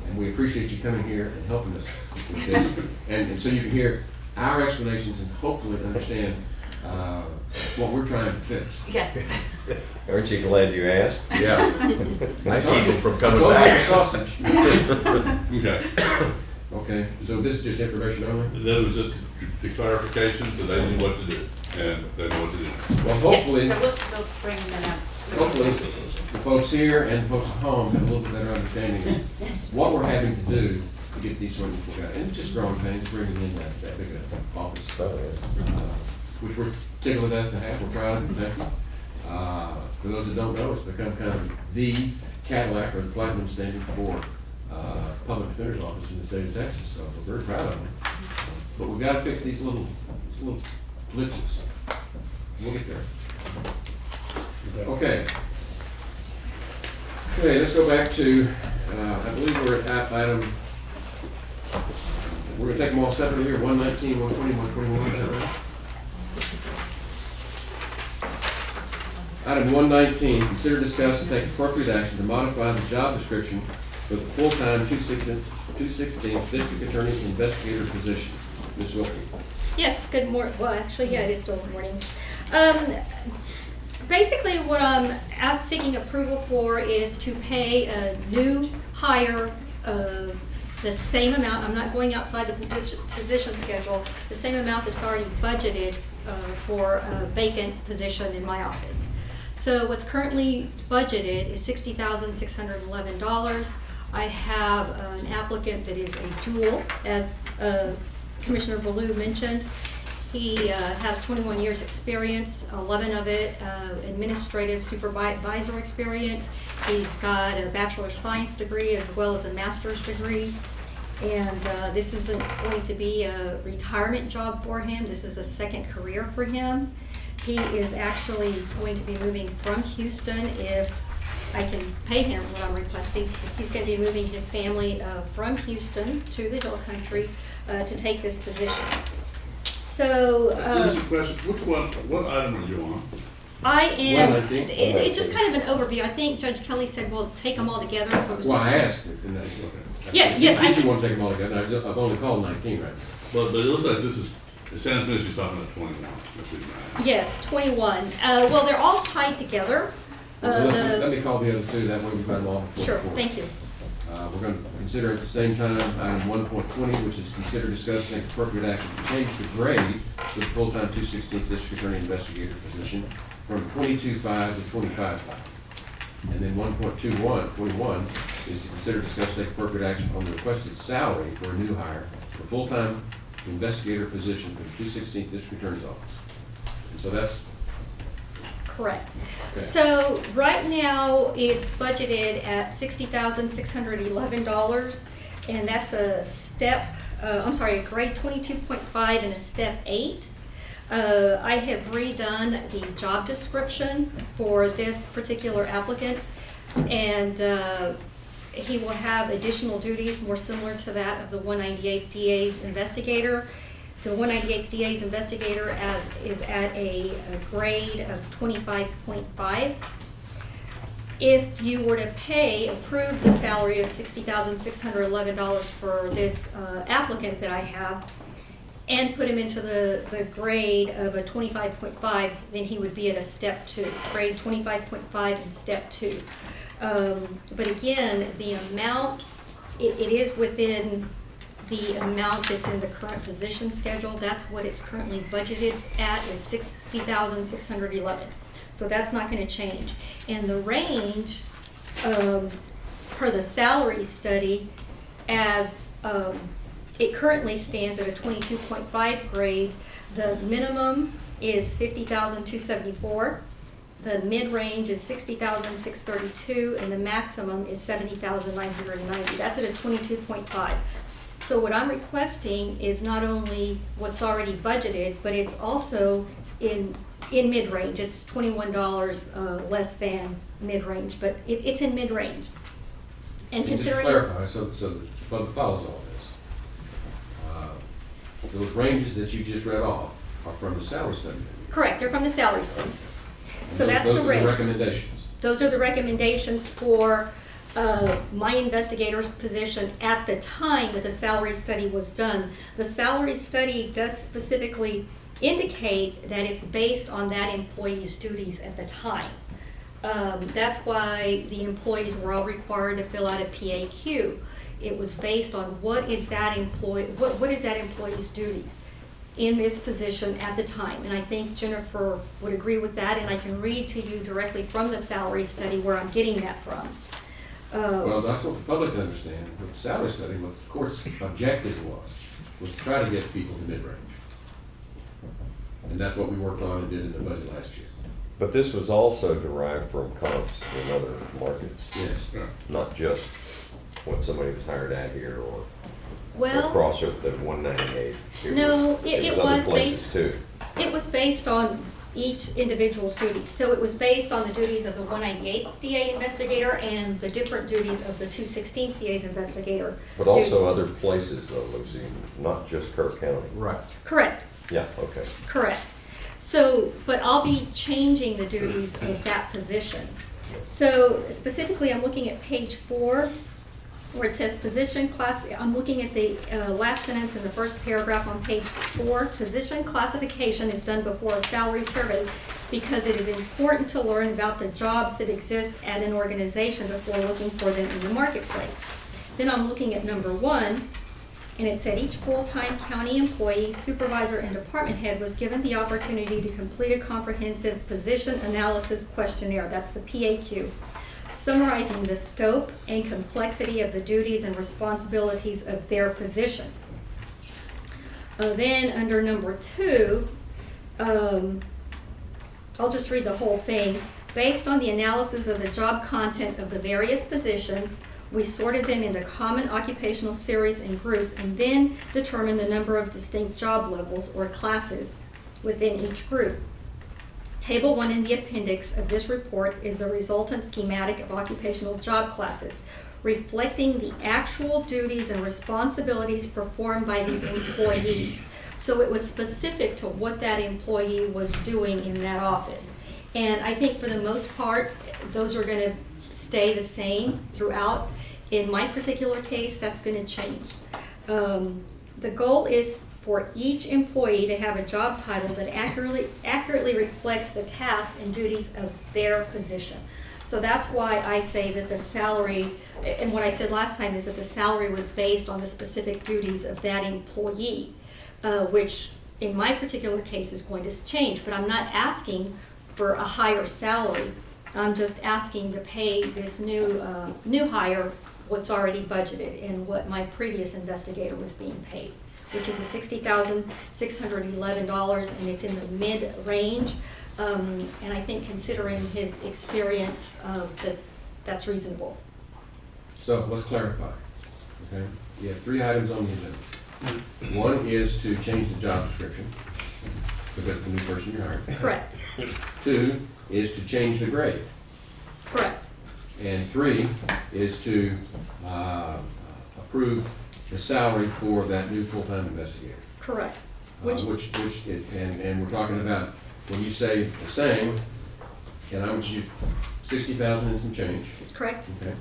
And we appreciate you coming here and helping us with this. And so you can hear our explanations and hopefully understand, what we're trying to fix. Yes. Aren't you glad you asked? Yeah. I keep them from coming Go back. have sausage. Okay. Okay, so this is just information only? That was just the clarification, so they knew what to do, and they know what to do. Well, hopefully, Yes, so we'll still bring them in. hopefully, the folks here and the folks at home have a little bit better understanding of what we're having to do to get these sort of people guys. And it's just growing pains, bringing in that big office, which we're tickled at to have, we're proud of it. For those that don't know, it's become kind of the Cadillac or the platinum standard for public defender's office in the state of Texas, so we're very proud of them. But we've got to fix these little glitches. We'll get there. Okay. Okay, let's go back to, I believe we're at item, we're gonna take them all separately here, 119, 120, 121, is that right? Item 119, consider, discuss, and take appropriate action to modify the job description for the full-time 216th District Attorney Investigator position. Ms. Wilkie. Yes, good morning. Well, actually, yeah, it is still good morning. Basically, what I'm seeking approval for is to pay a new hire the same amount. I'm not going outside the position schedule, the same amount that's already budgeted for a vacant position in my office. So what's currently budgeted is $60,611. I have an applicant that is a jewel, as Commissioner Ballou mentioned. He has 21 years experience, 11 of it administrative supervisor experience. He's got a Bachelor of Science degree as well as a master's degree. And this isn't going to be a retirement job for him. This is a second career for him. He is actually going to be moving from Houston if I can pay him what I'm requesting. He's going to be moving his family from Houston to the Hill Country to take this position. So, This is a question, what item are you on? I am, 119. it's just kind of an overview. I think Judge Kelly said, we'll take them all together, so it was Well, just. I asked it, and Yes, I did want to take them all together. I've only called 19 right now. But it looks like this is, it sounds like she's talking about 21. That's what you're at. Yes, 21. Well, they're all tied together. Let me call the other two, that way we've got them all. Sure, thank you. We're going to consider at the same time item 1.20, which is consider, discuss, and take appropriate action to change the grade for the full-time 216th District Attorney Investigator position from 22.5 to 25.5. And then 1.21 is to consider, discuss, and take appropriate action on the requested salary for a new hire for full-time investigator position for the 216th District Attorney's Office. And So that's, Correct. Okay. So right now, it's budgeted at $60,611, and that's a step, a grade 22.5 and a step 8. I have redone the job description for this particular applicant, and he will have additional duties more similar to that of the 198th DA's investigator. The 198th DA's investigator is at a grade of 25.5. If you were to approve the salary of $60,611 for this applicant that I have, and put him into the grade of a 25.5, then he would be at a step 2, grade 25.5 and step 2. But again, the amount, it is within the amount that's in the current position schedule. That's what it's currently budgeted at, is $60,611. So that's not going to change. And the range per the salary study, as it currently stands at a 22.5 grade, the minimum is $50,274. The mid-range is $60,632, and the maximum is $70,990. That's at a 22.5. So what I'm requesting is not only what's already budgeted, but it's also in mid-range. It's $21 less than mid-range, but it's in mid-range. And considering... Just to clarify, so the public follows all this. Those ranges that you just read off are from the salary study. Correct, they're from the salary study. So Those- that's the those are range. recommendations. Those are the recommendations for my investigator's position at the time that the salary study was done. The salary study does specifically indicate that it's based on that employee's duties at the time. That's why the employees were all required to fill out a PAQ. It was based on what is that employee's duties in this position at the time. And I think Jennifer would agree with that, and I can read to you directly from the salary study where I'm getting that from. Well, that's what the public understand. With the salary study, what the court's objective was to try to get people to mid-range. And that's what we worked on and did in the budget last year. But this was also derived from comps in other markets. Yes. Not just what somebody was hired at here or Well, across at the 198. No, it was other was places based, too. it was based on each individual's duties. So it was based on the duties of the 198th DA investigator and the different duties of the 216th DA's investigator. But also other places though, Lucy, not just Kirk County. Right. Correct. Yeah, okay. Correct. So, but I'll be changing the duties of that position. So specifically, I'm looking at page 4, where it says position class. I'm looking at the last sentence in the first paragraph on page 4. Position classification is done before a salary survey because it is important to learn about the jobs that exist at an organization before looking for them in the marketplace. Then I'm looking at number 1. And it said each full-time county employee, supervisor, and department head was given the opportunity to complete a comprehensive position analysis questionnaire. That's the PAQ, summarizing the scope and complexity of the duties and responsibilities of their position. Then under number 2, I'll just read the whole thing. Based on the analysis of the job content of the various positions, we sorted them into common occupational series and groups, and then determined the number of distinct job levels or classes within each group. Table 1 in the appendix of this report is the resultant schematic of occupational job classes, reflecting the actual duties and responsibilities performed by the employees. So it was specific to what that employee was doing in that office. And I think for the most part, those are going to stay the same throughout. In my particular case, that's going to change. The goal is for each employee to have a job title that accurately reflects the tasks and duties of their position. So that's why I say that the salary, and what I said last time is that the salary was based on the specific duties of that employee, which in my particular case is going to change. But I'm not asking for a higher salary. I'm just asking to pay this new hire what's already budgeted and what my previous investigator was being paid, which is the $60,611, and it's in the mid-range. And I think considering his experience, that's reasonable. So let's clarify, okay? You have 3 items on the agenda. One is to change the job description because the new person you hired. Correct. 2 is to change the grade. Correct. And 3 is to approve the salary for that new full-time investigator. Correct. And we're talking about, when you say the same, and I would use 60,000 and some change. Correct. Okay.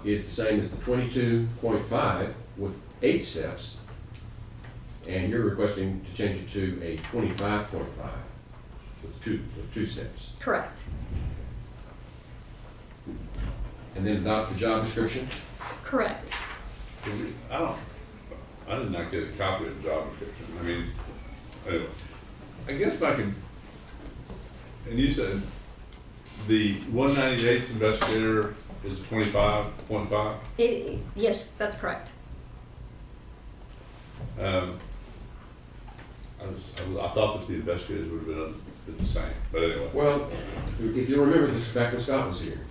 Is the same as the 22.5 with 8 steps, and you're requesting to change it to a 25.5 with two steps. Correct. And then adopt the job description? Correct. I did not get a copy of the job description. I mean, anyway, I guess back in, and you said the 198th investigator is 25.5? Yes, that's correct. I thought that the investigators would have been the same, but anyway. Well, if you remember this back when Scott was here,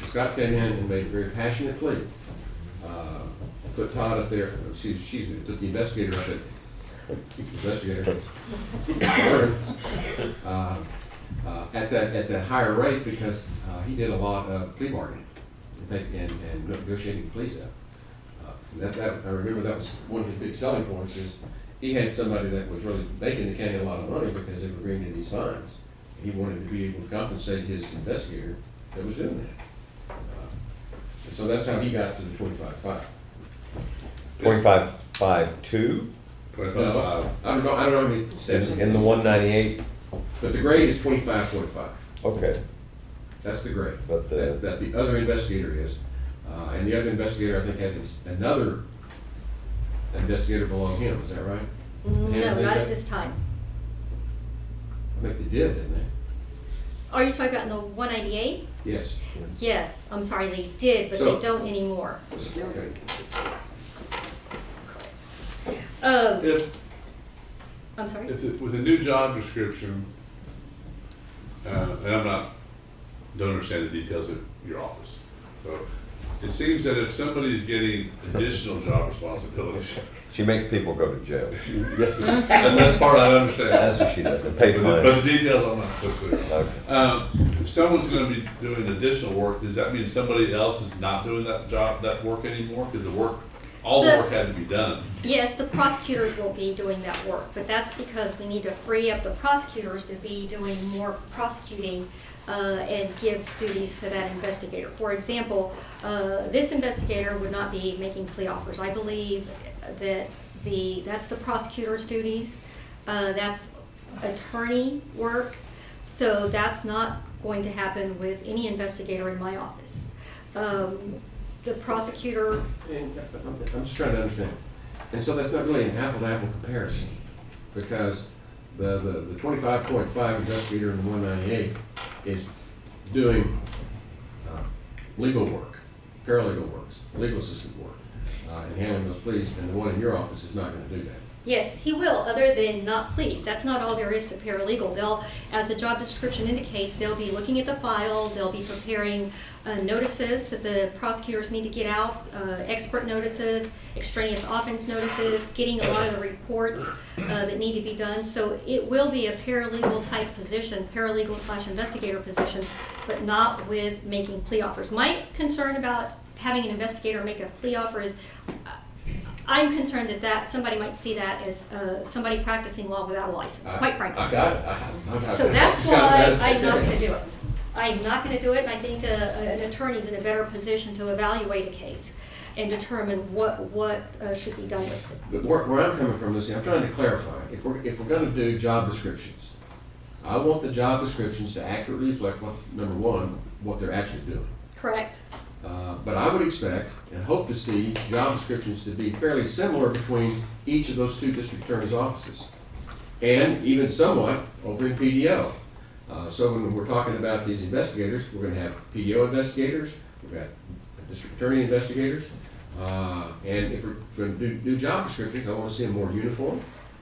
Scott came in and made a very passionate plea. Put Todd up there, excuse me, put the investigator up at that higher rate because he did a lot of plea bargaining and negotiating pleas out. I remember that was one of the big selling points is he had somebody that was really making the county a lot of money because they were agreeing to these fines. He wanted to be able to compensate his investigator that was doing that. And so that's how he got to the 25.5. 25.52? No, I don't know how many steps. In the 198? But the grade is 25.5. Okay. That's the grade. But that the other investigator is. And the other investigator, I think, has another investigator below him. Is that right? No, not at this time. I think they did, didn't they? Are you talking about in the 198? Yes. Yes, I'm sorry, they did, but they don't anymore. Okay. I'm sorry? With a new job description, and don't understand the details of your office. So it seems that if somebody's getting additional job responsibilities. She makes people go to jail. And that's part I understand. That's what she does, and pay fines. But the details I'm not so clear on. Okay. If someone's gonna be doing additional work, does that mean somebody else is not doing that work anymore? Because all the work had to be done. Yes, the prosecutors will be doing that work, but that's because we need to free up the prosecutors to be doing more prosecuting and give duties to that investigator. For example, this investigator would not be making plea offers. I believe that that's the prosecutor's duties. That's attorney work. So that's not going to happen with any investigator in my office. The prosecutor. I'm just trying to understand. And so that's not really an apple-to-apple comparison because the 25.5 investigator in the 198 is doing legal work, paralegal works, legal assistant work, and handling those pleas, and the one in your office is not going to do that. Yes, he will, other than not pleas. That's not all there is to paralegal. They'll, as the job description indicates, they'll be looking at the file, they'll be preparing notices that the prosecutors need to get out, expert notices, extraneous offense notices, getting a lot of the reports that need to be done. So it will be a paralegal type position, paralegal/investigator position, but not with making plea offers. My concern about having an investigator make a plea offer is I'm concerned that somebody might see that as somebody practicing law without a license, quite frankly. I got it. So that's why I'm not going to do it. I'm not going to do it, and I think an attorney's in a better position to evaluate a case and determine what should be done with it. But where I'm coming from, Lucy, I'm trying to clarify. If we're going to do job descriptions, I want the job descriptions to accurately reflect number one, what they're actually doing. Correct. But I would expect and hope to see job descriptions to be fairly similar between each of those two district attorneys' offices, and even somewhat over in PDO. So when we're talking about these investigators, we're going to have PDO investigators, we've got district attorney investigators, And if we're going to do job descriptions, I want to see them more uniform.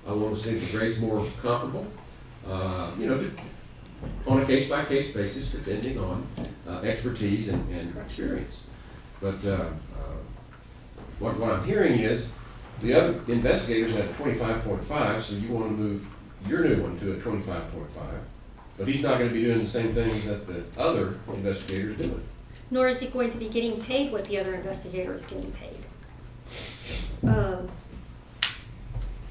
I want to see the grades more comparable. You know, on a case-by-case basis, depending on expertise and experience. But what I'm hearing is the other investigators had a 25.5, so you want to move your new one to a 25.5. But he's not going to be doing the same thing that the other investigator is doing. Nor is he going to be getting paid what the other investigator is getting paid.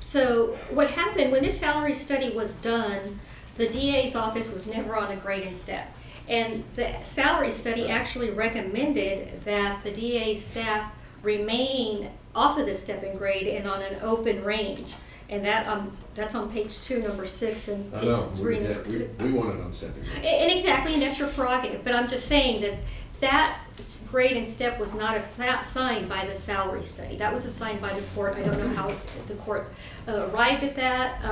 So what happened, when this salary study was done, the DA's office was never on a grade and step. And the salary study actually recommended that the DA's staff remain off of the step and grade and on an open range. And that's on page 2, number 6, and page 3, number 2. We want it on step and grade. And exactly, and that's your prerogative. But I'm just saying that that grade and step was not assigned by the salary study. That was assigned by the court. I don't know how the court arrived at that.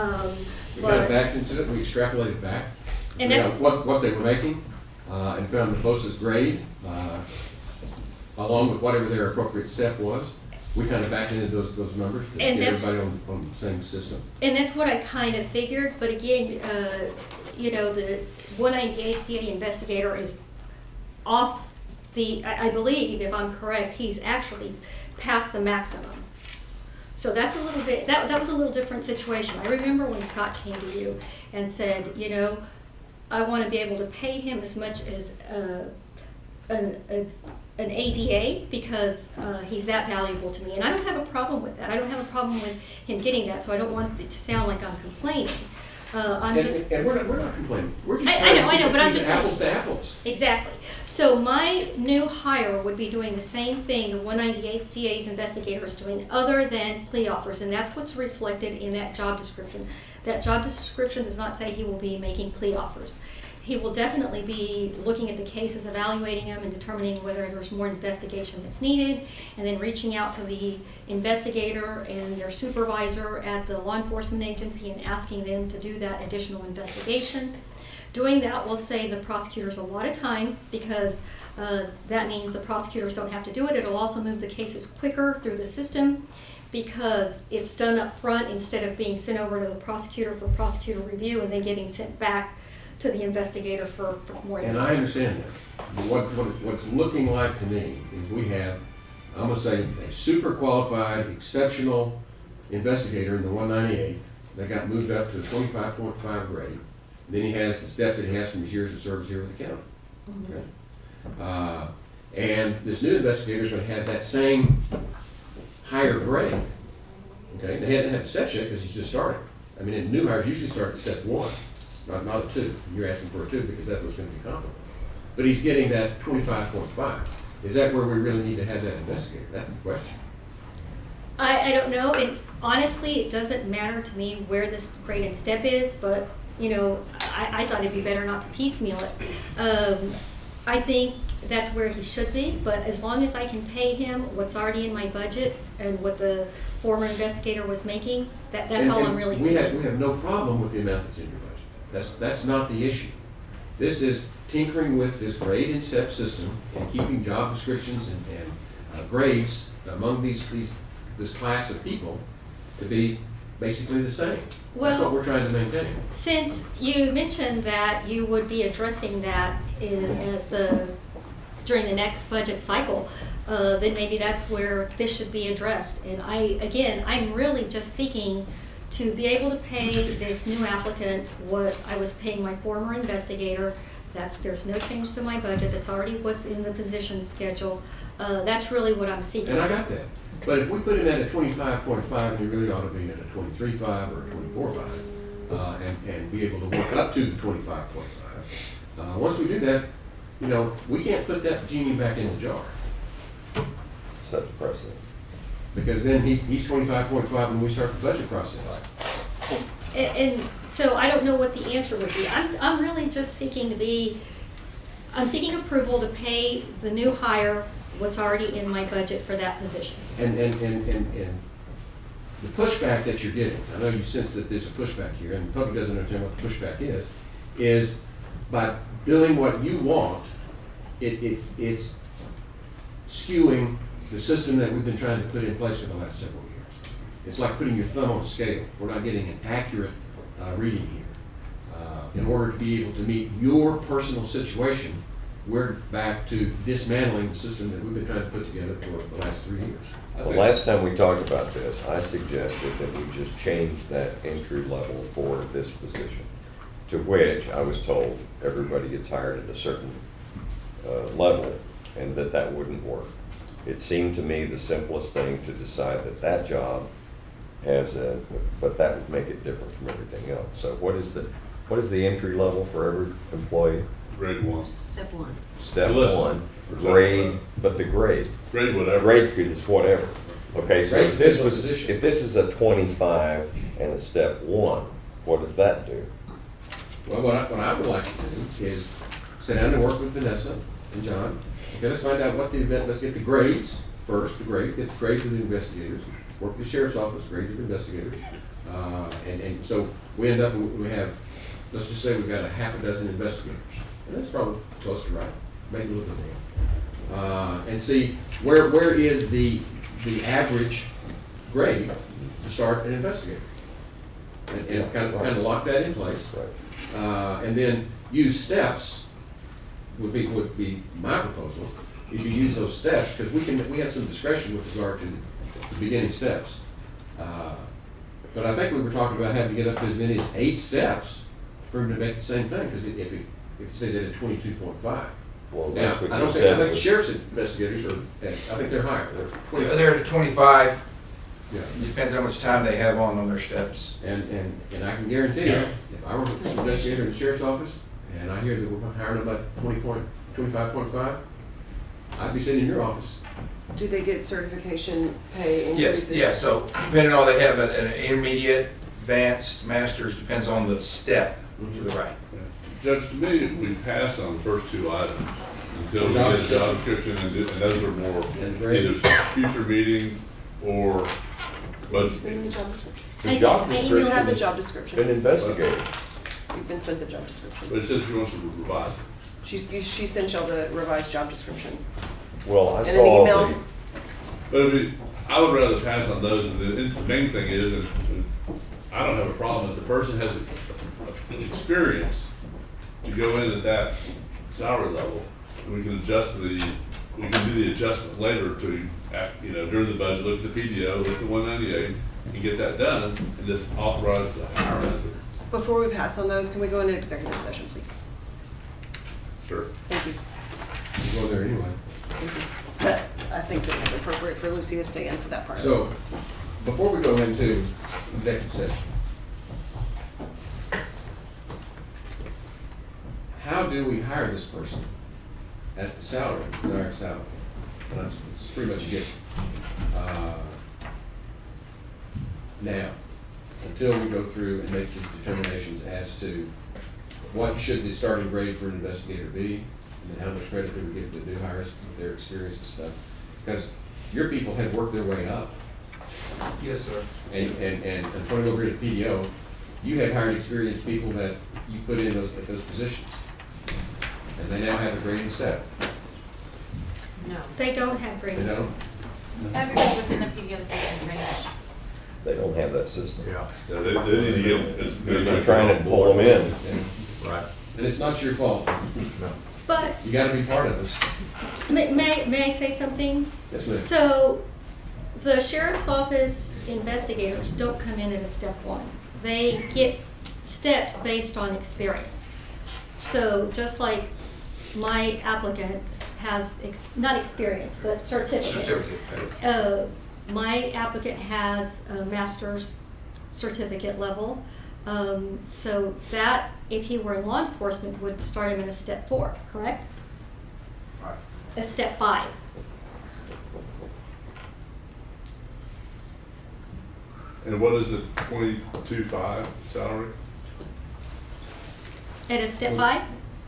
We got back into it, we extrapolated back. And figured that's out what they were making, and found the closest grade, along with whatever their appropriate step was. We kind of backed into those numbers to get everybody on the same system. And that's what I kind of figured, but again, you know, the 198 DA investigator is off the, I believe, if I'm correct, he's actually past the maximum. So that's a little bit, that was a little different situation. I remember when Scott came to you and said, you know, I want to be able to pay him as much as an ADA because he's that valuable to me. And I don't have a problem with that. I don't have a problem with him getting that, so I don't want it to sound like I'm complaining. And we're not complaining. We're just I know, but I'm just saying. apples to apples. Exactly. So my new hire would be doing the same thing the 198 DA's investigator is doing, other than plea offers, and that's what's reflected in that job description. That job description does not say he will be making plea offers. He will definitely be looking at the cases, evaluating them, and determining whether there's more investigation that's needed, and then reaching out to the investigator and their supervisor at the law enforcement agency and asking them to do that additional investigation. Doing that will save the prosecutors a lot of time because that means the prosecutors don't have to do it. It'll also move the cases quicker through the system because it's done up front instead of being sent over to the prosecutor for prosecutor review and then getting sent back to the investigator for more. And I understand that. What's looking like to me is we have, I'm going to say, a super qualified, exceptional investigator in the 198 that got moved up to a 25.5 grade. Then he has the steps that he has from his years of service here with the county. Okay? And this new investigator is going to have that same higher grade. Okay? They hadn't had the steps yet because he's just starting. I mean, new hires usually start at step 1. Not a 2. You're asking for a 2 because that was going to be comparable. But he's getting that 25.5. Is that where we really need to have that investigator? That's the question. I don't know, and honestly, it doesn't matter to me where this grade and step is, but you know, I thought it'd be better not to piecemeal it. I think that's where he should be, but as long as I can pay him what's already in my budget and what the former investigator was making, that's all I'm really seeking. We have no problem with the amount that's in your budget. That's not the issue. This is tinkering with this grade and step system and keeping job descriptions and grades among this class of people to be basically the same. That's what we're trying to maintain. Since you mentioned that you would be addressing that during the next budget cycle, then maybe that's where this should be addressed. And I'm really just seeking to be able to pay this new applicant what I was paying my former investigator. There's no change to my budget. That's already what's in the position schedule. That's really what I'm seeking. And I got that. But if we put him at a 25.5, he really ought to be at a 23.5 or a 24.5, and be able to work up to the 25.5. Once we do that, you know, we can't put that genie back in the jar. Set the precedent. Because then he's 25.5 when we start the budget process. And so I don't know what the answer would be. I'm really just seeking seeking approval to pay the new hire what's already in my budget for that position. And the pushback that you're getting, I know you sense that there's a pushback here, and the public doesn't understand what the pushback is by billing what you want, it's skewing the system that we've been trying to put in place for the last several years. It's like putting your thumb on a scale. We're not getting an accurate reading here. In order to be able to meet your personal situation, we're back to dismantling the system that we've been trying to put together for the last 3 years. The last time we talked about this, I suggested that we just change that entry level for this position, to which I was told everybody gets hired at a certain level, and that wouldn't work. It seemed to me the simplest thing to decide that job has but that would make it different from everything else. So what is the entry level for every employee? Grade 1. Step 1. Step Listen. 1, grade, but the grade. Grade whatever. Grade is whatever. Okay, so Grade if this depends on was, position. if this is a 25 and a step 1, what does that do? Well, what I would like to do is sit down and work with Vanessa and John. Okay, let's find out what the event, let's get the grades first, get the grades of the investigators, work with the sheriff's office, grades of investigators. And so we end up, we have, let's just say we've got a half a dozen investigators. And that's probably close to right, maybe a little bit more. And see, where is the average grade to start an investigator? And kind of lock that in place. And then use steps would be my proposal, is you use those steps, because we have some discretion with regard to the beginning steps. But I think we were talking about having to get up to as many as 8 steps for him to make the same thing, because if it stays at a 22.5. Well, Now, that's what I you don't said think was- sheriff's investigators are, I think they're higher. They're at 25. Yeah. Depends how much time they have on their steps. And I can guarantee you, if I were an investigator in the sheriff's office, and I hear that we're hiring about 25.5, I'd be sitting in your office. Do they get certification pay Yes, increases? yeah, so depending on, they have an intermediate, advanced, master's, depends on the step to the right. Judge, to me, we passed on the first 2 items until we Job get a job description, and those are more either future meeting or budget Send meeting. the job description. The job I description have the is job description. an investigator. You've been sent the job description. But it says she wants to revise it. She sent y'all the revised job description. Well, I In an saw email? But I would rather pass on those, and the main thing is, and I don't have a problem if the person has experience to go in at that salary level, and we can we can do the adjustment later to, during the budget, look at the PDO, look at the 198, and get that done, and just authorize the hiring. Before we pass on those, can we go into executive session, please? Sure. Thank you. We'll go there anyway. Thank you. But I think that it's appropriate for Lucy to stay in for that part. So, before we go into executive session, how do we hire this person at the salary, desired salary? And it's pretty much a given. Now, until we go through and make these determinations as to what should the starting grade for an investigator be, and then how much credit do we give to new hires with their experience and stuff? Because your people have worked their way up. Yes, sir. And pointing over to PDO, you have hired experienced people that you put in those positions. And they now have a grading step. No. They don't have They grades. don't? Everybody within the PDO is in range. They don't have that system. Yeah, they need to get. They're trying to pull them in. Right. And it's not your fault. No. But You gotta be part of this. may I say something? Yes, ma'am. So, the sheriff's office investigators don't come in at a step 1. They get steps based on experience. So, just like my applicant has, not experience, but certificates. My applicant has a master's certificate level. So that, if he were in law enforcement, would start him in a step 4, correct? Right. A step 5. And what is the 22.5 salary? At a step 5?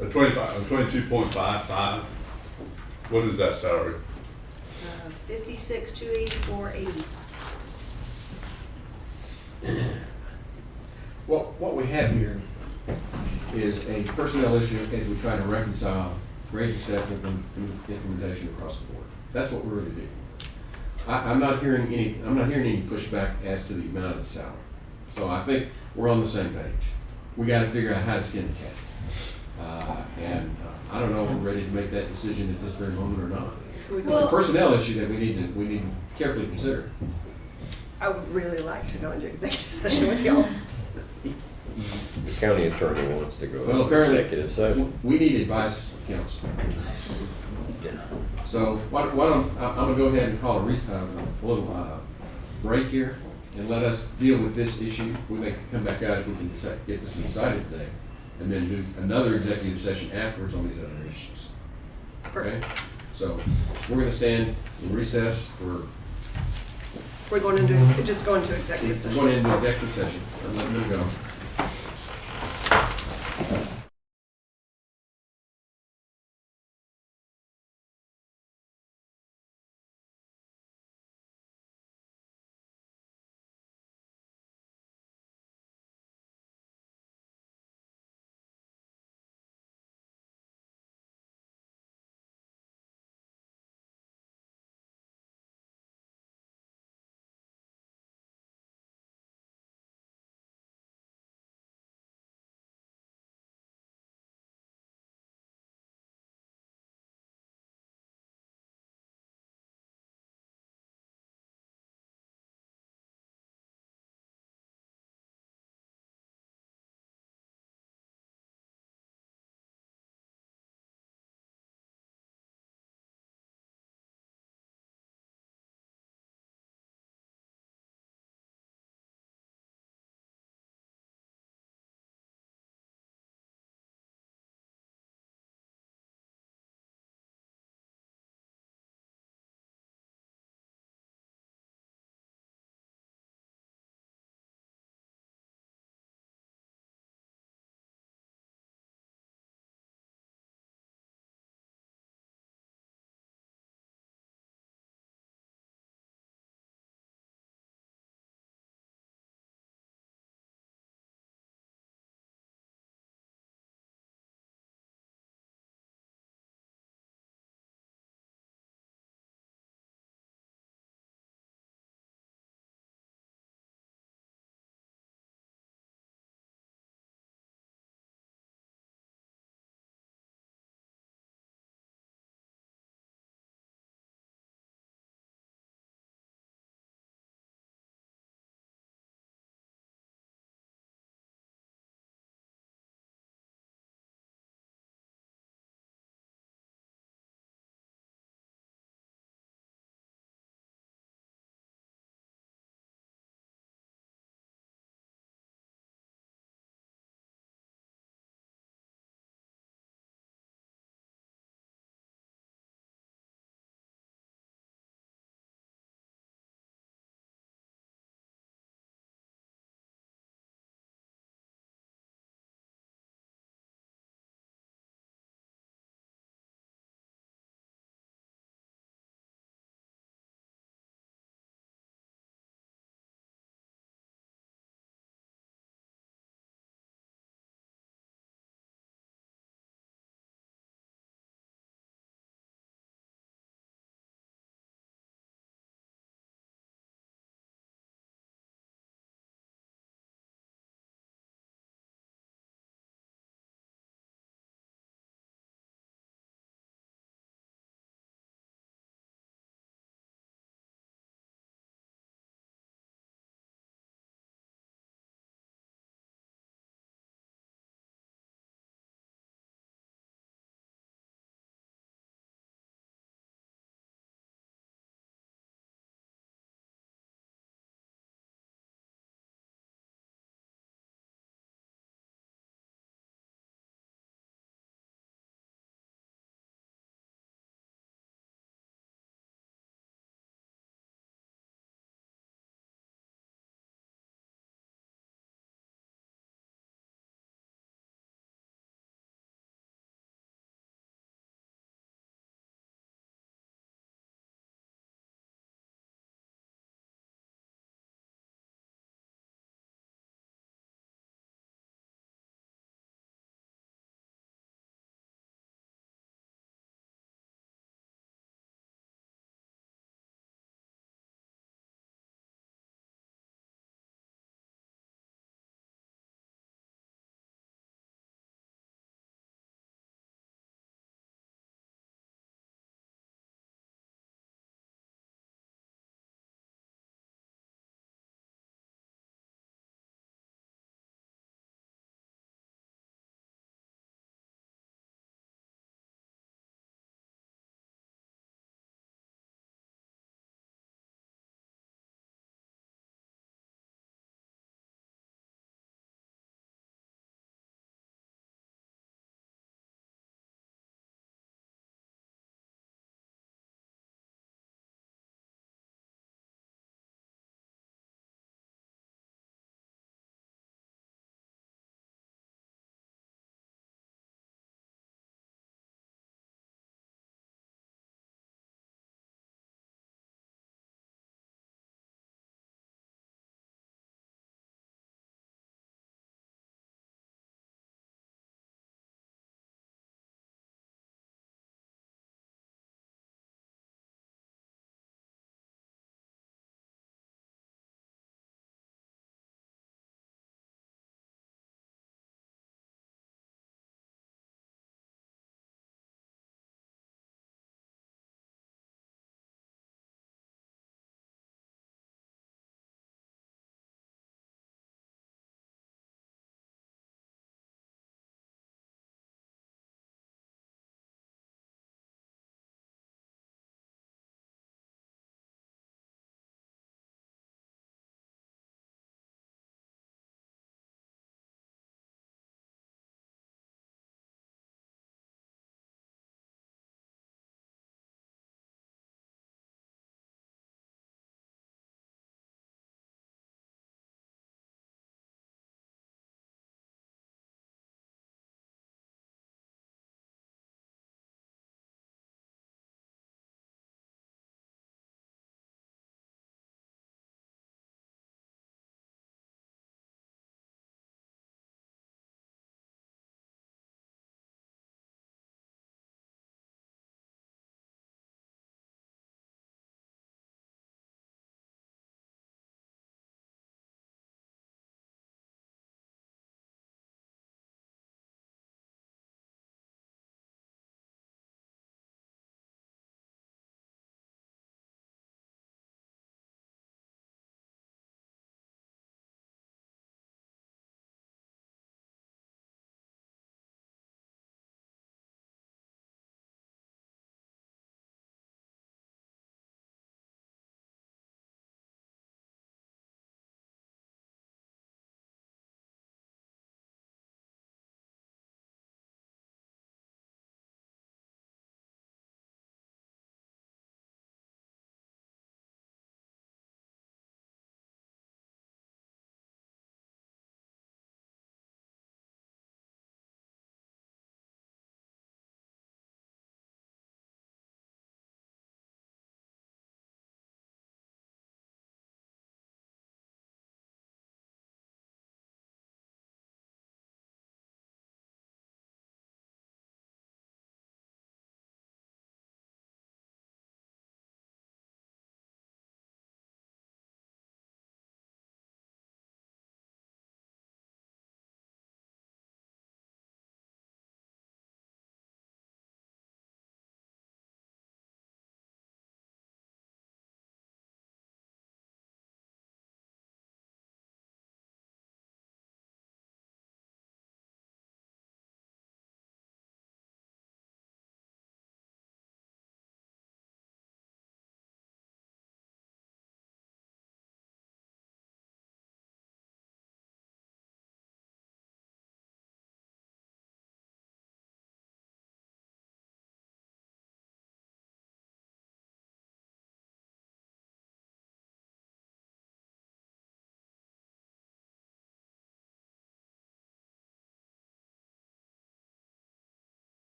22.55. What is that salary? 56,284.80. Well, what we have here is a personnel issue as we try to reconcile grade step implementation across the board. That's what we're really doing. I'm not hearing any pushback as to the amount of the salary. So I think we're on the same page. We gotta figure out how to skin the cat. I don't know if we're ready to make that decision at this very moment or not. It's a personnel issue that we need to carefully consider. I would really like to go into executive session with y'all. The county attorney wants to go Well, into apparently, executive session. we need advice of counsel. So I'm gonna go ahead and call a little break here and let us deal with this issue. We may come back out if we can get this one decided today, and then do another executive session afterwards on these other issues. Okay? So we're gonna stand in recess for. We're going into, just going into executive We're session. going into executive session. I'm letting them go.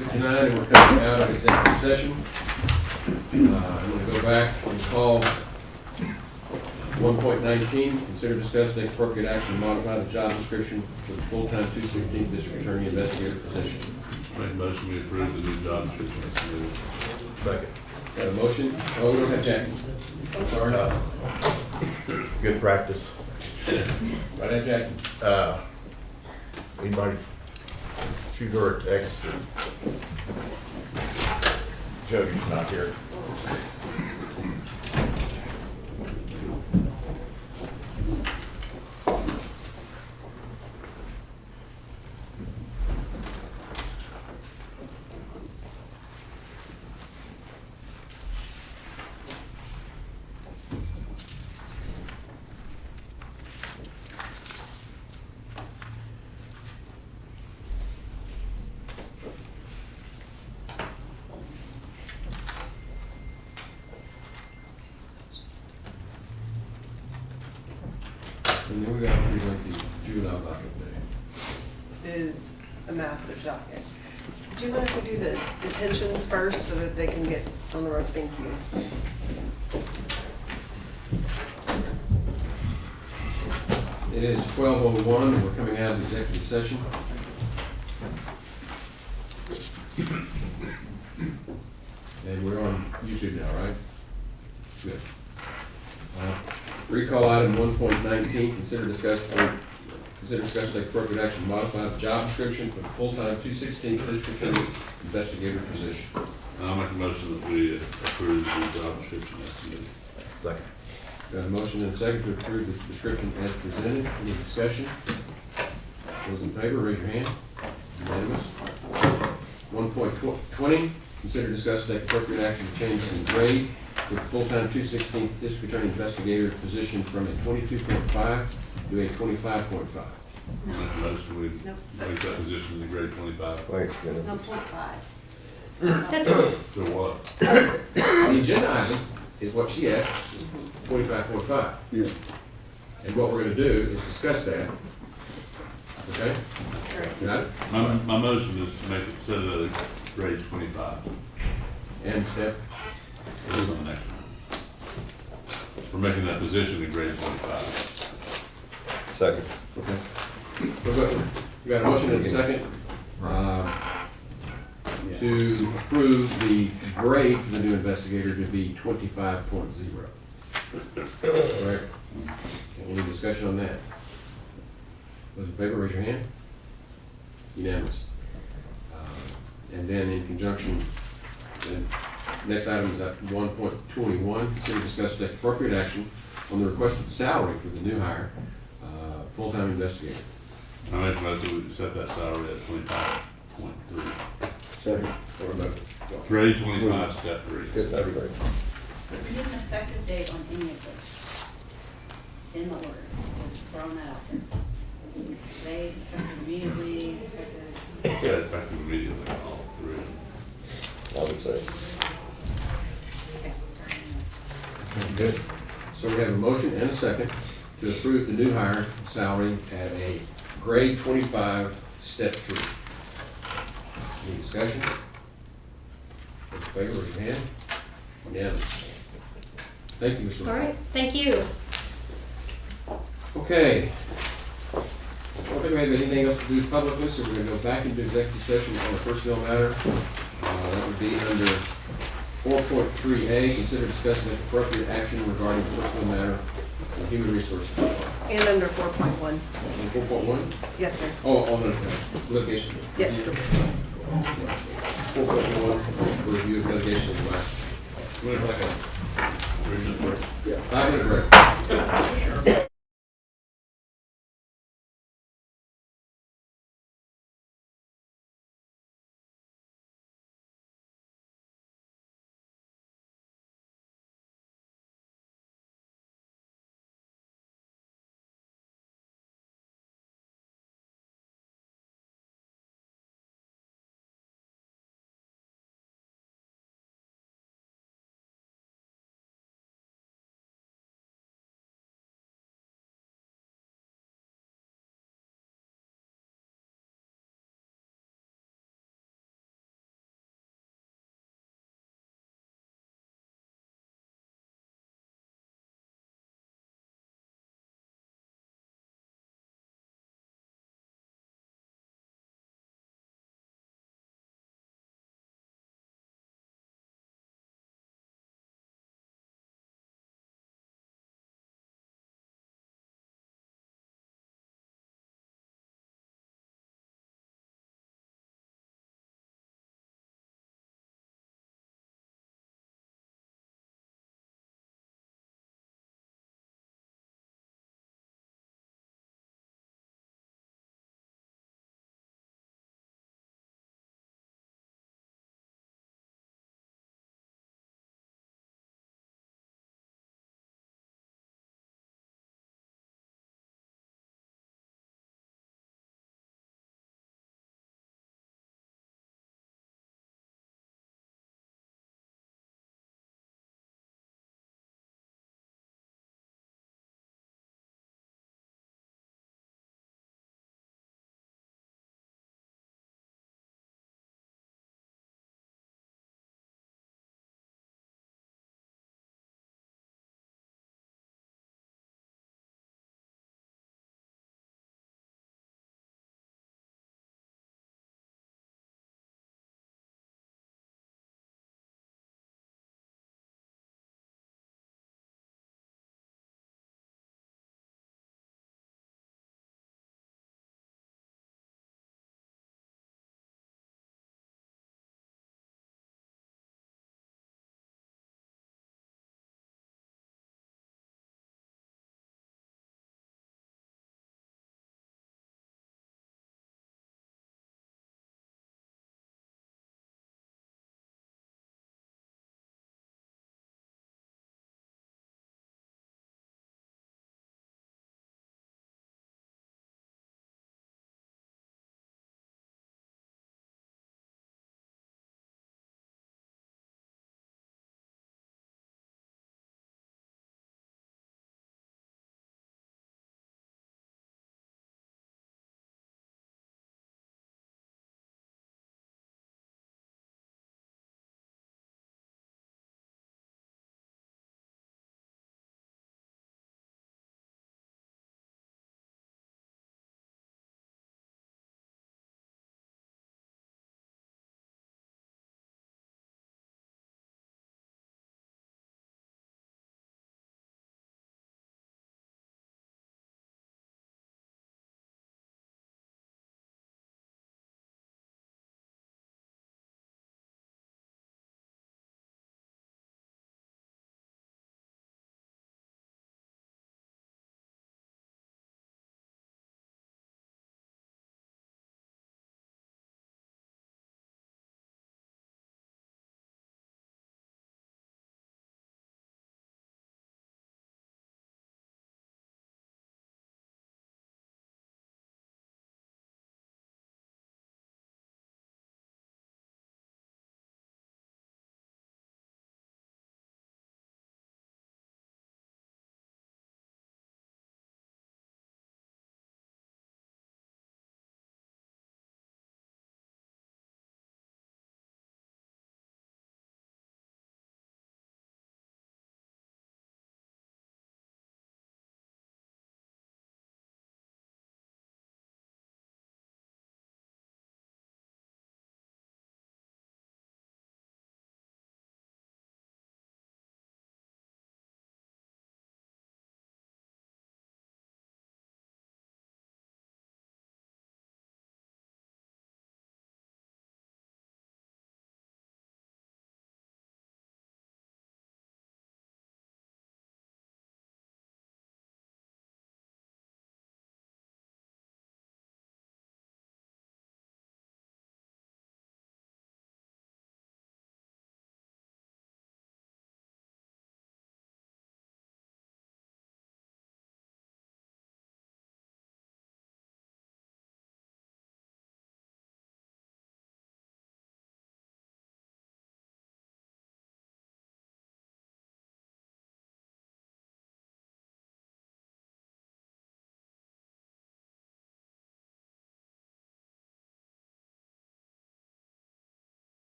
59, and we're coming out of executive session. I'm going to go back and call 1.19, consider discuss take appropriate action to modify the job description for the full-time 216th District Attorney Investigator position. Make a motion we approve the new job description as submitted. Second. Got a motion? Oh, we don't have Jackie. I'm sorry. Good practice. Right at Jackie. Anybody shoot her a text? Jody's not here. And then we got pretty lengthy juvenile docket today. Is a massive docket. Do you want to do the detentions first so that they can get on the road? Thank you. It is 12:01, and we're coming out of executive session. And we're on YouTube now, right? Good. Recall item 1.19, consider discuss take appropriate action to modify the job description for the full-time 216th District Attorney Investigator position. I'll make a motion that we approve the job description as submitted. Second. Got a motion and a second to approve this description as presented. Any discussion? Those in favor, raise your hand. Unanimous. 1.20, consider discuss take appropriate action to change the grade for the full-time 216th District Attorney Investigator position from a 22.5 to a 25.5. I'll make a motion we make that position in grade 25. Wait, There's no .5. That's So what? The agenda item is what she asked, 25.5. Yeah. And what we're gonna do is discuss that. Okay? Got it? My motion is to make it, set it at grade 25. And Steph? It is on the next one. We're making that position in grade 25. Second. Okay. We got a motion and a second to approve the grade for the new investigator to be 25.0. Correct? Any discussion on that? Those in favor, raise your hand. Unanimous. And then in conjunction, the next item is at 1.21, consider discuss take appropriate action on the requested salary for the new hire, full-time investigator. I make a motion we set that salary at 25.3. Second. Or vote. Grade 25, step 3. Good, everybody. There isn't an effective date on any of this in the order, just throwing that out there. They effective immediately, effective. Yeah, effective immediately, all 3. I would say. Okay. Good. So we have a motion and a second to approve the new hire salary at a grade 25, step 3. Any discussion? Those in favor, raise your hand. Unanimous. Thank you, Mr. all right. Thank you. Okay. I don't think we have anything else to do publicly, so we're going to go back into executive session on a personnel matter. That would be under 4.3A, consider discussing appropriate action regarding personnel matter in human resources department. And under 4.1. On 4.1? Yes, sir. Oh, on the litigation. Yes, sir. 4.1, review of litigation advice. We're like a 5-minute break.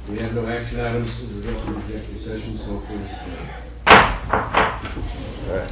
We have no action items, we're going to executive session, so please adjourn. All right.